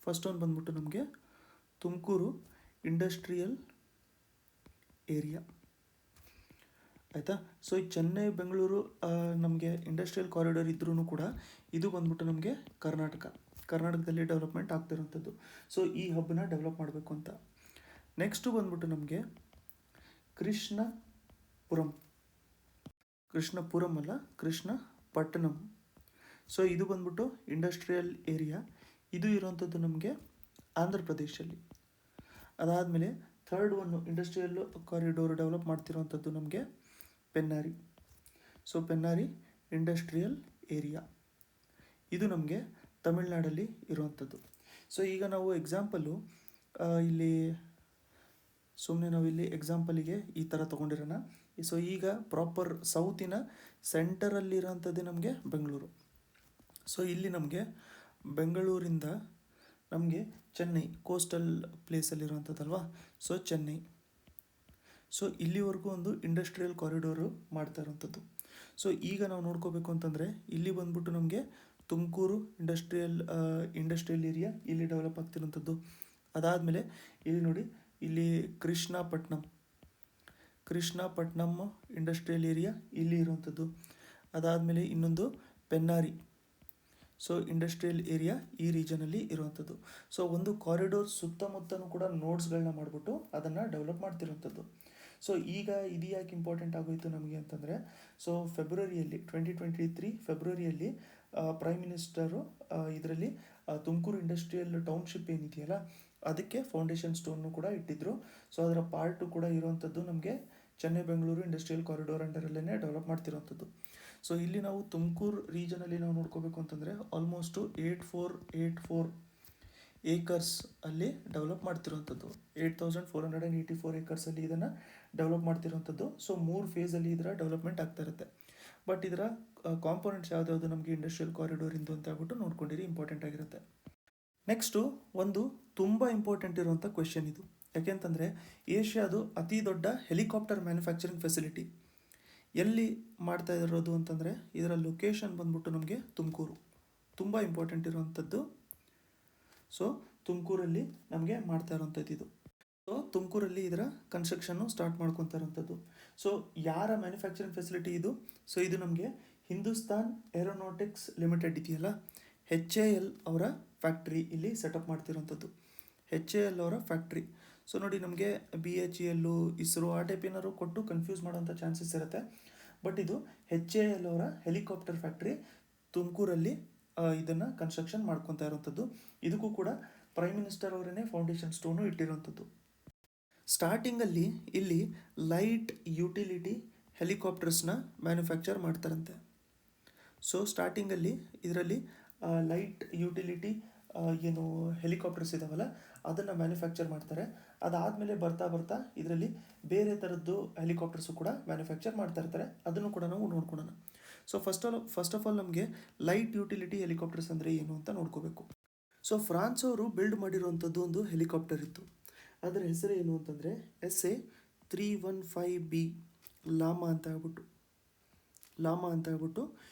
ಫಸ್ಟ್ ಒಂದು ಬಂದ್ಬಿಟ್ಟು ನಮಗೆ ತುಮಕೂರು ಇಂಡಸ್ಟ್ರಿಯಲ್ ಏರಿಯಾ ಆಯಿತಾ. ಸೊ ಈ ಚೆನ್ನೈ ಬೆಂಗಳೂರು ನಮಗೆ ಇಂಡಸ್ಟ್ರಿಯಲ್ ಕಾರಿಡಾರ್ ಇದ್ರೂ ಕೂಡ ಇದು ಬಂದ್ಬಿಟ್ಟು ನಮಗೆ ಕರ್ನಾಟಕದಲ್ಲಿ ಡೆವಲಪ್ಮೆಂಟ್ ಆಗ್ತಿರೋಂಥದ್ದು. ಸೊ ಈ ಹಬ್ಬನ್ನ ಡೆವಲಪ್ ಮಾಡಬೇಕು ಅಂತ. ನೆಕ್ಸ್ಟು ಬಂದ್ಬಿಟ್ಟು ನಮಗೆ ಕೃಷ್ಣಪುರಂ ಅಲ್ಲ, ಕೃಷ್ಣಪಟ್ಟಣಂ. ಸೊ ಇದು ಬಂದ್ಬಿಟ್ಟು ಇಂಡಸ್ಟ್ರಿಯಲ್ ಏರಿಯಾ, ಇದು ಇರೋವಂಥದ್ದು ನಮಗೆ ಆಂಧ್ರ ಪ್ರದೇಶಲ್ಲಿ. ಅದಾದಮೇಲೆ third one industrial corridor develop ಮಾಡ್ತಿರೋವಂಥದ್ದು ನಮಗೆ Pennari. So Pennari industrial area ಇದು ನಮಗೆ ತಮಿಳ್ನಾಡಲ್ಲಿ ಇರುವಂಥದ್ದು. ಸೊ ಈಗ ನಾವು ಎಕ್ಸಾಂಪಲು ಇಲ್ಲಿ ಸುಮ್ಮನೆ ನಾವಿಲ್ಲಿ ಎಕ್ಸಾಂಪಲಿಗೆ ಈ ಥರ ತೊಗೊಂಡಿರೋಣ. ಸೊ ಈಗ ಪ್ರಾಪರ್ ಸೌತಿನ ಸೆಂಟರಲ್ಲಿರೋಂಥದ್ದು ನಮಗೆ ಬೆಂಗಳೂರು. ಸೊ ಇಲ್ಲಿ ನಮಗೆ ಬೆಂಗಳೂರಿಂದ ನಮಗೆ ಚೆನ್ನೈ ಕೋಸ್ಟಲ್ ಪ್ಲೇಸಲ್ಲಿರುವಂಥದ್ದಲ್ವಾ, ಸೊ ಚೆನ್ನೈ. ಸೊ ಇಲ್ಲಿವರೆಗೂ ಒಂದು ಇಂಡಸ್ಟ್ರಿಯಲ್ ಕಾರಿಡೋರು ಮಾಡ್ತಾ ಇರೋವಂಥದ್ದು. ಸೊ ಈಗ ನಾವು ನೋಡ್ಕೋಬೇಕು ಅಂತಂದರೆ ಇಲ್ಲಿ ಬಂದ್ಬಿಟ್ಟು ನಮಗೆ ತುಮಕೂರು ಇಂಡಸ್ಟ್ರಿಯಲ್ ಏರಿಯಾ ಇಲ್ಲಿ ಡೆವಲಪ್ ಆಗ್ತಿರೋಂಥದ್ದು. ಅದಾದಮೇಲೆ ಇಲ್ಲಿ ನೋಡಿ, ಇಲ್ಲಿ ಕೃಷ್ಣಪಟ್ಟಣಂ ಇಂಡಸ್ಟ್ರಿಯಲ್ ಏರಿಯಾ ಇಲ್ಲಿ ಇರುವಂಥದ್ದು. ಅದಾದಮೇಲೆ ಇನ್ನೊಂದು ಪೆನ್ನಾರಿ, ಸೊ ಇಂಡಸ್ಟ್ರಿಯಲ್ ಏರಿಯಾ ಈ ರೀಜನಲ್ಲಿ ಇರುವಂಥದ್ದು. ಸೊ ಒಂದು ಕಾರಿಡೋರ್ ಸುತ್ತಮುತ್ತಲೂ ಕೂಡ ನೋಡ್ಸ್ಗಳನ್ನ ಮಾಡಿಬಿಟ್ಟು ಅದನ್ನು ಡೆವಲಪ್ ಮಾಡ್ತಿರೋಂಥದ್ದು. ಸೊ ಈಗ ಇದು ಯಾಕೆ ಇಂಪಾರ್ಟೆಂಟ್ ಆಗೋಯಿತು ನಮಗೆ ಅಂತಂದರೆ, ಸೊ ಫೆಬ್ರವರಿಯಲ್ಲಿ 2023 ಫೆಬ್ರವರಿಯಲ್ಲಿ ಪ್ರೈಮ್ ಮಿನಿಸ್ಟರು ಇದರಲ್ಲಿ ತುಮಕೂರು ಇಂಡಸ್ಟ್ರಿಯಲ್ ಟೌನ್ಶಿಪ್ ಏನಿದೆಯಲ್ಲ ಅದಕ್ಕೆ ಫೌಂಡೇಶನ್ ಸ್ಟೋನ್ನು ಕೂಡ ಇಟ್ಟಿದ್ರು. ಸೊ ಅದರ ಪಾರ್ಟು ಕೂಡ ಇರುವಂಥದ್ದು ನಮಗೆ ಚೆನ್ನೈ ಬೆಂಗಳೂರು ಇಂಡಸ್ಟ್ರಿಯಲ್ ಕಾರಿಡೋರ್ ಅಂಡರಲ್ಲೇ ಡೆವಲಪ್ ಮಾಡ್ತಿರೋವಂಥದ್ದು. ಸೊ ಇಲ್ಲಿ ನಾವು ತುಮಕೂರು ರೀಜನಲ್ಲಿ ನಾವು ನೋಡ್ಕೋಬೇಕು ಅಂತಂದರೆ ಆಲ್ಮೋಸ್ಟು 8484 ಏಕರ್ಸ್ ಅಲ್ಲಿ ಡೆವಲಪ್ ಮಾಡ್ತಿರೋವಂಥದ್ದು. 8484 ಏಕರ್ಸಲ್ಲಿ ಇದನ್ನು ಡೆವಲಪ್ ಮಾಡ್ತಿರೋವಂಥದ್ದು. ಸೊ 3 ಫೇಸಲ್ಲಿ ಇದರ ಡೆವಲಪ್ಮೆಂಟ್ ಆಗ್ತಾ ಇರುತ್ತೆ. ಬಟ್ ಇದರ ಕಾಂಪೋನೆಂಟ್ಸ್ ಯಾವುದ್ಯಾವುದು ನಮಗೆ ಇಂಡಸ್ಟ್ರಿಯಲ್ ಕಾರಿಡೋರಿಂದು ಅಂತ ಹೇಳ್ಬಿಟ್ಟು ನೋಡ್ಕೊಂಡಿರಿ, ಇಂಪಾರ್ಟೆಂಟ್ ಆಗಿರುತ್ತೆ. ನೆಕ್ಸ್ಟು ಒಂದು ತುಂಬ ಇಂಪಾರ್ಟೆಂಟ್ ಇರುವಂಥ ಕ್ವೆಶನ್ ಇದು. ಯಾಕೆಂತಂದರೆ ಏಷ್ಯಾದು ಅತಿ ದೊಡ್ಡ ಹೆಲಿಕಾಪ್ಟರ್ ಮ್ಯಾನುಫ್ಯಾಕ್ಚರಿಂಗ್ ಫೆಸಿಲಿಟಿ ಎಲ್ಲಿ ಮಾಡ್ತಾ ಇರೋದು ಅಂತಂದರೆ ಇದರ ಲೊಕೇಶನ್ ಬಂದ್ಬಿಟ್ಟು ನಮಗೆ ತುಮಕೂರು, ತುಂಬ ಇಂಪಾರ್ಟೆಂಟ್ ಇರುವಂಥದ್ದು. ಸೊ ತುಮಕೂರಲ್ಲಿ ನಮಗೆ ಮಾಡ್ತಾ ಇರೋವಂಥದ್ದು ಇದು. ಸೊ ತುಮಕೂರಲ್ಲಿ ಇದರ ಕನ್ಸ್ಟ್ರಕ್ಷನ್ನು ಸ್ಟಾರ್ಟ್ ಮಾಡ್ಕೊತಾ ಇರೋವಂಥದ್ದು. ಸೊ ಯಾರ ಮ್ಯಾನುಫ್ಯಾಕ್ಚರಿಂಗ್ ಫೆಸಿಲಿಟಿ ಇದು? ಸೊ ಇದು ನಮಗೆ ಹಿಂದೂಸ್ತಾನ್ ಏರೋನಾಟಿಕ್ಸ್ ಲಿಮಿಟೆಡ್ ಇದೆಯಲ್ಲ, HAL ಅವರ ಫ್ಯಾಕ್ಟ್ರಿ ಇಲ್ಲಿ ಸೆಟಪ್ ಮಾಡ್ತಿರೋವಂಥದ್ದು. HAL ಅವರ ಫ್ಯಾಕ್ಟ್ರಿ. ಸೊ ನೋಡಿ, ನಮಗೆ BHEL, ಇಸ್ರೋ ಆ ಟೈಪ್ ಏನಾದ್ರು ಕೊಟ್ಟು ಕನ್ಫ್ಯೂಸ್ ಮಾಡೋಂಥ ಚಾನ್ಸಸ್ ಇರುತ್ತೆ. ಬಟ್ ಇದು HAL ಅವರ ಹೆಲಿಕಾಪ್ಟರ್ ಫ್ಯಾಕ್ಟ್ರಿ ತುಮಕೂರಲ್ಲಿ ಇದನ್ನು ಕನ್ಸ್ಟ್ರಕ್ಷನ್ ಮಾಡ್ಕೊತಾ ಇರೋವಂಥದ್ದು. ಇದಕ್ಕೂ ಕೂಡ ಪ್ರೈಮ್ ಮಿನಿಸ್ಟರ್ ಅವರೇ ಫೌಂಡೇಶನ್ ಸ್ಟೋನು ಇಟ್ಟಿರೋವಂಥದ್ದು. ಸ್ಟಾರ್ಟಿಂಗಲ್ಲಿ ಇಲ್ಲಿ ಲೈಟ್ ಯುಟಿಲಿಟಿ ಹೆಲಿಕಾಪ್ಟರ್ಸ್ನ ಮ್ಯಾನುಫ್ಯಾಕ್ಚರ್ ಮಾಡ್ತಾರಂತೆ. ಸೊ ಸ್ಟಾರ್ಟಿಂಗಲ್ಲಿ ಇದರಲ್ಲಿ ಲೈಟ್ ಯುಟಿಲಿಟಿ ಏನು ಹೆಲಿಕಾಪ್ಟರ್ಸ್ ಇದಾವಲ್ಲ ಅದನ್ನು ಮ್ಯಾನುಫ್ಯಾಕ್ಚರ್ ಮಾಡ್ತಾರೆ. ಅದಾದಮೇಲೆ ಬರ್ತಾ ಇದರಲ್ಲಿ ಬೇರೆ ಥರದ್ದು ಹೆಲಿಕಾಪ್ಟರ್ಸು ಕೂಡ ಮ್ಯಾನುಫ್ಯಾಕ್ಚರ್ ಮಾಡ್ತಾ ಇರ್ತಾರೆ. ಅದನ್ನು ಕೂಡ ನಾವು ನೋಡ್ಕೊಳ್ಳೋಣ. ಸೊ ಫಸ್ಟ್ ಆಫ್ ಆಲ್ ನಮಗೆ ಲೈಟ್ ಯುಟಿಲಿಟಿ ಹೆಲಿಕಾಪ್ಟರ್ಸ್ ಅಂದರೆ ಏನು ಅಂತ ನೋಡ್ಕೋಬೇಕು. ಸೊ ಫ್ರಾನ್ಸ್ ಅವರು ಬಿಲ್ಡ್ ಮಾಡಿರುವಂಥದ್ದು ಒಂದು ಹೆಲಿಕಾಪ್ಟರ್ ಇತ್ತು. ಅದರ ಹೆಸರು ಏನು ಅಂತಂದರೆ SA-315B ಲಾಮಾ ಅಂತ ಹೇಳ್ಬಿಟ್ಟು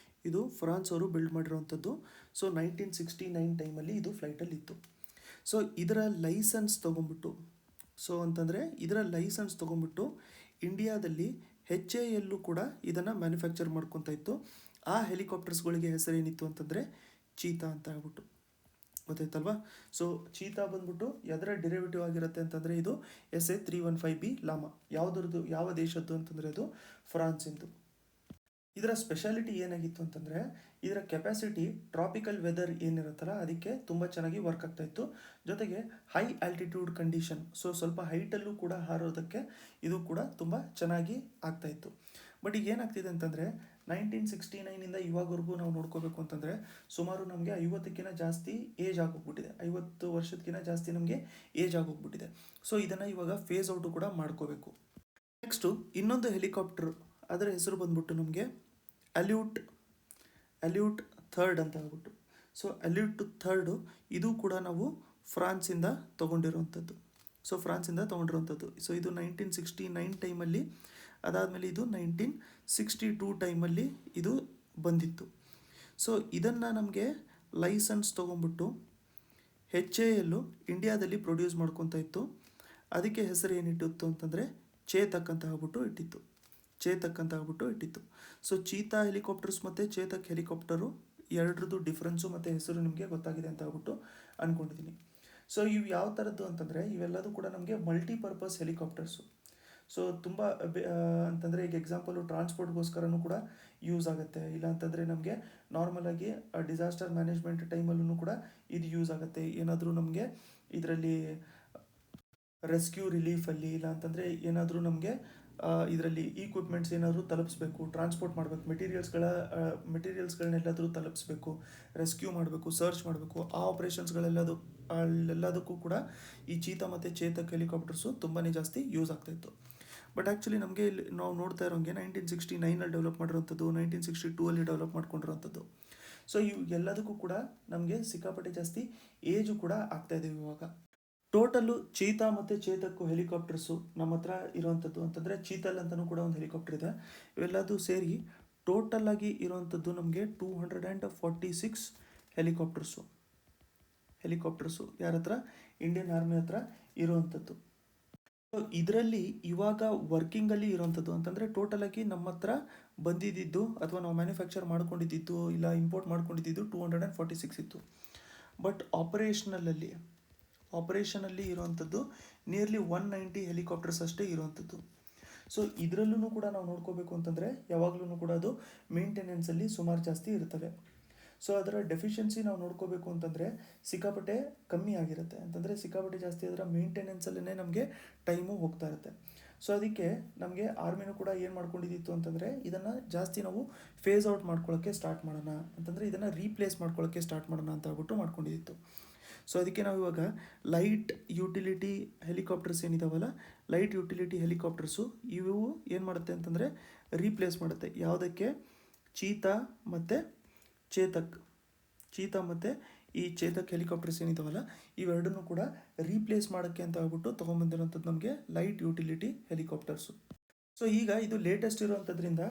ಇದು ಫ್ರಾನ್ಸ್ ಅವರು ಬಿಲ್ಡ್ ಮಾಡಿರುವಂಥದ್ದು. ಸೊ 1969 ಟೈಮಲ್ಲಿ ಇದು ಫ್ಲೈಟಲ್ಲಿ ಇತ್ತು. ಸೊ ಇದರ ಲೈಸೆನ್ಸ್ ತೊಗೊಂಬಿಟ್ಟು ಇಂಡಿಯಾದಲ್ಲಿ HALಲ್ಲೂ ಕೂಡ ಇದನ್ನು ಮ್ಯಾನುಫ್ಯಾಕ್ಚರ್ ಮಾಡ್ಕೊತಾ ಇತ್ತು. ಆ ಹೆಲಿಕಾಪ್ಟರ್ಸ್ಗಳಿಗೆ ಹೆಸರೇನಿತ್ತು ಅಂತಂದರೆ ಚೀತಾ ಅಂತ ಹೇಳ್ಬಿಟ್ಟು, ಗೊತ್ತಾಯ್ತಲ್ವಾ? ಸೊ ಚೀತಾ ಬಂದ್ಬಿಟ್ಟು ಅದರ ಡಿರೈವೇಟಿವ್ ಆಗಿರುತ್ತೆ ಅಂತಂದರೆ ಇದು SA-315B ಲಾಮಾ. ಯಾವ ದೇಶದ್ದು ಅಂತಂದರೆ ಅದು ಫ್ರಾನ್ಸಿಂದು. ಇದರ ಸ್ಪೆಷಾಲಿಟಿ ಏನಾಗಿತ್ತು ಅಂತಂದರೆ ಇದರ ಕೆಪಾಸಿಟಿ ಟ್ರಾಪಿಕಲ್ ವೆದರ್ ಏನಿರುತ್ತಲ್ಲ ಅದಕ್ಕೆ ತುಂಬ ಚೆನ್ನಾಗಿ ವರ್ಕ್ ಆಗ್ತಾ ಇತ್ತು. ಜೊತೆಗೆ ಹೈ ಆಲ್ಟಿಟ್ಯೂಡ್ ಕಂಡೀಷನ್, ಸೊ ಸ್ವಲ್ಪ ಹೈಟಲ್ಲೂ ಕೂಡ ಹಾರೋದಕ್ಕೆ ಇದು ಕೂಡ ತುಂಬ ಚೆನ್ನಾಗಿ ಆಗ್ತಾ ಇತ್ತು. ಬಟ್ ಈಗ ಏನಾಗ್ತಿದೆ ಅಂತಂದರೆ 1969ಇಂದ ಇವಾಗವರೆಗೂ ನಾವು ನೋಡ್ಕೋಬೇಕು ಅಂತಂದರೆ ಸುಮಾರು ನಮಗೆ 50ಕ್ಕಿಂತ ಜಾಸ್ತಿ ಏಜ್ ಆಗೋಗ್ಬಿಟ್ಟಿದೆ. 50 ವರ್ಷದಕ್ಕಿಂತ ಜಾಸ್ತಿ ನಮಗೆ ಏಜ್ ಆಗೋಗ್ಬಿಟ್ಟಿದೆ. ಸೊ ಇದನ್ನು ಇವಾಗ ಫೇಸ್ ಔಟು ಕೂಡ ಮಾಡ್ಕೋಬೇಕು. ನೆಕ್ಸ್ಟು ಇನ್ನೊಂದು ಹೆಲಿಕಾಪ್ಟರ್, ಅದರ ಹೆಸರು ಬಂದ್ಬಿಟ್ಟು ನಮಗೆ ಅಲ್ಯೂಟ್ ಥರ್ಡ್ ಅಂತ ಹೇಳ್ಬಿಟ್ಟು. ಸೊ ಅಲ್ಯೂಟ್ ಥರ್ಡು ಇದು ಕೂಡ ನಾವು ಫ್ರಾನ್ಸಿಂದ ತೊಗೊಂಡಿರುವಂಥದ್ದು. ಸೊ ಇದು 1969 ಟೈಮಲ್ಲಿ, ಅದಾದಮೇಲೆ ಇದು 1962 ಟೈಮಲ್ಲಿ ಇದು ಬಂದಿತ್ತು. ಸೊ ಇದನ್ನು ನಮಗೆ ಲೈಸೆನ್ಸ್ ತೊಗೊಂಬಿಟ್ಟು HAL ಇಂಡಿಯಾದಲ್ಲಿ ಪ್ರೊಡ್ಯೂಸ್ ಮಾಡ್ಕೊತಾ ಇತ್ತು. ಅದಕ್ಕೆ ಹೆಸರು ಏನಿಟ್ಟಿತ್ತು ಅಂತಂದರೆ ಚೇತಕ್ ಅಂತ ಹೇಳ್ಬಿಟ್ಟು ಇಟ್ಟಿತ್ತು. ಸೊ ಚೀತಾ ಹೆಲಿಕಾಪ್ಟರ್ಸ್ ಮತ್ತು ಚೇತಕ್ ಹೆಲಿಕಾಪ್ಟರು ಎರಡರದ್ದು ಡಿಫ್ರೆನ್ಸು ಮತ್ತು ಹೆಸರು ನಿಮಗೆ ಗೊತ್ತಾಗಿದೆ ಅಂತ ಹೇಳ್ಬಿಟ್ಟು ಅಂದ್ಕೊಂಡಿದ್ದೀನಿ. ಸೊ ಇವು ಯಾವ ಥರದ್ದು ಅಂತಂದರೆ ಇವೆಲ್ಲದೂ ಕೂಡ ನಮಗೆ ಮಲ್ಟಿಪರ್ಪಸ್ ಹೆಲಿಕಾಪ್ಟರ್ಸು. ಸೊ ತುಂಬ ಅಂತಂದರೆ ಈಗ ಎಕ್ಸಾಂಪಲು ಟ್ರಾನ್ಸ್ಪೋರ್ಟ್ಗೋಸ್ಕರನೂ ಕೂಡ ಯೂಸ್ ಆಗುತ್ತೆ, ಇಲ್ಲ ಅಂತಂದರೆ ನಮಗೆ ನಾರ್ಮಲಾಗಿ ಡಿಸಾಸ್ಟರ್ ಮ್ಯಾನೇಜ್ಮೆಂಟ್ ಟೈಮಲ್ಲೂ ಕೂಡ ಇದು ಯೂಸ್ ಆಗುತ್ತೆ. ಏನಾದರೂ ನಮಗೆ ಇದರಲ್ಲಿ ರೆಸ್ಕ್ಯೂ ರಿಲೀಫಲ್ಲಿ, ಇಲ್ಲ ಅಂತಂದರೆ ಏನಾದರೂ ನಮಗೆ ಇದರಲ್ಲಿ ಈಕ್ವಿಪ್ಮೆಂಟ್ಸ್ ಏನಾದರೂ ತಲುಪಿಸ್ಬೇಕು, ಟ್ರಾನ್ಸ್ಪೋರ್ಟ್ ಮಾಡಬೇಕು, ಮೆಟೀರಿಯಲ್ಸ್ಗಳನ್ನೆಲ್ಲಾದರೂ ತಲುಪಿಸ್ಬೇಕು, ರೆಸ್ಕ್ಯೂ ಮಾಡಬೇಕು, ಸರ್ಚ್ ಮಾಡಬೇಕು, ಆ ಆಪ್ರೇಷನ್ಸ್ಗಳೆಲ್ಲದಕ್ಕೂ ಕೂಡ ಈ ಚೀತಾ ಮತ್ತು ಚೇತಕ್ ಹೆಲಿಕಾಪ್ಟರ್ಸು ತುಂಬಾ ಜಾಸ್ತಿ ಯೂಸ್ ಆಗ್ತಾಯಿತ್ತು. ಬಟ್ ಆ್ಯಕ್ಚುಲಿ ನಮಗೆ ಇಲ್ಲಿ ನಾವು ನೋಡ್ತಾ ಇರೋಂಗೆ 1969ಅಲ್ಲಿ ಡೆವಲಪ್ ಮಾಡಿರೋಂಥದ್ದು, 1962ಅಲ್ಲಿ ಡೆವಲಪ್ ಮಾಡ್ಕೊಂಡಿರೋಂಥದ್ದು. ಸೊ ಇವು ಎಲ್ಲದಕ್ಕೂ ಕೂಡ ನಮಗೆ ಸಿಕ್ಕಾಪಟ್ಟೆ ಜಾಸ್ತಿ ಏಜು ಕೂಡ ಆಗ್ತಾಯಿದೆ ಇವಾಗ. ಟೋಟಲ್ಲು ಚೀತಾ ಮತ್ತು ಚೇತಕ್ಕು ಹೆಲಿಕಾಪ್ಟರ್ಸು ನಮ್ಮ ಹತ್ರ ಇರೋವಂಥದ್ದು ಅಂತಂದರೆ ಚೀತಲ್ ಅಂತಲೂ ಕೂಡ ಒಂದು ಹೆಲಿಕಾಪ್ಟರ್ ಇದೆ. ಇವೆಲ್ಲದೂ ಸೇರಿ ಟೋಟಲಾಗಿ ಇರೋವಂಥದ್ದು ನಮಗೆ 246 ಹೆಲಿಕಾಪ್ಟರ್ಸು ಯಾರ ಹತ್ರ? ಇಂಡಿಯನ್ ಆರ್ಮಿ ಹತ್ರ ಇರೋವಂಥದ್ದು. ಸೊ ಇದರಲ್ಲಿ ಇವಾಗ ವರ್ಕಿಂಗಲ್ಲಿ ಇರೋವಂಥದ್ದು ಅಂತಂದರೆ ಟೋಟಲಾಗಿ ನಮ್ಮ ಹತ್ರ ಬಂದಿದ್ದು ಅಥವಾ ನಾವು ಮ್ಯಾನುಫ್ಯಾಕ್ಚರ್ ಮಾಡ್ಕೊಂಡಿದ್ದು ಇಲ್ಲ ಇಂಪೋರ್ಟ್ ಮಾಡ್ಕೊಂಡಿದ್ದು 246 ಇತ್ತು. ಬಟ್ ಆಪರೇಷನಲ್ಲಿ ಇರುವಂಥದ್ದು ನಿಯರ್ಲಿ 190 ಹೆಲಿಕಾಪ್ಟರ್ಸ್ ಅಷ್ಟೇ ಇರುವಂಥದ್ದು. ಸೊ ಇದರಲ್ಲೂ ಕೂಡ ನಾವು ನೋಡ್ಕೋಬೇಕು ಅಂತಂದರೆ ಯಾವಾಗಲೂ ಕೂಡ ಅದು ಮೇಂಟೆನೆನ್ಸಲ್ಲಿ ಸುಮಾರು ಜಾಸ್ತಿ ಇರ್ತವೆ. ಸೊ ಅದರ ಡೆಫಿಷಿಯನ್ಸಿ ನಾವು ನೋಡ್ಕೋಬೇಕು ಅಂತಂದರೆ ಸಿಕ್ಕಾಪಟ್ಟೆ ಕಮ್ಮಿ ಆಗಿರುತ್ತೆ, ಅಂತಂದರೆ ಸಿಕ್ಕಾಪಟ್ಟೆ ಜಾಸ್ತಿ ಅದರ ಮೇಂಟೆನೆನ್ಸಲ್ಲೇ ನಮಗೆ ಟೈಮು ಹೋಗ್ತಾ ಇರುತ್ತೆ. ಸೊ ಅದಕ್ಕೆ ನಮಗೆ ಆರ್ಮಿನೂ ಕೂಡ ಏನು ಮಾಡ್ಕೊಂಡಿದ್ದಿತ್ತು ಅಂತಂದರೆ ಇದನ್ನು ಜಾಸ್ತಿ ನಾವು ಫೇಸ್ ಔಟ್ ಮಾಡ್ಕೊಳ್ಳೋಕ್ಕೆ ಸ್ಟಾರ್ಟ್ ಮಾಡೋಣ ಅಂತಂದರೆ ಇದನ್ನು ರೀಪ್ಲೇಸ್ ಮಾಡ್ಕೊಳ್ಳೋಕ್ಕೆ ಸ್ಟಾರ್ಟ್ ಮಾಡೋಣ ಅಂತ ಹೇಳ್ಬಿಟ್ಟು ಮಾಡ್ಕೊಂಡಿದ್ದಿತ್ತು. ಸೊ ಅದಕ್ಕೆ ನಾವು ಇವಾಗ ಲೈಟ್ ಯುಟಿಲಿಟಿ ಹೆಲಿಕಾಪ್ಟರ್ಸ್ ಏನಿದಾವಲ್ಲ, ಲೈಟ್ ಯುಟಿಲಿಟಿ ಹೆಲಿಕಾಪ್ಟರ್ಸು ಇವು ಏನು ಮಾಡುತ್ತೆ ಅಂತಂದರೆ ರೀಪ್ಲೇಸ್ ಮಾಡುತ್ತೆ. ಯಾವುದಕ್ಕೆ? ಚೀತಾ ಮತ್ತು ಈ ಚೇತಕ್ ಹೆಲಿಕಾಪ್ಟರ್ಸ್ ಏನಿದಾವಲ್ಲ ಇವೆರಡನ್ನೂ ಕೂಡ ರೀಪ್ಲೇಸ್ ಮಾಡೋಕ್ಕೆ ಅಂತ ಹೇಳ್ಬಿಟ್ಟು ತೊಗೊಂಬಂದಿರೋಂಥದ್ದು ನಮಗೆ ಲೈಟ್ ಯುಟಿಲಿಟಿ ಹೆಲಿಕಾಪ್ಟರ್ಸು. ಸೊ ಈಗ ಇದು ಲೇಟೆಸ್ಟ್ ಇರುವಂಥದ್ರಿಂದ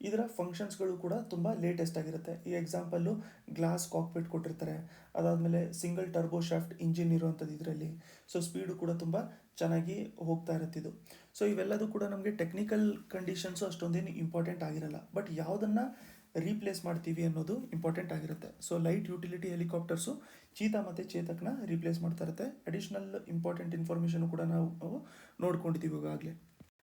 ಇದರ ಫಂಕ್ಷನ್ಸ್ಗಳು ಕೂಡ ತುಂಬ ಲೇಟೆಸ್ಟ್ ಆಗಿರುತ್ತೆ. ಈ ಎಕ್ಸಾಂಪಲ್ಲು ಗ್ಲಾಸ್ ಕಾಕ್ಪಿಟ್ ಕೊಟ್ಟಿರ್ತಾರೆ, ಅದಾದಮೇಲೆ ಸಿಂಗಲ್ ಟರ್ಬೋ ಶಾಫ್ಟ್ ಇಂಜಿನ್ ಇರುವಂಥದ್ದು ಇದರಲ್ಲಿ. ಸೊ ಸ್ಪೀಡು ಕೂಡ ತುಂಬ ಚೆನ್ನಾಗಿ ಹೋಗ್ತಾ ಇರುತ್ತಿದ್ದು. ಸೊ ಇವೆಲ್ಲದೂ ಕೂಡ ನಮಗೆ ಟೆಕ್ನಿಕಲ್ ಕಂಡೀಷನ್ಸು ಅಷ್ಟೊಂದೇನು ಇಂಪಾರ್ಟೆಂಟ್ ಆಗಿರಲ್ಲ, ಬಟ್ ಯಾವುದನ್ನು ರೀಪ್ಲೇಸ್ ಮಾಡ್ತೀವಿ ಅನ್ನೋದು ಇಂಪಾರ್ಟೆಂಟ್ ಆಗಿರುತ್ತೆ. ಸೊ ಲೈಟ್ ಯುಟಿಲಿಟಿ ಹೆಲಿಕಾಪ್ಟರ್ಸು ಚೀತಾ ಮತ್ತು ಚೇತಕ್ನ ರೀಪ್ಲೇಸ್ ಮಾಡ್ತಾ ಇರುತ್ತೆ. ಅಡಿಷ್ನಲ್ ಇಂಪಾರ್ಟೆಂಟ್ ಇನ್ಫಾರ್ಮೇಷನು ಕೂಡ ನಾವು ನೋಡ್ಕೊಂಡಿದ್ದೀವಿ ಈಗಾಗಲೇ.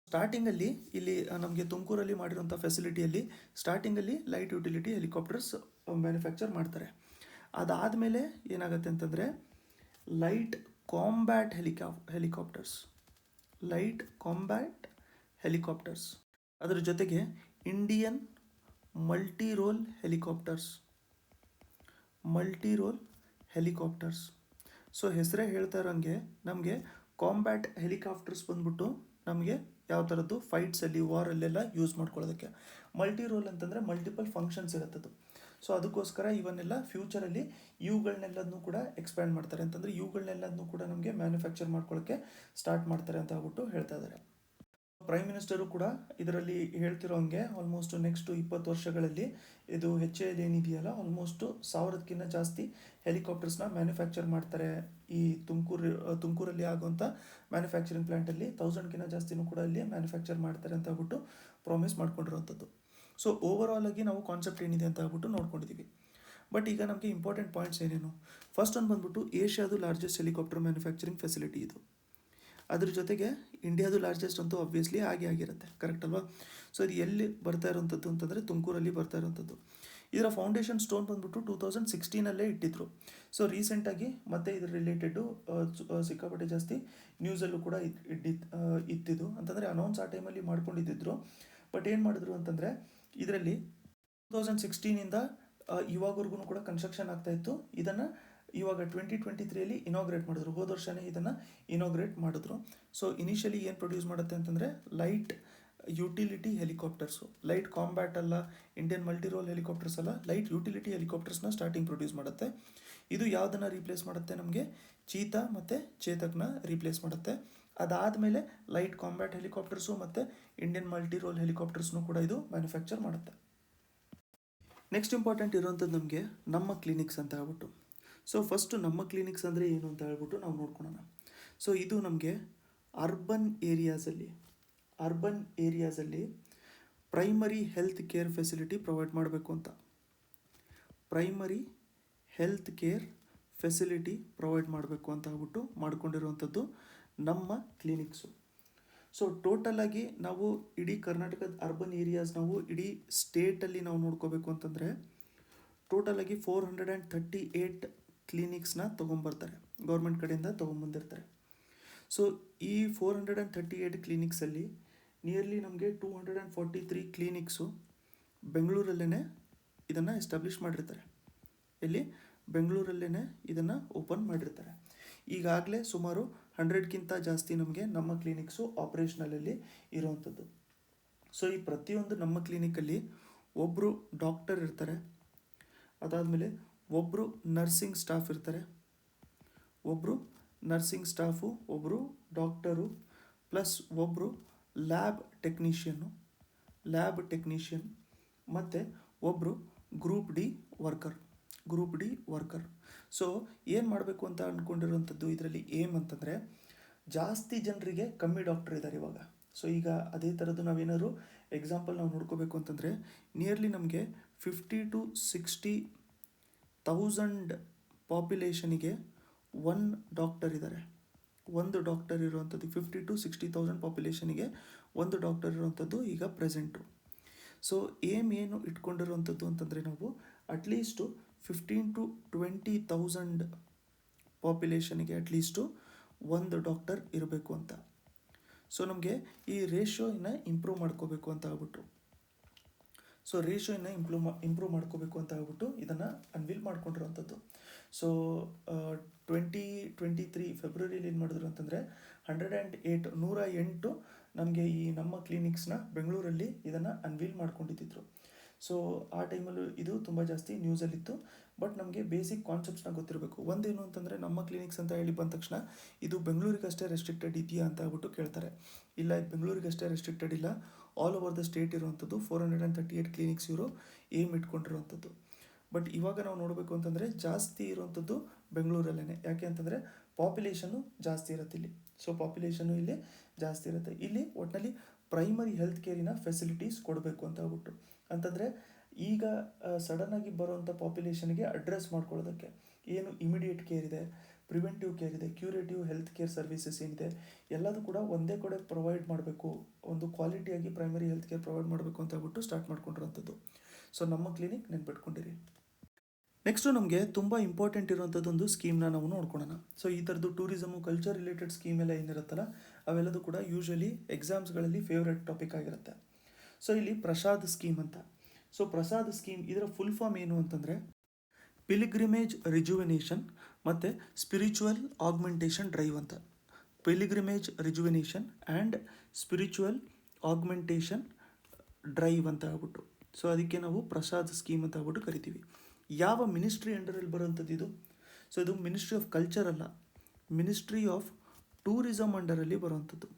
ಸ್ಟಾರ್ಟಿಂಗಲ್ಲಿ ಇಲ್ಲಿ ನಮಗೆ ತುಮಕೂರಲ್ಲಿ ಮಾಡಿರೋಂಥ ಫೆಸಿಲಿಟಿಯಲ್ಲಿ ಸ್ಟಾರ್ಟಿಂಗಲ್ಲಿ ಲೈಟ್ ಯುಟಿಲಿಟಿ ಹೆಲಿಕಾಪ್ಟರ್ಸ್ ಮ್ಯಾನುಫ್ಯಾಕ್ಚರ್ ಮಾಡ್ತಾರೆ. ಅದಾದಮೇಲೆ ಏನಾಗುತ್ತೆ ಅಂತಂದರೆ ಲೈಟ್ ಕಾಂಬ್ಯಾಟ್ ಹೆಲಿಕಾಪ್ಟರ್ಸ್, ಅದರ ಜೊತೆಗೆ Indian multi role helicopters. So ಹೆಸರೇ ಹೇಳ್ತಾ ಇರೋಂಗೆ ನಮಗೆ ಕಾಂಬ್ಯಾಟ್ ಹೆಲಿಕಾಪ್ಟರ್ಸ್ ಬಂದ್ಬಿಟ್ಟು ನಮಗೆ ಯಾವ ಥರದ್ದು ಫೈಟ್ಸಲ್ಲಿ ವಾರಲ್ಲೆಲ್ಲ ಯೂಸ್ ಮಾಡ್ಕೊಳ್ಳೋದಕ್ಕೆ. ಮಲ್ಟಿ ರೋಲ್ ಅಂತಂದರೆ ಮಲ್ಟಿಪಲ್ ಫಂಕ್ಷನ್ಸ್ ಇರುತ್ತದು. ಸೊ ಅದಕ್ಕೋಸ್ಕರ ಇವನ್ನೆಲ್ಲ ಫ್ಯೂಚರಲ್ಲಿ ಇವುಗಳನ್ನೆಲ್ಲದನ್ನು ಕೂಡ ಎಕ್ಸ್ಪ್ಯಾಂಡ್ ಮಾಡ್ತಾರೆ, ಅಂತಂದರೆ ಇವುಗಳನ್ನೆಲ್ಲದನ್ನು ಕೂಡ ನಮಗೆ ಮ್ಯಾನುಫ್ಯಾಕ್ಚರ್ ಮಾಡ್ಕೊಳ್ಳೋಕ್ಕೆ ಸ್ಟಾರ್ಟ್ ಮಾಡ್ತಾರೆ ಅಂತ ಹೇಳ್ಬಿಟ್ಟು ಹೇಳ್ತಾ ಇದ್ದಾರೆ. ಪ್ರೈಮ್ ಮಿನಿಸ್ಟರು ಕೂಡ ಇದರಲ್ಲಿ ಹೇಳ್ತಿರೋ ಹಂಗೆ ಆಲ್ಮೋಸ್ಟ್ ನೆಕ್ಸ್ಟ್ 20 ವರ್ಷಗಳಲ್ಲಿ ಇದು HAL ಏನಿದೆಯಲ್ಲ ಆಲ್ಮೋಸ್ಟ್ 1000ಕ್ಕಿಂತ ಜಾಸ್ತಿ ಹೆಲಿಕಾಪ್ಟರ್ಸ್ನ ಮ್ಯಾನುಫ್ಯಾಕ್ಚರ್ ಮಾಡ್ತಾರೆ. ಈ ತುಮಕೂರಲ್ಲಿ ಆಗುವಂಥ ಮ್ಯಾನುಫ್ಯಾಕ್ಚರಿಂಗ್ ಪ್ಲ್ಯಾಂಟಲ್ಲಿ 1000ಕ್ಕಿಂತ ಜಾಸ್ತಿನೂ ಕೂಡ ಇಲ್ಲಿ ಮ್ಯಾನುಫ್ಯಾಕ್ಚರ್ ಮಾಡ್ತಾರೆ ಅಂತ ಹೇಳ್ಬಿಟ್ಟು ಪ್ರಾಮಿಸ್ ಮಾಡ್ಕೊಂಡಿರೋವಂಥದ್ದು. ಸೊ ಓವರಾಲ್ ಆಗಿ ನಾವು ಕಾನ್ಸೆಪ್ಟ್ ಏನಿದೆ ಅಂತ ಹೇಳ್ಬಿಟ್ಟು ನೋಡ್ಕೊಂಡಿದ್ದೀವಿ. ಬಟ್ ಈಗ ನಮಗೆ ಇಂಪಾರ್ಟೆಂಟ್ ಪಾಯಿಂಟ್ಸ್ ಏನೇನು, ಫಸ್ಟ್ ಒಂದು ಬಂದ್ಬಿಟ್ಟು ಏಷ್ಯಾದು ಲಾರ್ಜೆಸ್ಟ್ ಹೆಲಿಕಾಪ್ಟರ್ ಮ್ಯಾನುಫ್ಯಾಕ್ಚರಿಂಗ್ ಫೆಸಿಲಿಟಿ ಇದು. ಅದ್ರ ಜೊತೆಗೆ ಇಂಡಿಯಾದು ಲಾರ್ಜೆಸ್ಟ್ ಅಂತೂ ಆಬ್ವಿಯಸ್ಲಿ ಆಗಿರುತ್ತೆ, ಕರೆಕ್ಟ್ ಅಲ್ವಾ? ಸೊ ಇದು ಎಲ್ಲಿ ಬರ್ತಾ ಇರೋವಂಥದ್ದು ಅಂತಂದರೆ ತುಮಕೂರಲ್ಲಿ ಬರ್ತಾ ಇರೋವಂಥದ್ದು. ಇದರ ಫೌಂಡೇಶನ್ ಸ್ಟೋನ್ ಬಂದ್ಬಿಟ್ಟು 2016 ಇಟ್ಟಿದ್ರು. ಸೊ ರೀಸೆಂಟಾಗಿ ಮತ್ತೆ ಇದ್ರ ರಿಲೇಟೆಡು ಸಿಕ್ಕಾಪಟ್ಟೆ ಜಾಸ್ತಿ ನ್ಯೂಸಲ್ಲೂ ಕೂಡ ಇತ್ತಿದ್ದು, ಅಂತಂದರೆ ಅನೌನ್ಸ್ ಆ ಟೈಮಲ್ಲಿ ಮಾಡ್ಕೊಂಡಿದ್ದಿದ್ರು. ಬಟ್ ಏನು ಮಾಡಿದ್ರು ಅಂತಂದರೆ ಇದರಲ್ಲಿ 2016ಇಂದ ಇವಾಗವರೆಗೂ ಕೂಡ ಕನ್ಸ್ಟ್ರಕ್ಷನ್ ಆಗ್ತಾಯಿತ್ತು. ಇದನ್ನು ಇವಾಗ 2023 ಇನಾಗ್ರೇಟ್ ಮಾಡಿದ್ರು, ಹೋದ ವರ್ಷನೇ ಇದನ್ನು ಇನಾಗ್ರೇಟ್ ಮಾಡಿದ್ರು. ಸೊ ಇನಿಷಿಯಲಿ ಏನು ಪ್ರೊಡ್ಯೂಸ್ ಮಾಡುತ್ತೆ ಅಂತಂದರೆ ಲೈಟ್ ಯುಟಿಲಿಟಿ ಹೆಲಿಕಾಪ್ಟರ್ಸು, ಲೈಟ್ ಕಾಂಬ್ಯಾಟ್ ಅಲ್ಲ, ಇಂಡಿಯನ್ ಮಲ್ಟಿ ರೋಲ್ ಹೆಲಿಕಾಪ್ಟರ್ಸ್ ಅಲ್ಲ, ಲೈಟ್ ಯುಟಿಲಿಟಿ ಹೆಲಿಕಾಪ್ಟರ್ಸ್ನ ಸ್ಟಾರ್ಟಿಂಗ್ ಪ್ರೊಡ್ಯೂಸ್ ಮಾಡುತ್ತೆ. ಇದು ಯಾವುದನ್ನು ರೀಪ್ಲೇಸ್ ಮಾಡುತ್ತೆ, ನಮಗೆ ಚೀತಾ ಮತ್ತು ಚೇತಕ್ನ ರೀಪ್ಲೇಸ್ ಮಾಡುತ್ತೆ. ಅದಾದಮೇಲೆ ಲೈಟ್ ಕಾಂಬ್ಯಾಟ್ ಹೆಲಿಕಾಪ್ಟರ್ಸು ಮತ್ತು ಇಂಡಿಯನ್ ಮಲ್ಟಿ ರೋಲ್ ಹೆಲಿಕಾಪ್ಟರ್ಸ್ನೂ ಕೂಡ ಇದು ಮ್ಯಾನುಫ್ಯಾಕ್ಚರ್ ಮಾಡುತ್ತೆ. ನೆಕ್ಸ್ಟ್ ಇಂಪಾರ್ಟೆಂಟ್ ಇರೋವಂಥದ್ದು ನಮಗೆ ನಮ್ಮ ಕ್ಲಿನಿಕ್ಸ್ ಅಂತ ಹೇಳ್ಬಿಟ್ಟು. ಸೊ ಫಸ್ಟು ನಮ್ಮ ಕ್ಲಿನಿಕ್ಸ್ ಅಂದರೆ ಏನು ಅಂತ ಹೇಳ್ಬಿಟ್ಟು ನಾವು ನೋಡ್ಕೊಳ್ಳೋಣ. ಸೊ ಇದು ನಮಗೆ ಅರ್ಬನ್ ಏರಿಯಾಸಲ್ಲಿ primary health care facility provide ಮಾಡಬೇಕು ಅಂತ, primary health care facility provide ಮಾಡಬೇಕು ಅಂತ ಹೇಳ್ಬಿಟ್ಟು ಮಾಡ್ಕೊಂಡಿರುವಂಥದ್ದು ನಮ್ಮ ಕ್ಲಿನಿಕ್ಸು. ಸೊ ಟೋಟಲಾಗಿ ನಾವು ಇಡೀ ಕರ್ನಾಟಕದ ಅರ್ಬನ್ ಏರಿಯಾಸ್ ನಾವು ಇಡೀ ಸ್ಟೇಟಲ್ಲಿ ನಾವು ನೋಡ್ಕೋಬೇಕು ಅಂತಂದರೆ ಟೋಟಲಾಗಿ 438 ಕ್ಲಿನಿಕ್ಸ್ನ ತೊಗೊಂಬರ್ತಾರೆ, ಗೌರ್ಮೆಂಟ್ ಕಡೆಯಿಂದ ತೊಗೊಂಬಂದಿರ್ತಾರೆ. ಸೊ ಈ 438 ಕ್ಲಿನಿಕ್ಸಲ್ಲಿ ನಿಯರ್ಲಿ ನಮಗೆ 243 ಕ್ಲಿನಿಕ್ಸು ಬೆಂಗಳೂರಲ್ಲೇ ಇದನ್ನು ಎಸ್ಟಾಬ್ಲಿಷ್ ಮಾಡಿರ್ತಾರೆ. ಎಲ್ಲಿ? ಬೆಂಗಳೂರಲ್ಲೇ ಇದನ್ನು ಓಪನ್ ಮಾಡಿರ್ತಾರೆ. ಈಗಾಗಲೇ ಸುಮಾರು 100ಕ್ಕಿಂತ ಜಾಸ್ತಿ ನಮಗೆ ನಮ್ಮ ಕ್ಲಿನಿಕ್ಸು ಆಪ್ರೇಷನಲಲ್ಲಿ ಇರೋವಂಥದ್ದು. ಸೊ ಈ ಪ್ರತಿಯೊಂದು ನಮ್ಮ ಕ್ಲಿನಿಕಲ್ಲಿ ಒಬ್ಬರು ಡಾಕ್ಟರ್ ಇರ್ತಾರೆ, ಅದಾದಮೇಲೆ ಒಬ್ಬರು ನರ್ಸಿಂಗ್ ಸ್ಟಾಫ್ ಇರ್ತಾರೆ, ಒಬ್ಬರು ನರ್ಸಿಂಗ್ ಸ್ಟಾಫು, ಒಬ್ಬರು ಡಾಕ್ಟರು, ಪ್ಲಸ್ ಒಬ್ಬರು ಲ್ಯಾಬ್ ಟೆಕ್ನಿಷಿಯನ್ ಮತ್ತು ಒಬ್ಬರು ಗ್ರೂಪ್ ಡಿ ವರ್ಕರ್. ಸೊ ಏನು ಮಾಡಬೇಕು ಅಂತ ಅಂದ್ಕೊಂಡಿರೋವಂಥದ್ದು ಇದರಲ್ಲಿ ಏಮ್ ಅಂತಂದರೆ, ಜಾಸ್ತಿ ಜನರಿಗೆ ಕಮ್ಮಿ ಡಾಕ್ಟರ್ ಇದ್ದಾರೆ ಇವಾಗ. ಸೊ ಈಗ ಅದೇ ಥರದ್ದು ನಾವೇನಾದ್ರು ಎಕ್ಸಾಂಪಲ್ ನಾವು ನೋಡ್ಕೋಬೇಕು ಅಂತಂದರೆ ನಿಯರ್ಲಿ ನಮಗೆ 50 to 60,000 ಪಾಪ್ಯುಲೇಷನಿಗೆ ಒಂದು ಡಾಕ್ಟರ್ ಇರುವಂಥದ್ದು. 50 to 60,000 ಪಾಪ್ಯುಲೇಷನಿಗೆ ಒಂದು ಡಾಕ್ಟರ್ ಇರುವಂಥದ್ದು ಈಗ ಪ್ರೆಸೆಂಟು. ಸೊ ಏನು ಇಟ್ಕೊಂಡಿರುವಂಥದ್ದು ಅಂತಂದರೆ ನಾವು ಅಟ್ಲೀಸ್ಟು 15 to 20,000 ಪಾಪ್ಯುಲೇಷನಿಗೆ ಅಟ್ಲೀಸ್ಟು ಒಂದು ಡಾಕ್ಟರ್ ಇರಬೇಕು ಅಂತ. ಸೊ ನಮಗೆ ಈ ರೇಷಿಯೋನ ಇಂಪ್ರೂವ್ ಮಾಡ್ಕೋಬೇಕು ಅಂತ ಹೇಳ್ಬಿಟ್ಟು ಇದನ್ನು ಅನ್ವಿಲ್ ಮಾಡ್ಕೊಂಡಿರೋವಂಥದ್ದು. ಸೊ 2023 ಫೆಬ್ರವರಿಲಿ ಏನು ಮಾಡಿದ್ರು ಅಂತಂದರೆ 108 ನಮಗೆ ಈ ನಮ್ಮ ಕ್ಲಿನಿಕ್ಸ್ನ ಬೆಂಗಳೂರಲ್ಲಿ ಇದನ್ನು ಅನ್ವೀಲ್ ಮಾಡ್ಕೊಂಡಿದ್ದರು. ಸೊ ಆ ಟೈಮಲ್ಲೂ ಇದು ತುಂಬ ಜಾಸ್ತಿ ನ್ಯೂಸಲ್ಲಿತ್ತು. ಬಟ್ ನಮಗೆ ಬೇಸಿಕ್ ಕಾನ್ಸೆಪ್ಟ್ಸ್ನ ಗೊತ್ತಿರಬೇಕು. ಒಂದೇನು ಅಂತಂದರೆ ನಮ್ಮ ಕ್ಲಿನಿಕ್ಸ್ ಅಂತ ಹೇಳಿ ಬಂದ ತಕ್ಷಣ ಇದು ಬೆಂಗಳೂರಿಗಷ್ಟೇ ರೆಸ್ಟ್ರಿಕ್ಟೆಡ್ ಇದೆಯಾ ಅಂತ ಹೇಳ್ಬಿಟ್ಟು ಕೇಳ್ತಾರೆ. ಇಲ್ಲ, ಇದು ಬೆಂಗಳೂರಿಗಷ್ಟೇ ರೆಸ್ಟ್ರಿಕ್ಟೆಡ್ ಇಲ್ಲ, ಆಲ್ ಓವರ್ ದ ಸ್ಟೇಟ್ ಇರುವಂಥದ್ದು 438 ಕ್ಲಿನಿಕ್ಸ್ ಇವರು ಏಮ್ ಇಟ್ಕೊಂಡಿರುವಂಥದ್ದು. ಬಟ್ ಇವಾಗ ನಾವು ನೋಡಬೇಕು ಅಂತಂದರೆ ಜಾಸ್ತಿ ಇರುವಂಥದ್ದು ಬೆಂಗಳೂರಲ್ಲೇ. ಯಾಕೆ ಅಂತಂದರೆ ಪಾಪ್ಯುಲೇಷನ್ನು ಜಾಸ್ತಿ ಇರುತ್ತೆ ಇಲ್ಲಿ. ಸೊ ಪಾಪ್ಯುಲೇಷನ್ನು ಇಲ್ಲಿ ಜಾಸ್ತಿ ಇರುತ್ತೆ. ಇಲ್ಲಿ ಒಟ್ಟಿನಲ್ಲಿ ಪ್ರೈಮರಿ ಹೆಲ್ತ್ ಕೇರಿನ ಫೆಸಿಲಿಟೀಸ್ ಕೊಡಬೇಕು ಅಂತ ಹೇಳ್ಬಿಟ್ಟು, ಅಂತಂದರೆ ಈಗ ಸಡನ್ನಾಗಿ ಬರುವಂಥ ಪಾಪ್ಯುಲೇಷನ್ಗೆ ಅಡ್ರೆಸ್ ಮಾಡ್ಕೊಳ್ಳೋದಕ್ಕೆ ಏನು ಇಮಿಡಿಯೇಟ್ ಕೇರ್ ಇದೆ, ಪ್ರಿವೆಂಟಿವ್ ಕೇರ್ ಇದೆ, ಕ್ಯೂರೇಟಿವ್ ಹೆಲ್ತ್ ಕೇರ್ ಸರ್ವಿಸಸ್ ಏನಿದೆ ಎಲ್ಲದೂ ಕೂಡ ಒಂದೇ ಕಡೆ ಪ್ರೊವೈಡ್ ಮಾಡಬೇಕು, ಒಂದು ಕ್ವಾಲಿಟಿಯಾಗಿ ಪ್ರೈಮರಿ ಹೆಲ್ತ್ ಕೇರ್ ಪ್ರೊವೈಡ್ ಮಾಡಬೇಕು ಅಂತ ಹೇಳ್ಬಿಟ್ಟು ಸ್ಟಾರ್ಟ್ ಮಾಡ್ಕೊಂಡಿರೋಂಥದ್ದು. ಸೊ ನಮ್ಮ ಕ್ಲಿನಿಕ್ ನೆನ್ಪಿಟ್ಕೊಂಡಿರಿ. ನೆಕ್ಸ್ಟು ನಮಗೆ ತುಂಬ ಇಂಪಾರ್ಟೆಂಟ್ ಇರುವಂಥದ್ದೊಂದು ಸ್ಕೀಮ್ನ ನಾವು ನೋಡ್ಕೊಳ್ಳೋಣ. ಸೊ ಈ ಥರದ್ದು ಟೂರಿಸಮು, ಕಲ್ಚರ್ ರಿಲೇಟೆಡ್ ಸ್ಕೀಮ್ ಎಲ್ಲ ಏನಿರುತ್ತಲ್ಲ ಅವೆಲ್ಲದೂ ಕೂಡ ಯೂಶ್ವಲಿ ಎಕ್ಸಾಮ್ಸ್ಗಳಲ್ಲಿ ಫೇವ್ರೆಟ್ ಟಾಪಿಕ್ ಆಗಿರುತ್ತೆ. ಸೊ ಇಲ್ಲಿ ಪ್ರಸಾದ್ ಸ್ಕೀಮ್ ಅಂತ. ಸೊ ಪ್ರಸಾದ್ ಸ್ಕೀಮ್ ಇದರ ಫುಲ್ ಫಾರ್ಮ್ ಏನು ಅಂತಂದರೆ ಪಿಲಿಗ್ರಿಮೇಜ್ ರಿಜುವಿನೇಷನ್ ಮತ್ತು ಸ್ಪಿರಿಚುವಲ್ ಆಗ್ಮೆಂಟೇಷನ್ ಡ್ರೈವ್ ಅಂತ. Pilgrimage rejuvenation and spiritual augmentation drive ಅಂತ ಹೇಳ್ಬಿಟ್ಟು. ಸೊ ಅದಕ್ಕೆ ನಾವು ಪ್ರಸಾದ್ ಸ್ಕೀಮ್ ಅಂತ ಹೇಳ್ಬಿಟ್ಟು ಕರಿತೀವಿ. ಯಾವ ಮಿನಿಸ್ಟ್ರಿ ಅಂಡರಲ್ಲಿ ಬರೋಂಥದ್ದು ಇದು? ಸೊ ಇದು ಮಿನಿಸ್ಟ್ರಿ ಆಫ್ ಕಲ್ಚರ್ ಅಲ್ಲ, ಮಿನಿಸ್ಟ್ರಿ ಆಫ್ ಟೂರಿಸಮ್ ಅಂಡರಲ್ಲಿ ಬರುವಂಥದ್ದು.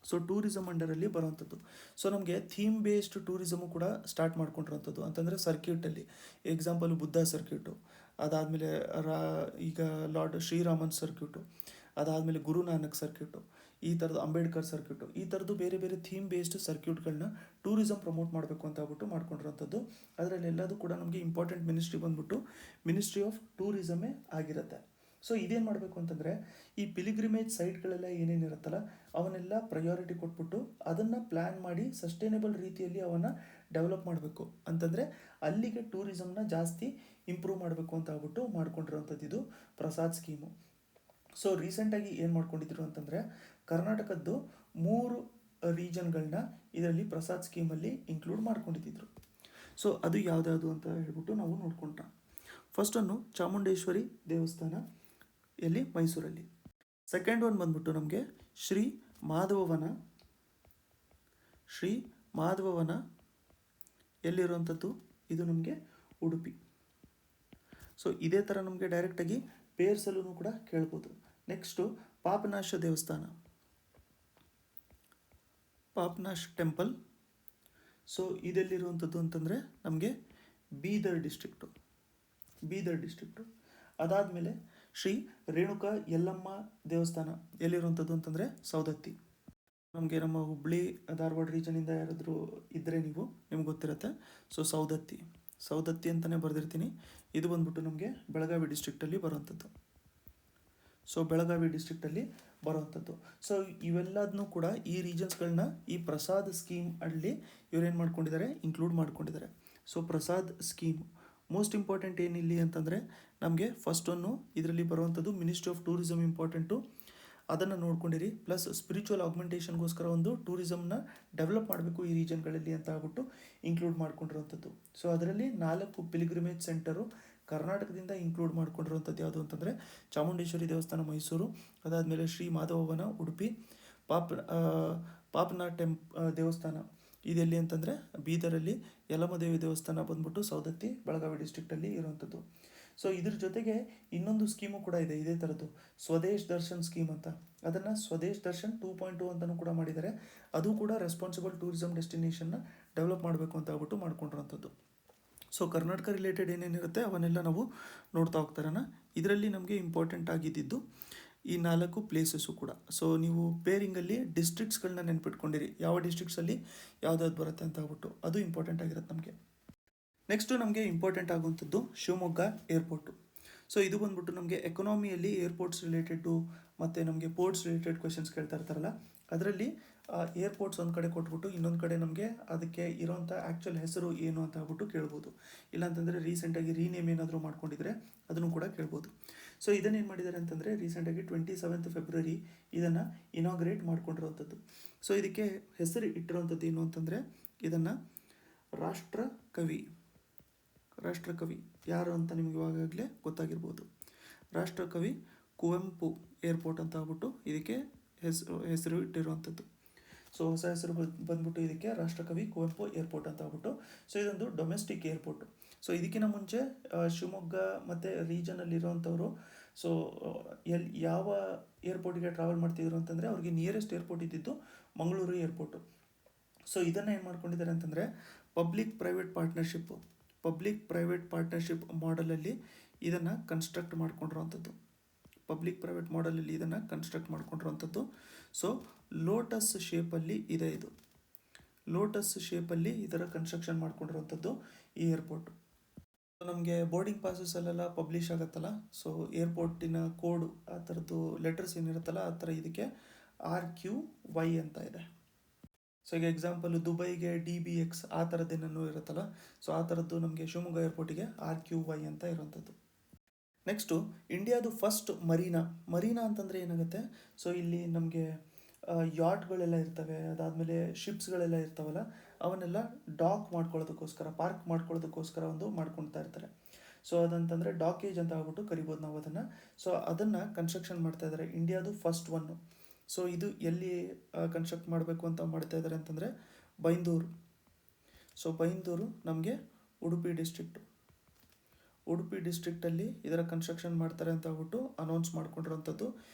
ಸೊ ಟೂರಿಸಮ್ ಅಂಡರಲ್ಲಿ ಬರುವಂಥದ್ದು. ಸೊ ನಮಗೆ ಥೀಮ್ ಬೇಸ್ಡ್ ಟೂರಿಸಮು ಕೂಡ ಸ್ಟಾರ್ಟ್ ಮಾಡ್ಕೊಂಡಿರೋಂಥದ್ದು ಅಂತಂದರೆ ಸರ್ಕ್ಯೂಟಲ್ಲಿ. ಎಕ್ಸಾಂಪಲು ಬುದ್ಧ ಸರ್ಕ್ಯೂಟು, ಅದಾದಮೇಲೆ ಈಗ ಲಾರ್ಡ್ ಶ್ರೀರಾಮನ್ ಸರ್ಕ್ಯೂಟು, ಅದಾದಮೇಲೆ ಗುರುನಾನಕ್ ಸರ್ಕ್ಯೂಟು, ಈ ಥರದ್ದು ಅಂಬೇಡ್ಕರ್ ಸರ್ಕ್ಯೂಟು, ಈ ಥರದ್ದು ಬೇರೆ ಬೇರೆ ಥೀಮ್ ಬೇಸ್ಡ್ ಸರ್ಕ್ಯೂಟ್ಗಳನ್ನ ಟೂರಿಸಮ್ ಪ್ರಮೋಟ್ ಮಾಡಬೇಕು ಅಂತ ಹೇಳ್ಬಿಟ್ಟು ಮಾಡ್ಕೊಂಡಿರೋಂಥದ್ದು. ಅದರಲ್ಲಿ ಎಲ್ಲದೂ ಕೂಡ ನಮಗೆ ಇಂಪಾರ್ಟೆಂಟ್ ಮಿನಿಸ್ಟ್ರಿ ಬಂದ್ಬಿಟ್ಟು ಮಿನಿಸ್ಟ್ರಿ ಆಫ್ ಟೂರಿಸಮೇ ಆಗಿರುತ್ತೆ. ಸೊ ಇದೇನು ಮಾಡಬೇಕು ಅಂತಂದರೆ ಈ ಪಿಲಿಗ್ರಿಮೇಜ್ ಸೈಟ್ಗಳೆಲ್ಲ ಏನೇನಿರುತ್ತಲ್ಲ ಅವನ್ನೆಲ್ಲ ಪ್ರಯಾರಿಟಿ ಕೊಟ್ಬಿಟ್ಟು ಅದನ್ನು ಪ್ಲ್ಯಾನ್ ಮಾಡಿ ಸಸ್ಟೈನೇಬಲ್ ರೀತಿಯಲ್ಲಿ ಅವನ್ನು ಡೆವಲಪ್ ಮಾಡಬೇಕು. ಅಂತಂದರೆ ಅಲ್ಲಿಗೆ ಟೂರಿಸಮ್ನ ಜಾಸ್ತಿ ಇಂಪ್ರೂವ್ ಮಾಡಬೇಕು ಅಂತ ಹೇಳ್ಬಿಟ್ಟು ಮಾಡ್ಕೊಂಡಿರೋಂಥದ್ದು ಇದು ಪ್ರಸಾದ್ ಸ್ಕೀಮು. ಸೊ ರೀಸೆಂಟಾಗಿ ಏನು ಮಾಡ್ಕೊಂಡಿದ್ರು ಅಂತಂದರೆ ಕರ್ನಾಟಕದ್ದು 3 ರೀಜನ್ಗಳನ್ನ ಇದರಲ್ಲಿ ಪ್ರಸಾದ್ ಸ್ಕೀಮಲ್ಲಿ ಇನ್ಕ್ಲೂಡ್ ಮಾಡ್ಕೊಂಡಿದ್ರು. ಸೊ ಅದು ಯಾವುದ್ಯಾವುದು ಅಂತ ಹೇಳ್ಬಿಟ್ಟು ನಾವು ನೋಡ್ಕೊಂಡ್ರ. ಫಸ್ಟನ್ನು ಚಾಮುಂಡೇಶ್ವರಿ ದೇವಸ್ಥಾನ ಎಲ್ಲಿ? ಮೈಸೂರಲ್ಲಿ. ಸೆಕೆಂಡ್ ಒನ್ ಬಂದ್ಬಿಟ್ಟು ನಮಗೆ ಶ್ರೀ ಮಾಧವವನ ಎಲ್ಲಿರುವಂಥದ್ದು? ಇದು ನಮಗೆ ಉಡುಪಿ. ಸೊ ಇದೇ ಥರ ನಮಗೆ ಡೈರೆಕ್ಟಾಗಿ ಪೇರ್ಸಲ್ಲೂ ಕೂಡ ಕೇಳ್ಬೋದು. ನೆಕ್ಸ್ಟು ಪಾಪನಾಶ ದೇವಸ್ಥಾನ, ಪಾಪನಾಶ್ ಟೆಂಪಲ್. ಸೊ ಇದೆಲ್ಲಿರುವಂಥದ್ದು ಅಂತಂದರೆ ನಮಗೆ ಬೀದರ್ ಡಿಸ್ಟ್ರಿಕ್ಟು. ಅದಾದಮೇಲೆ ಶ್ರೀ ರೇಣುಕಾ ಯಲ್ಲಮ್ಮ ದೇವಸ್ಥಾನ ಎಲ್ಲಿರುವಂಥದ್ದು ಅಂತಂದರೆ ಸೌದತ್ತಿ. ನಮಗೆ ನಮ್ಮ ಹುಬ್ಬಳ್ಳಿ ಧಾರವಾಡ ರೀಜನಿಂದ ಯಾರಾದರೂ ಇದ್ದರೆ ನಿಮ್ಗೆ ಗೊತ್ತಿರುತ್ತೆ. ಸೊ ಸೌದತ್ತಿ ಅಂತಲೇ ಬರೆದಿರ್ತೀನಿ. ಇದು ಬಂದ್ಬಿಟ್ಟು ನಮಗೆ ಬೆಳಗಾವಿ ಡಿಸ್ಟ್ರಿಕ್ಟಲ್ಲಿ ಬರುವಂಥದ್ದು. ಸೊ ಇವೆಲ್ಲದನ್ನೂ ಕೂಡ ಈ ರೀಜನ್ಸ್ಗಳನ್ನ ಈ ಪ್ರಸಾದ್ ಸ್ಕೀಮ್ ಅಲ್ಲಿ ಇವರೇನು ಮಾಡ್ಕೊಂಡಿದ್ದಾರೆ? ಇನ್ಕ್ಲೂಡ್ ಮಾಡ್ಕೊಂಡಿದ್ದಾರೆ. So Prasad scheme most important ಏನಿಲ್ಲಿ ಅಂತಂದರೆ ನಮಗೆ ಫಸ್ಟ್ ಒನ್ನು ಇದರಲ್ಲಿ ಬರುವಂಥದ್ದು ಮಿನಿಸ್ಟ್ರಿ ಆಫ್ ಟೂರಿಸಮ್ ಇಂಪಾರ್ಟೆಂಟು, ಅದನ್ನು ನೋಡ್ಕೊಂಡಿರಿ. ಪ್ಲಸ್ ಸ್ಪಿರಿಚುವಲ್ ಆಗ್ಮೆಂಟೇಷನ್ಗೋಸ್ಕರ ಒಂದು ಟೂರಿಸಮ್ನ ಡೆವಲಪ್ ಮಾಡಬೇಕು ಈ ರೀಜನ್ಗಳಲ್ಲಿ ಅಂತ ಹೇಳ್ಬಿಟ್ಟು ಇನ್ಕ್ಲೂಡ್ ಮಾಡ್ಕೊಂಡಿರುವಂಥದ್ದು. ಸೊ ಅದರಲ್ಲಿ 4 ಪಿಲಿಗ್ರಿಮೇಜ್ ಸೆಂಟರು ಕರ್ನಾಟಕದಿಂದ ಇನ್ಕ್ಲೂಡ್ ಮಾಡ್ಕೊಂಡಿರುವಂಥದ್ದು ಯಾವುದು ಅಂತಂದರೆ ಚಾಮುಂಡೇಶ್ವರಿ ದೇವಸ್ಥಾನ ಮೈಸೂರು, ಅದಾದಮೇಲೆ ಶ್ರೀ ಮಾಧವವನ ಉಡುಪಿ, ಪಾಪನ ದೇವಸ್ಥಾನ ಇದೆಲ್ಲಿ ಅಂತಂದರೆ ಬೀದರಲ್ಲಿ, ಯಲ್ಲಮ್ಮದೇವಿ ದೇವಸ್ಥಾನ ಬಂದ್ಬಿಟ್ಟು ಸೌದತ್ತಿ ಬೆಳಗಾವಿ ಡಿಸ್ಟ್ರಿಕ್ಟಲ್ಲಿ ಇರುವಂಥದ್ದು. ಸೊ ಇದ್ರ ಜೊತೆಗೆ ಇನ್ನೊಂದು ಸ್ಕೀಮು ಕೂಡ ಇದೆ ಇದೇ ಥರದ್ದು, ಸ್ವದೇಶ್ ದರ್ಶನ್ ಸ್ಕೀಮ್ ಅಂತ. ಅದನ್ನು ಸ್ವದೇಶ್ ದರ್ಶನ್ 2.0 ಅಂತಲೂ ಕೂಡ ಮಾಡಿದ್ದಾರೆ. ಅದು ಕೂಡ ರೆಸ್ಪಾನ್ಸಿಬಲ್ ಟೂರಿಸಮ್ ಡೆಸ್ಟಿನೇಷನ್ನ ಡೆವಲಪ್ ಮಾಡಬೇಕು ಅಂತ ಹೇಳ್ಬಿಟ್ಟು ಮಾಡ್ಕೊಂಡಿರೋಂಥದ್ದು. ಸೊ ಕರ್ನಾಟಕ ರಿಲೇಟೆಡ್ ಏನೇನಿರುತ್ತೆ ಅವನ್ನೆಲ್ಲ ನಾವು ನೋಡ್ತಾ ಹೋಗ್ತಾರಣ. ಇದರಲ್ಲಿ ನಮಗೆ ಇಂಪಾರ್ಟೆಂಟ್ ಆಗಿದ್ದು ಈ 4 ಪ್ಲೇಸಸ್ಸು ಕೂಡ. ಸೊ ನೀವು ಪೇರಿಂಗಲ್ಲಿ ಡಿಸ್ಟ್ರಿಕ್ಟ್ಸ್ಗಳನ್ನ ನೆನ್ಪಿಟ್ಕೊಂಡಿರಿ, ಯಾವ ಡಿಸ್ಟ್ರಿಕ್ಟ್ಸಲ್ಲಿ ಯಾವುದಾದ್ರು ಬರುತ್ತೆ ಅಂತ ಹೇಳ್ಬಿಟ್ಟು, ಅದು ಇಂಪಾರ್ಟೆಂಟ್ ಆಗಿರುತ್ತೆ ನಮಗೆ. ನೆಕ್ಸ್ಟು ನಮಗೆ ಇಂಪಾರ್ಟೆಂಟ್ ಆಗುವಂಥದ್ದು ಶಿವಮೊಗ್ಗ ಏರ್ಪೋರ್ಟು. ಸೊ ಇದು ಬಂದ್ಬಿಟ್ಟು ನಮಗೆ ಎಕನಾಮಿಯಲ್ಲಿ ಏರ್ಪೋರ್ಟ್ಸ್ ರಿಲೇಟೆಡ್ಡು ಮತ್ತು ನಮಗೆ ಪೋರ್ಟ್ಸ್ ರಿಲೇಟೆಡ್ ಕ್ವೆಶನ್ಸ್ ಕೇಳ್ತಾ ಇರ್ತಾರಲ್ಲ, ಅದರಲ್ಲಿ ಏರ್ಪೋರ್ಟ್ಸ್ ಒಂದು ಕಡೆ ಕೊಟ್ಬಿಟ್ಟು ಇನ್ನೊಂದು ಕಡೆ ನಮಗೆ ಅದಕ್ಕೆ ಇರೋಂಥ ಆ್ಯಕ್ಚುಲ್ ಹೆಸರು ಏನು ಅಂತ ಹೇಳ್ಬಿಟ್ಟು ಕೇಳ್ಬೋದು. ಇಲ್ಲಾಂತಂದರೆ ರೀಸೆಂಟಾಗಿ ರೀನೇಮ್ ಏನಾದರೂ ಮಾಡ್ಕೊಂಡಿದ್ರೆ ಅದನ್ನು ಕೂಡ ಕೇಳ್ಬೋದು. ಸೊ ಇದನ್ನೇನು ಮಾಡಿದ್ದಾರೆ ಅಂತಂದರೆ ರೀಸೆಂಟಾಗಿ 27 ಫೆಬ್ರವರಿ ಇದನ್ನು ಇನಾಗ್ರೇಟ್ ಮಾಡ್ಕೊಂಡಿರೋವಂಥದ್ದು. ಸೊ ಇದಕ್ಕೆ ಹೆಸರು ಇಟ್ಟಿರೋವಂಥದ್ದು ಏನು ಅಂತಂದರೆ ಇದನ್ನು ರಾಷ್ಟ್ರಕವಿ ಯಾರು ಅಂತ ನಿಮಗೆ ಇವಾಗಲೇ ಗೊತ್ತಾಗಿರ್ಬೋದು. ರಾಷ್ಟ್ರಕವಿ ಕುವೆಂಪು ಏರ್ಪೋರ್ಟ್ ಅಂತ ಹೇಳ್ಬಿಟ್ಟು ಇದಕ್ಕೆ ಹೆಸರು ಇಟ್ಟಿರುವಂಥದ್ದು. ಸೊ ಹೊಸ ಹೆಸರು ಬಂದ್ಬಿಟ್ಟು ಇದಕ್ಕೆ ರಾಷ್ಟ್ರಕವಿ ಕುವೆಂಪು ಏರ್ಪೋರ್ಟ್ ಅಂತ ಹೇಳ್ಬಿಟ್ಟು. ಸೊ ಇದೊಂದು ಡೊಮೆಸ್ಟಿಕ್ ಏರ್ಪೋರ್ಟು. ಸೊ ಇದಕ್ಕಿಂತ ಮುಂಚೆ ಶಿವಮೊಗ್ಗ ಮತ್ತು ರೀಜನಲ್ಲಿರುವಂಥವ್ರು ಸೊ ಯಾವ ಏರ್ಪೋರ್ಟಿಗೆ ಟ್ರಾವೆಲ್ ಮಾಡ್ತಿದ್ರು ಅಂತಂದರೆ ಅವ್ರಿಗೆ ನಿಯರೆಸ್ಟ್ ಏರ್ಪೋರ್ಟ್ ಇದ್ದಿದ್ದು ಮಂಗಳೂರು ಏರ್ಪೋರ್ಟು. ಸೊ ಇದನ್ನು ಏನು ಮಾಡ್ಕೊಂಡಿದ್ದಾರೆ ಅಂತಂದರೆ ಪಬ್ಲಿಕ್ ಪ್ರೈವೇಟ್ ಪಾರ್ಟ್ನರ್ಶಿಪ್ ಮಾಡೆಲಲ್ಲಿ ಇದನ್ನು ಕನ್ಸ್ಟ್ರಕ್ಟ್ ಮಾಡ್ಕೊಂಡಿರೋವಂಥದ್ದು. ಸೊ ಲೋಟಸ್ ಶೇಪಲ್ಲಿ ಇದೆ. ಇದು ಲೋಟಸ್ ಶೇಪಲ್ಲಿ ಇದರ ಕನ್ಸ್ಟ್ರಕ್ಷನ್ ಮಾಡ್ಕೊಂಡಿರೋವಂಥದ್ದು ಈ ಏರ್ಪೋರ್ಟು. ನಮಗೆ ಬೋರ್ಡಿಂಗ್ ಪಾಸಸ್ಸಲ್ಲೆಲ್ಲ ಪಬ್ಲಿಷ್ ಆಗುತ್ತಲ್ಲ, ಸೊ ಏರ್ಪೋರ್ಟಿನ ಕೋಡು ಆ ಥರದ್ದು ಲೆಟರ್ಸ್ ಏನಿರುತ್ತಲ್ಲ ಆ ಥರ ಇದಕ್ಕೆ RQY ಅಂತ ಇದೆ. ಸೊ ಈಗ ಎಕ್ಸಾಂಪಲು ದುಬೈಗೆ DBX ಆ ಥರದ್ದೇನೂ ಇರುತ್ತಲ್ಲ, ಸೊ ಆ ಥರದ್ದು ನಮಗೆ ಶಿವಮೊಗ್ಗ ಏರ್ಪೋರ್ಟಿಗೆ RQY ಅಂತ ಇರುವಂಥದ್ದು. ನೆಕ್ಸ್ಟು ಇಂಡಿಯಾದು ಫಸ್ಟ್ ಮರೀನಾ ಅಂತಂದರೆ ಏನಾಗುತ್ತೆ? ಸೊ ಇಲ್ಲಿ ನಮಗೆ ಯಾಟ್ಗಳೆಲ್ಲ ಇರ್ತವೆ, ಅದಾದಮೇಲೆ ಶಿಪ್ಸ್ಗಳೆಲ್ಲ ಇರ್ತಾವಲ್ಲ, ಅವನ್ನೆಲ್ಲ ಡಾಕ್ ಮಾಡ್ಕೊಳ್ಳೋದಕ್ಕೋಸ್ಕರ, ಪಾರ್ಕ್ ಮಾಡ್ಕೊಳ್ಳೋದಕ್ಕೋಸ್ಕರ ಒಂದು ಮಾಡ್ಕೊಳ್ತಾ ಇರ್ತಾರೆ. ಸೊ ಅದಂತಂದರೆ ಡಾಕೇಜ್ ಅಂತ ಹೇಳ್ಬಿಟ್ಟು ಕರಿಬೋದು ನಾವು ಅದನ್ನು. ಸೊ ಅದನ್ನು ಕನ್ಸ್ಟ್ರಕ್ಷನ್ ಮಾಡ್ತಾ ಇದ್ದಾರೆ. ಇಂಡಿಯಾದು ಫಸ್ಟ್ ಒನ್ನು ಸೊ ಇದು ಎಲ್ಲಿ ಕನ್ಸ್ಟ್ರಕ್ಟ್ ಮಾಡಬೇಕು ಅಂತ ಮಾಡ್ತಾ ಇದ್ದಾರೆ ಅಂತಂದರೆ ಬೈಂದೂರು. ಸೊ ಬೈಂದೂರು ನಮಗೆ ಉಡುಪಿ ಡಿಸ್ಟ್ರಿಕ್ಟು. ಉಡುಪಿ ಡಿಸ್ಟ್ರಿಕ್ಟಲ್ಲಿ ಇದರ ಕನ್ಸ್ಟ್ರಕ್ಷನ್ ಮಾಡ್ತಾರೆ ಅಂತ ಹೇಳ್ಬಿಟ್ಟು ಅನೌನ್ಸ್ ಮಾಡ್ಕೊಂಡಿರೋಂಥದ್ದು.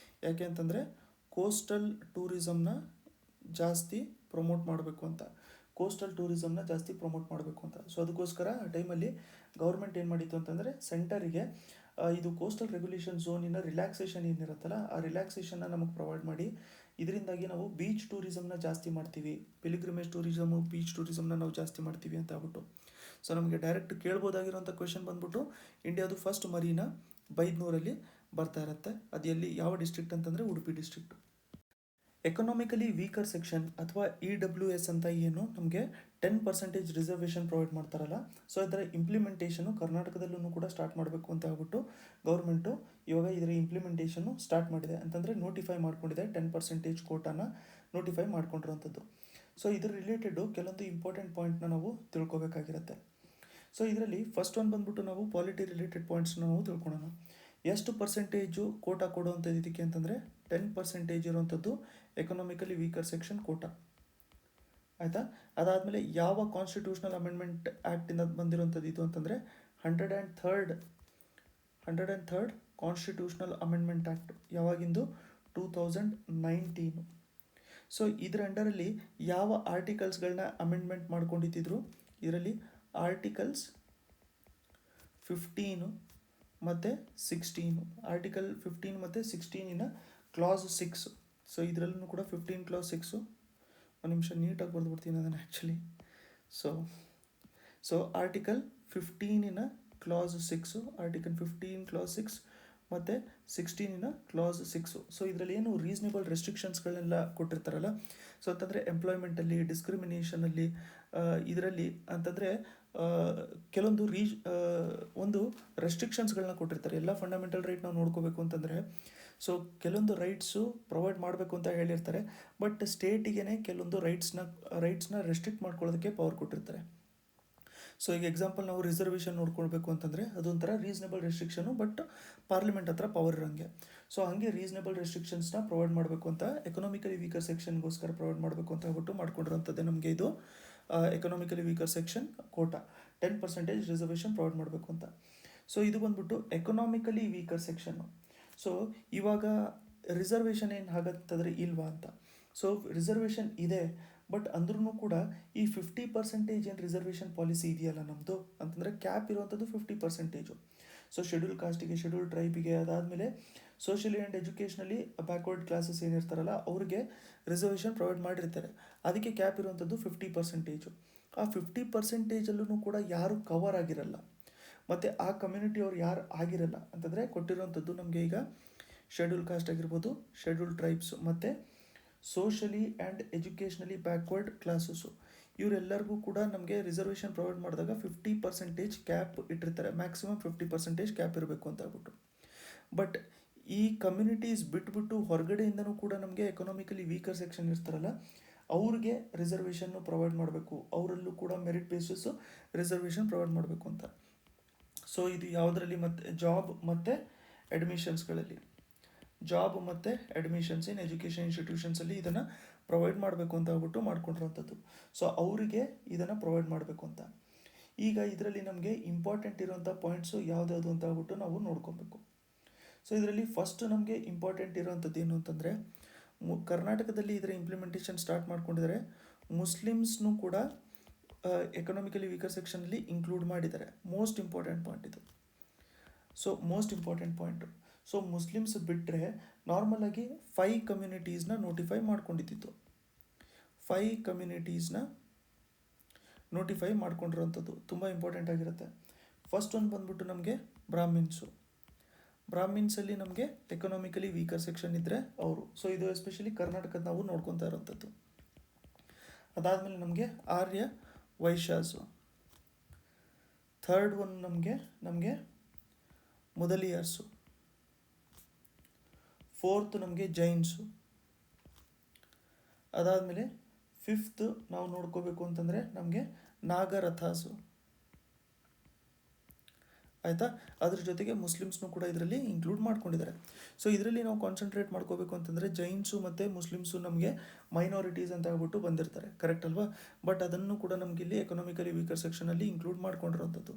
ಯಾಕೆ ಅಂತಂದರೆ ಕೋಸ್ಟಲ್ ಟೂರಿಸಮ್ನ ಜಾಸ್ತಿ ಪ್ರಮೋಟ್ ಮಾಡಬೇಕು ಅಂತ. ಸೊ ಅದಕ್ಕೋಸ್ಕರ ಆ ಟೈಮಲ್ಲಿ ಗೌರ್ಮೆಂಟ್ ಏನು ಮಾಡಿತ್ತು ಅಂತಂದರೆ ಸೆಂಟರಿಗೆ ಇದು ಕೋಸ್ಟಲ್ ರೆಗ್ಯುಲೇಷನ್ ಝೋನಿನ ರಿಲ್ಯಾಕ್ಸೇಷನ್ ಏನಿರುತ್ತಲ್ಲ ಆ ರಿಲ್ಯಾಕ್ಸೇಷನ್ನ ನಮಗೆ ಪ್ರೊವೈಡ್ ಮಾಡಿ, ಇದರಿಂದಾಗಿ ನಾವು ಬೀಚ್ ಟೂರಿಸಮ್ನ ಜಾಸ್ತಿ ಮಾಡ್ತೀವಿ, ಪಿಲಿಗ್ರಿಮೇಜ್ ಟೂರಿಸಮು, ಬೀಚ್ ಟೂರಿಸಮ್ನ ನಾವು ಜಾಸ್ತಿ ಮಾಡ್ತೀವಿ ಅಂತ ಹೇಳ್ಬಿಟ್ಟು. ಸೊ ನಮಗೆ ಡೈರೆಕ್ಟ್ ಕೇಳ್ಬೋದಾಗಿರೋಂಥ ಕ್ವೆಶನ್ ಬಂದ್ಬಿಟ್ಟು ಇಂಡಿಯಾದು ಫಸ್ಟ್ ಮರೀನಾ ಬೈಂದೂರಲ್ಲಿ ಬರ್ತಾ ಇರುತ್ತೆ. ಅದು ಎಲ್ಲಿ, ಯಾವ ಡಿಸ್ಟ್ರಿಕ್ಟ್ ಅಂತಂದರೆ Udupi district. Economically weaker section ಅಥವಾ EWS ಅಂತ ಏನು ನಮಗೆ 10% ರಿಸರ್ವೇಷನ್ ಪ್ರೊವೈಡ್ ಮಾಡ್ತಾರಲ್ಲ, ಸೊ ಇದರ ಇಂಪ್ಲಿಮೆಂಟೇಷನು ಕರ್ನಾಟಕದಲ್ಲೂ ಕೂಡ ಸ್ಟಾರ್ಟ್ ಮಾಡಬೇಕು ಅಂತ ಹೇಳ್ಬಿಟ್ಟು ಗೌರ್ಮೆಂಟು ಇವಾಗ ಇದರ ಇಂಪ್ಲಿಮೆಂಟೇಷನ್ನು ಸ್ಟಾರ್ಟ್ ಮಾಡಿದೆ, ಅಂತಂದರೆ ನೋಟಿಫೈ ಮಾಡ್ಕೊಂಡಿದೆ. 10% ಕೋಟಾನ ನೋಟಿಫೈ ಮಾಡ್ಕೊಂಡಿರೋಂಥದ್ದು. ಸೊ ಇದ್ರ ರಿಲೇಟೆಡು ಕೆಲವೊಂದು ಇಂಪಾರ್ಟೆಂಟ್ ಪಾಯಿಂಟ್ನ ನಾವು ತಿಳ್ಕೊಬೇಕಾಗಿರುತ್ತೆ. ಸೊ ಇದರಲ್ಲಿ ಫಸ್ಟ್ ಒಂದು ಬಂದ್ಬಿಟ್ಟು ನಾವು ಪಾಲಿಟಿ ರಿಲೇಟೆಡ್ ಪಾಯಿಂಟ್ಸ್ನ ನಾವು ತಿಳ್ಕೊಳ್ಳೋಣ. ಎಷ್ಟು ಪರ್ಸೆಂಟೇಜು ಕೋಟಾ ಕೊಡುವಂಥದ್ದು ಇದಕ್ಕೆ ಅಂತಂದರೆ 10% ಇರುವಂಥದ್ದು ಎಕನಾಮಿಕಲಿ ವೀಕರ್ ಸೆಕ್ಷನ್ ಕೋಟಾ, ಆಯಿತಾ. ಅದಾದಮೇಲೆ ಯಾವ ಕಾನ್ಸ್ಟಿಟ್ಯೂಷನಲ್ ಅಮೆಂಡ್ಮೆಂಟ್ ಆ್ಯಕ್ಟಿಂದ ಬಂದಿರುವಂಥದ್ದು ಇದು ಅಂತಂದರೆ 103rd ಕಾನ್ಸ್ಟಿಟ್ಯೂಷನಲ್ ಅಮೆಂಡ್ಮೆಂಟ್ ಆ್ಯಕ್ಟ್. ಯಾವಾಗಿಂದು 2019. ಸೊ ಇದರ ಅಂಡರಲ್ಲಿ ಯಾವ ಆರ್ಟಿಕಲ್ಸ್ಗಳನ್ನ ಅಮೆಂಡ್ಮೆಂಟ್ ಮಾಡ್ಕೊಂಡಿದ್ದರು, ಇದರಲ್ಲಿ ಆರ್ಟಿಕಲ್ಸ್ 15 ಮತ್ತು 16. ಆರ್ಟಿಕಲ್ 15 ಮತ್ತು 16 ಕ್ಲಾಸ್ 6. ಸೊ ಇದರಲ್ಲೂ ಕೂಡ 15 ಕ್ಲಾಸ್ 6. ಒಂದು ನಿಮಿಷ ನೀಟಾಗಿ ಬರೆದುಬಿಡ್ತೀನಿ ಅದನ್ನು actually. So article 15 class 6, article 15 class 6 ಮತ್ತು 16 ಕ್ಲಾಸ್ 6. ಸೊ ಇದರಲ್ಲಿ ಏನು ರೀಸನೇಬಲ್ ರೆಸ್ಟ್ರಿಕ್ಷನ್ಸ್ಗಳನ್ನೆಲ್ಲ ಕೊಟ್ಟಿರ್ತಾರಲ್ಲ, ಸೊ ಅಂತಂದರೆ ಎಂಪ್ಲಾಯ್ಮೆಂಟಲ್ಲಿ, ಡಿಸ್ಕ್ರಿಮಿನೇಷನಲ್ಲಿ, ಇದರಲ್ಲಿ ಅಂತಂದರೆ ಕೆಲವೊಂದು ಒಂದು ರೆಸ್ಟ್ರಿಕ್ಷನ್ಸ್ಗಳನ್ನ ಕೊಟ್ಟಿರ್ತಾರೆ. ಎಲ್ಲ ಫಂಡಮೆಂಟಲ್ ರೈಟ್ ನಾವು ನೋಡ್ಕೋಬೇಕು ಅಂತಂದರೆ, ಸೊ ಕೆಲವೊಂದು ರೈಟ್ಸು ಪ್ರೊವೈಡ್ ಮಾಡಬೇಕು ಅಂತ ಹೇಳಿರ್ತಾರೆ, ಬಟ್ ಸ್ಟೇಟಿಗೆ ಕೆಲವೊಂದು ರೈಟ್ಸ್ನ ರೆಸ್ಟ್ರಿಕ್ಟ್ ಮಾಡ್ಕೊಳ್ಳೋದಕ್ಕೆ ಪವರ್ ಕೊಟ್ಟಿರ್ತಾರೆ. ಸೊ ಈಗ ಎಕ್ಸಾಂಪಲ್ ನಾವು ರಿಸರ್ವೇಷನ್ ನೋಡ್ಕೊಳ್ಬೇಕು ಅಂತಂದರೆ ಅದೊಂಥರ ರೀಸನೇಬಲ್ ರೆಸ್ಟ್ರಿಕ್ಷನು, ಬಟ್ ಪಾರ್ಲಿಮೆಂಟ್ ಹತ್ರ ಪವರ್ ಇರೋಂಗೆ. ಸೊ ಹಾಗೆ ರೀಸನೇಬಲ್ ರೆಸ್ಟ್ರಿಕ್ಷನ್ಸ್ನ ಪ್ರೊವೈಡ್ ಮಾಡಬೇಕು ಅಂತ ಎಕನಾಮಿಕಲಿ ವೀಕರ್ ಸೆಕ್ಷನ್ಗೋಸ್ಕರ ಪ್ರೊವೈಡ್ ಮಾಡಬೇಕು ಅಂತ ಹೇಳ್ಬಿಟ್ಟು ಮಾಡ್ಕೊಂಡಿರೋಂಥದ್ದೇ ನಮಗೆ ಇದು economically weaker section quota. 10% reservation provide ಮಾಡಬೇಕು ಅಂತ. ಸೊ ಇದು ಬಂದ್ಬಿಟ್ಟು ಎಕನಾಮಿಕಲಿ ವೀಕರ್ ಸೆಕ್ಷನ್ನು. ಸೊ ಇವಾಗ ರಿಸರ್ವೇಷನ್ ಏನು ಹಾಗಂತಂದರೆ ಇಲ್ವಾ ಅಂತ. ಸೊ ರಿಸರ್ವೇಷನ್ ಇದೆ, ಬಟ್ ಅಂದ್ರೂ ಕೂಡ ಈ 50% ಏನು ರಿಸರ್ವೇಷನ್ ಪಾಲಿಸಿ ಇದೆಯಲ್ಲ ನಮ್ಮದು ಅಂತಂದರೆ ಕ್ಯಾಪ್ ಇರುವಂಥದ್ದು 50%. ಸೊ ಶೆಡ್ಯೂಲ್ ಕಾಸ್ಟಿಗೆ, ಶೆಡ್ಯೂಲ್ ಟ್ರೈಬಿಗೆ, ಅದಾದಮೇಲೆ socially and educationally backward classes ಏನಿರ್ತಾರಲ್ಲ ಅವ್ರಿಗೆ ರಿಸರ್ವೇಷನ್ ಪ್ರೊವೈಡ್ ಮಾಡಿರ್ತಾರೆ. ಅದಕ್ಕೆ ಕ್ಯಾಪ್ ಇರುವಂಥದ್ದು 50%. ಆ 50%ಅಲ್ಲೂ ಕೂಡ ಯಾರು ಕವರ್ ಆಗಿರಲ್ಲ, ಮತ್ತು ಆ ಕಮ್ಯುನಿಟಿ ಅವ್ರು ಯಾರು ಆಗಿರಲ್ಲ ಅಂತಂದರೆ ಕೊಟ್ಟಿರೋವಂಥದ್ದು ನಮಗೆ ಈಗ ಶೆಡ್ಯೂಲ್ ಕಾಸ್ಟ್ ಆಗಿರ್ಬೋದು, ಶೆಡ್ಯೂಲ್ ಟ್ರೈಬ್ಸ್ ಮತ್ತು ಸೋಷಲಿ ಆ್ಯಂಡ್ ಎಜುಕೇಷ್ನಲಿ ಬ್ಯಾಕ್ವರ್ಡ್ ಕ್ಲಾಸಸ್ಸು, ಇವರೆಲ್ಲರಿಗೂ ಕೂಡ ನಮಗೆ ರಿಸರ್ವೇಷನ್ ಪ್ರೊವೈಡ್ ಮಾಡಿದಾಗ 50% ಕ್ಯಾಪ್ ಇಟ್ಟಿರ್ತಾರೆ. ಮ್ಯಾಕ್ಸಿಮಮ್ 50% ಕ್ಯಾಪ್ ಇರಬೇಕು ಅಂತ ಹೇಳ್ಬಿಟ್ಟು. ಬಟ್ ಈ ಕಮ್ಯುನಿಟೀಸ್ ಬಿಟ್ಬಿಟ್ಟು ಹೊರಗಡೆಯಿಂದನೂ ಕೂಡ ನಮಗೆ ಎಕನಾಮಿಕಲಿ ವೀಕರ್ ಸೆಕ್ಷನ್ ಇರ್ತಾರಲ್ಲ ಅವ್ರಿಗೆ ರಿಸರ್ವೇಷನ್ನು ಪ್ರೊವೈಡ್ ಮಾಡಬೇಕು. ಅವರಲ್ಲೂ ಕೂಡ ಮೆರಿಟ್ ಬೇಸಿಸ್ ರಿಸರ್ವೇಷನ್ ಪ್ರೊವೈಡ್ ಮಾಡಬೇಕು ಅಂತ. ಸೊ ಇದು ಯಾವುದರಲ್ಲಿ, ಮತ್ತು ಜಾಬ್ ಮತ್ತು ಅಡ್ಮಿಷನ್ಸ್ಗಳಲ್ಲಿ, ಜಾಬ್ ಮತ್ತು ಅಡ್ಮಿಷನ್ಸ್ ಇನ್ ಎಜುಕೇಷನ್ ಇನ್ಸ್ಟಿಟ್ಯೂಷನ್ಸಲ್ಲಿ ಇದನ್ನು ಪ್ರೊವೈಡ್ ಮಾಡಬೇಕು ಅಂತ ಹೇಳ್ಬಿಟ್ಟು ಮಾಡ್ಕೊಂಡಿರೋಂಥದ್ದು. ಸೊ ಅವರಿಗೆ ಇದನ್ನು ಪ್ರೊವೈಡ್ ಮಾಡಬೇಕು ಅಂತ. ಈಗ ಇದರಲ್ಲಿ ನಮಗೆ ಇಂಪಾರ್ಟೆಂಟ್ ಇರೋಂಥ ಪಾಯಿಂಟ್ಸು ಯಾವುದ್ಯಾವುದು ಅಂತ ಹೇಳ್ಬಿಟ್ಟು ನಾವು ನೋಡ್ಕೊಬೇಕು. ಸೊ ಇದರಲ್ಲಿ ಫಸ್ಟ್ ನಮಗೆ ಇಂಪಾರ್ಟೆಂಟ್ ಇರೋವಂಥದ್ದು ಏನು ಅಂತಂದರೆ, ಕರ್ನಾಟಕದಲ್ಲಿ ಇದರ ಇಂಪ್ಲಿಮೆಂಟೇಷನ್ ಸ್ಟಾರ್ಟ್ ಮಾಡ್ಕೊಂಡಿದ್ದಾರೆ. ಮುಸ್ಲಿಮ್ಸ್ನೂ ಕೂಡ ಎಕನಾಮಿಕಲಿ ವೀಕರ್ ಸೆಕ್ಷನಲ್ಲಿ ಇನ್ಕ್ಲೂಡ್ ಮಾಡಿದ್ದಾರೆ. ಮೋಸ್ಟ್ ಇಂಪಾರ್ಟೆಂಟ್ ಪಾಯಿಂಟ್ ಇದು. So most important point. So Muslims ಬಿಟ್ಟರೆ ನಾರ್ಮಲಾಗಿ 5 ಕಮ್ಯುನಿಟೀಸ್ನ ನೋಟಿಫೈ ಮಾಡ್ಕೊಂಡಿದ್ದು. 5 ಕಮ್ಯುನಿಟೀಸ್ನ ನೋಟಿಫೈ ಮಾಡ್ಕೊಂಡಿರೋಂಥದ್ದು ತುಂಬ ಇಂಪಾರ್ಟೆಂಟ್ ಆಗಿರುತ್ತೆ. ಫಸ್ಟ್ ಒಂದು ಬಂದ್ಬಿಟ್ಟು ನಮಗೆ ಬ್ರಾಹ್ಮಿನ್ಸಲ್ಲಿ ನಮಗೆ ಎಕನಾಮಿಕಲಿ ವೀಕರ್ ಸೆಕ್ಷನ್ ಇದ್ದರೆ ಅವರು. ಸೊ ಇದು ಎಸ್ಪೆಷಲಿ ಕರ್ನಾಟಕದ ನಾವು ನೋಡ್ಕೊತಾ ಇರೋಂಥದ್ದು. ಅದಾದಮೇಲೆ ನಮಗೆ ಆರ್ಯ ವೈಶ್ಯಾಸು. ಥರ್ಡ್ ಒನ್ ನಮಗೆ ಮೊದಲಿಯಾರ್ಸು. ಫೋರ್ತ್ ನಮಗೆ ಜೈನ್ಸು. ಅದಾದಮೇಲೆ ಫಿಫ್ತ್ ನಾವು ನೋಡ್ಕೋಬೇಕು ಅಂತಂದರೆ ನಮಗೆ ನಾಗರಥಾಸು. ಆಯಿತಾ. ಅದ್ರ ಜೊತೆಗೆ ಮುಸ್ಲಿಮ್ಸ್ನೂ ಕೂಡ ಇದರಲ್ಲಿ ಇನ್ಕ್ಲೂಡ್ ಮಾಡ್ಕೊಂಡಿದ್ದಾರೆ. ಸೊ ಇದರಲ್ಲಿ ನಾವು ಕಾನ್ಸಂಟ್ರೇಟ್ ಮಾಡ್ಕೋಬೇಕು ಅಂತಂದರೆ ಜೈನ್ಸು ಮತ್ತು ಮುಸ್ಲಿಮ್ಸು ನಮಗೆ ಮೈನಾರಿಟೀಸ್ ಅಂತ ಹೇಳ್ಬಿಟ್ಟು ಬಂದಿರ್ತಾರೆ, ಕರೆಕ್ಟ್ ಅಲ್ವಾ. ಬಟ್ ಅದನ್ನು ಕೂಡ ನಮಗಿಲ್ಲಿ ಎಕನಾಮಿಕಲಿ ವೀಕರ್ ಸೆಕ್ಷನಲ್ಲಿ ಇನ್ಕ್ಲೂಡ್ ಮಾಡ್ಕೊಂಡಿರೋಂಥದ್ದು.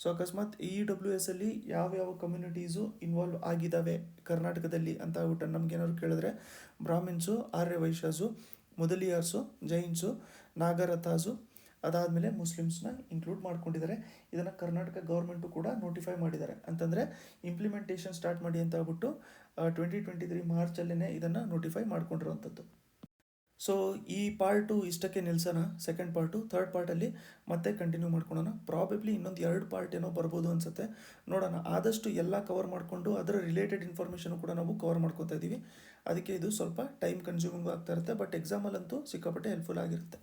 ಸೊ ಅಕಸ್ಮಾತ್ EWS ಅಲ್ಲಿ ಯಾವ್ಯಾವ ಕಮ್ಯುನಿಟೀಸು ಇನ್ವಾಲ್ವ್ ಆಗಿದ್ದಾವೆ ಕರ್ನಾಟಕದಲ್ಲಿ ಅಂತ ಹೇಳ್ಬಿಟ್ಟು ನಮಗೇನಾದ್ರು ಕೇಳಿದ್ರೆ ಬ್ರಾಹ್ಮಿನ್ಸು, ಆರ್ಯ ವೈಶ್ಯಾಸು, ಮೊದಲಿಯಾರ್ಸು, ಜೈನ್ಸು, ನಾಗರಥಾಸು, ಅದಾದಮೇಲೆ ಮುಸ್ಲಿಮ್ಸ್ನ ಇನ್ಕ್ಲೂಡ್ ಮಾಡ್ಕೊಂಡಿದ್ದಾರೆ. ಇದನ್ನು ಕರ್ನಾಟಕ ಗೌರ್ಮೆಂಟು ಕೂಡ ನೋಟಿಫೈ ಮಾಡಿದ್ದಾರೆ, ಅಂತಂದರೆ ಇಂಪ್ಲಿಮೆಂಟೇಷನ್ ಸ್ಟಾರ್ಟ್ ಮಾಡಿ ಅಂತ ಹೇಳ್ಬಿಟ್ಟು 2023 ಮಾರ್ಚಲ್ಲೇ ಇದನ್ನು ನೋಟಿಫೈ ಮಾಡ್ಕೊಂಡಿರೋವಂಥದ್ದು. ಸೊ ಈ ಪಾರ್ಟು ಇಷ್ಟಕ್ಕೆ ನಿಲ್ಸೋಣ, ಸೆಕೆಂಡ್ ಪಾರ್ಟು. ಥರ್ಡ್ ಪಾರ್ಟಲ್ಲಿ ಮತ್ತೆ ಕಂಟಿನ್ಯೂ ಮಾಡ್ಕೊಳೋಣ. ಪ್ರಾಬಬ್ಲಿ ಇನ್ನೊಂದು 2 ಪಾರ್ಟ್ ಏನೋ ಬರ್ಬೋದು ಅನಿಸುತ್ತೆ, ನೋಡೋಣ. ಆದಷ್ಟು ಎಲ್ಲ ಕವರ್ ಮಾಡಿಕೊಂಡು ಅದರ ರಿಲೇಟೆಡ್ ಇನ್ಫಾರ್ಮೇಷನು ಕೂಡ ನಾವು ಕವರ್ ಮಾಡ್ಕೊತಾ ಇದ್ದೀವಿ. ಅದಕ್ಕೆ ಇದು ಸ್ವಲ್ಪ ಟೈಮ್ ಕನ್ಸ್ಯೂಮಿಂಗ್ ಆಗ್ತಾ ಇರುತ್ತೆ, ಬಟ್ ಎಕ್ಸಾಮಲ್ಲಂತೂ ಸಿಕ್ಕಾಪಟ್ಟೆ ಹೆಲ್ಪ್ಫುಲ್ ಆಗಿರುತ್ತೆ.